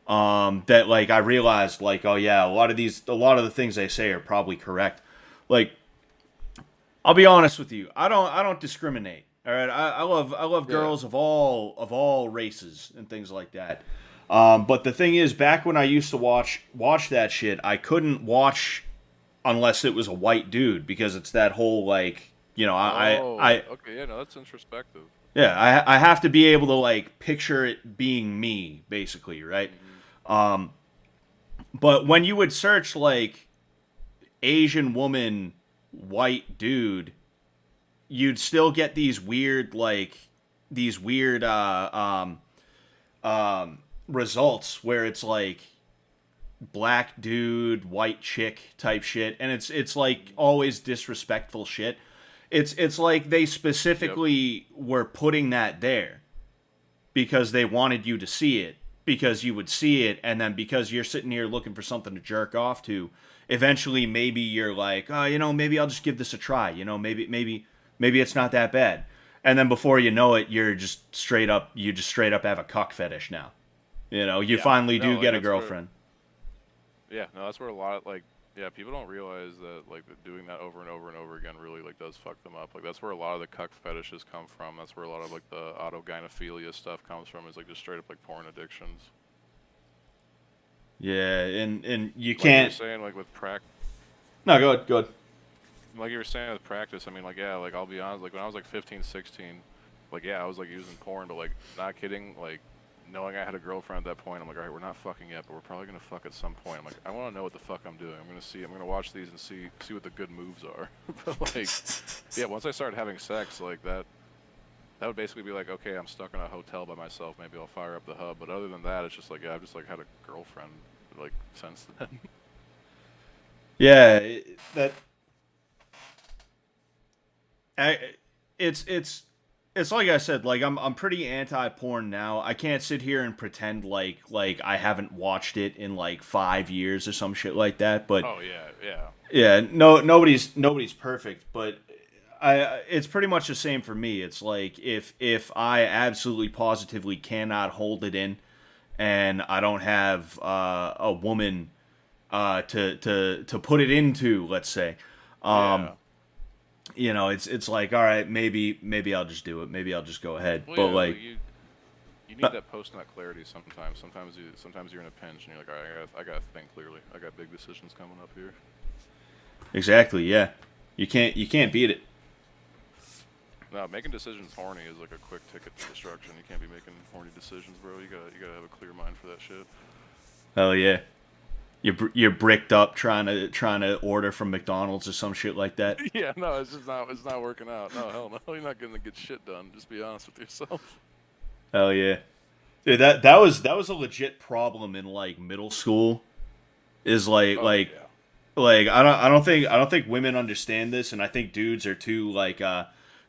S1: that like I realized like, oh yeah, a lot of the things they say are probably correct. Like, I'll be honest with you, I don't discriminate. All right, I love girls of all races and things like that. But the thing is, back when I used to watch that shit, I couldn't watch unless it was a white dude, because it's that whole like, you know,
S4: Okay, yeah, no, that's introspective.
S1: yeah, I have to be able to like picture it being me, basically, right? But when you would search like Asian woman, white dude, you'd still get these weird results where it's like black dude, white chick type shit, and it's like always disrespectful shit. It's like they specifically were putting that there because they wanted you to see it, because you would see it, and then because you're sitting here looking for something to jerk off to, eventually maybe you're like, oh, you know, maybe I'll just give this a try. You know, maybe it's not that bad. And then before you know it, you just straight up have a cuck fetish now. You know, you finally do get a girlfriend.
S4: That's where a lot of, like, people don't realize that, like, doing that over and over and over again really, like, does fuck them up. Like, that's where a lot of the cuck fetishes come from. That's where a lot of, like, the autogynephilia stuff comes from, is, like, just straight up, like, porn addictions.
S1: Yeah, and you
S4: like
S1: can't...
S4: you were saying, like, with
S1: No, go ahead.
S4: Like you were saying with practice, I mean, like, yeah, like, I'll be honest, like, when I was, like, 15, 16, like, yeah, I was, like, using porn, but, like, not kidding, like, knowing I had a girlfriend at that point, I'm like, all right, we're not fucking yet, but we're probably going to fuck at some point. I'm like, I want to know what the fuck I'm doing. I'm going to watch these and see what the good moves are. But, like, yeah, once I started having sex, like, that would basically be like, okay, I'm stuck in a hotel by myself, maybe I'll fire up the hub. But other than that, it's just like, yeah, I've just, like, had a girlfriend, like, since then.
S1: Yeah, it's like I said, like I'm pretty anti-porn now. I can't sit here and pretend like I haven't watched it in like 5 years or some shit like that. But nobody's perfect. But it's pretty much the same for me. It's like if I absolutely positively cannot hold it in, and I don't have a woman to put it into, let's say. You know, it's like, all right, maybe I'll just do it. Maybe I'll just go ahead.
S4: Well,
S1: but
S4: yeah,
S1: like,
S4: you need that post-nut clarity sometimes. Sometimes you're in a pinch and you're like, all right, I gotta think clearly. I got big decisions coming up here.
S1: Exactly. Yeah. You can't beat it.
S4: No, making decisions horny is like a quick ticket to destruction. You can't be making horny decisions, bro. You gotta have a clear mind for that shit.
S1: Hell yeah. You're bricked up trying to order from McDonald's or some shit like that.
S4: Yeah, no, it's not working out. No, hell no, you're not gonna get shit done. Just be honest with yourself.
S1: Hell yeah, dude. That was a legit problem in like middle school. Is like I don't think women understand this, and I think dudes are too like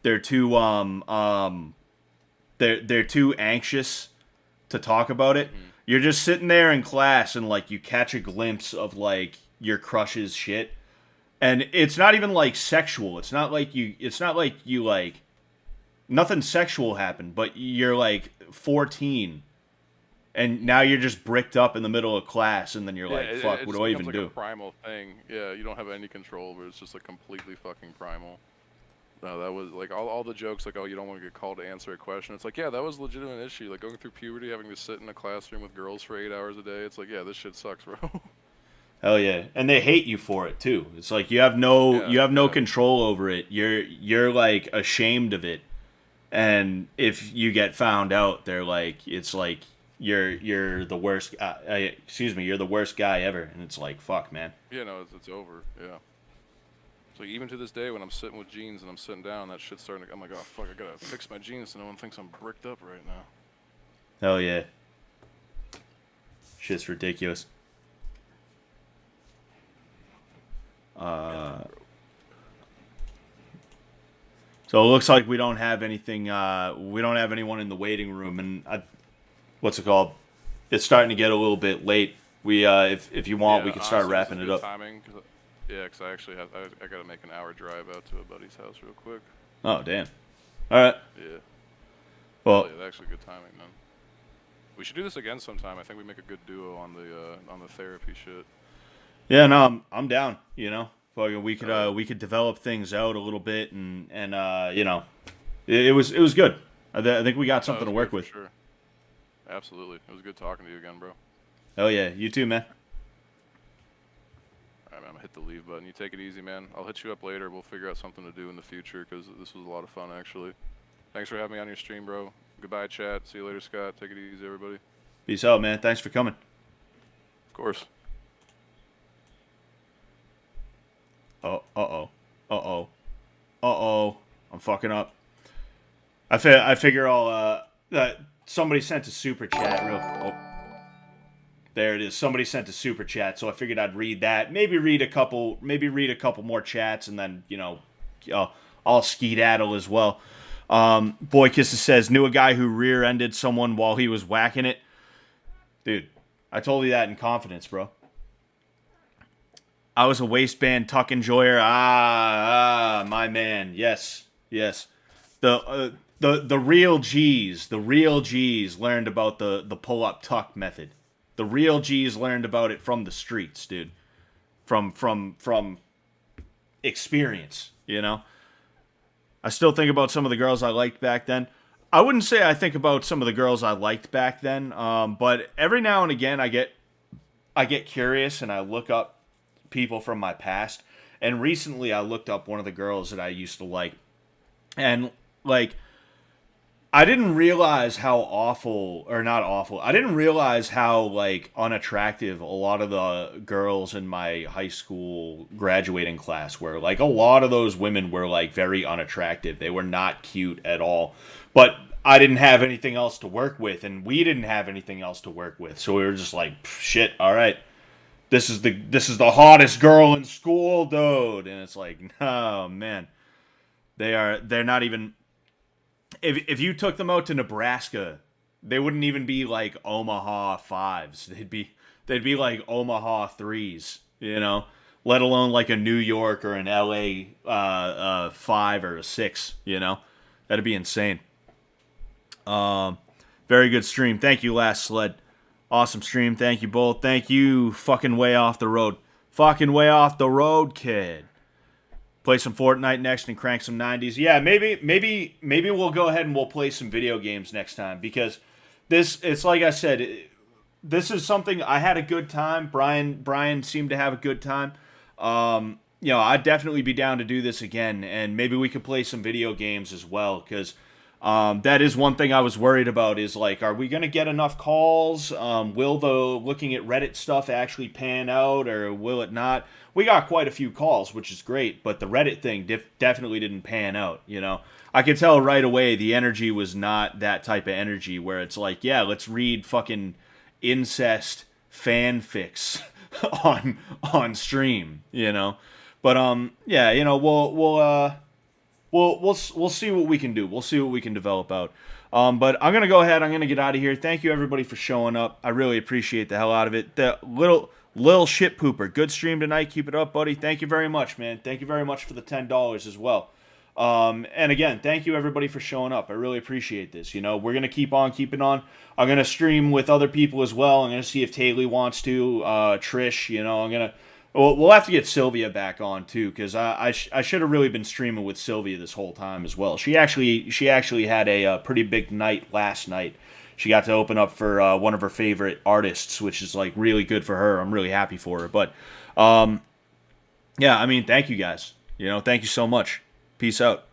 S1: they're too anxious to talk about it. You're just sitting there in class and like you catch a glimpse of like your crush's shit, and it's not even like sexual. It's not like you like nothing sexual happened, but you're like 14, and now you're just bricked up in the middle of class, and then you're like, fuck, what do I even do?
S4: A primal thing. Yeah, you don't have any control, but it's just like completely fucking primal. No, that was like all the jokes like, oh, you don't want to get called to answer a question. It's like, yeah, that was a legitimate issue. Like going through puberty, having to sit in a classroom with girls for 8 hours a day. It's like, yeah, this shit sucks, bro.
S1: Hell yeah, and they hate you for it too. It's like you have no control over it. You're like ashamed of it, and if you get found out, they're like, it's like you're the worst. You're the worst guy ever, and it's like, fuck, man.
S4: Yeah, no, it's over. Yeah. So even to this day, when I'm sitting with jeans and I'm sitting down, that shit's starting to... I'm like, oh, fuck, I gotta fix my jeans so no one thinks I'm bricked up right now.
S1: Hell yeah. Shit's ridiculous. So it looks like we don't have anything... we don't have anyone in the waiting room, and... what's it called? It's starting to get a little bit late. We, if you want, we can start wrapping it up.
S4: Timing, yeah, because I actually have... I gotta make an hour drive out to a buddy's house real quick.
S1: Oh, damn. Alright.
S4: Yeah.
S1: Well...
S4: yeah, actually good timing, man. We should do this again sometime. I think we make a good duo on the therapy shit.
S1: Yeah, no, I'm down. You know, fucking we could develop things out a little bit, and you know, it was good. I think we got something to work with.
S4: Sure. Absolutely, it was good talking to you again, bro.
S1: Oh yeah, you too, man.
S4: All right, man, I'm gonna hit the leave button. You take it easy, man. I'll hit you up later. We'll figure out something to do in the future because this was a lot of fun, actually. Thanks for having me on your stream, bro. Goodbye, chat. See you later, Scott. Take it easy, everybody.
S1: Peace out, man. Thanks for coming.
S4: Of course.
S1: Uh-oh. I'm fucking up. I figure I'll, somebody sent a super chat there it is. Somebody sent a super chat, so I figured I'd read that. Maybe read a couple more chats, and then, you know, I'll skedaddle as well. Boy Kisses says, knew a guy who rear-ended someone while he was whacking it. Dude, I told you that in confidence, bro. I was a waistband tuck enjoyer. My man. Yes. The real G's learned about the pull-up tuck method. The real G's learned about it from the streets, dude. From experience, you know? I still think about some of the girls I liked back then. I wouldn't say I think about some of the girls I liked back then, but every now and again I get curious and I look up people from my past. And recently I looked up one of the girls that I used to like. And, like, I didn't realize how I didn't realize how, like, unattractive a lot of the girls in my high school graduating class were. Like, a lot of those women were, like, very unattractive. They were not cute at all. But I didn't have anything else to work with, and we didn't have anything else to work with. So we were just like, shit, all right. This is the hottest girl in school, dude. And it's like, oh, man. They're not even... If you took them out to Nebraska, they wouldn't even be like Omaha 5s. They'd be like Omaha 3s, you know? Let alone like a New York or an LA 5 or a 6, you know? That'd be insane. Very good stream. Thank you, Last Sled. Awesome stream. Thank you both. Thank you, fucking way off the road. Fucking way off the road, kid. Play some Fortnite next and crank some 90s. Yeah, maybe we'll go ahead and we'll play some video games next time, because it's like I said, this is something I had a good time. Brian seemed to have a good time. You know, I'd definitely be down to do this again, and maybe we could play some video games as well, because that is one thing I was worried about, is like, are we going to get enough calls? Will the looking at Reddit stuff actually pan out, or will it not? We got quite a few calls, which is great, but the Reddit thing definitely didn't pan out, you know? I could tell right away the energy was not that type of energy where it's like, yeah, let's read fucking incest fanfics on stream, you know? But, yeah, you know, we'll see what we can do. We'll see what we can develop out. But I'm going to go ahead. I'm going to get out of here. Thank you, everybody, for showing up. I really appreciate the hell out of it. The Lil Shit Pooper, good stream tonight. Keep it up, buddy. Thank you very much, man. Thank you very much for the $10 as well. And again, thank you, everybody, for showing up. I really appreciate this. You know, we're going to keep on keeping on. I'm going to stream with other people as well. I'm going to see if Taylor wants to. Trish, you know, we'll have to get Sylvia back on too, because I should have really been streaming with Sylvia this whole time as well. She actually had a pretty big night last night. She got to open up for one of her favorite artists, which is like really good for her. I'm really happy for her. But yeah, I mean, thank you guys. You know, thank you so much. Peace out.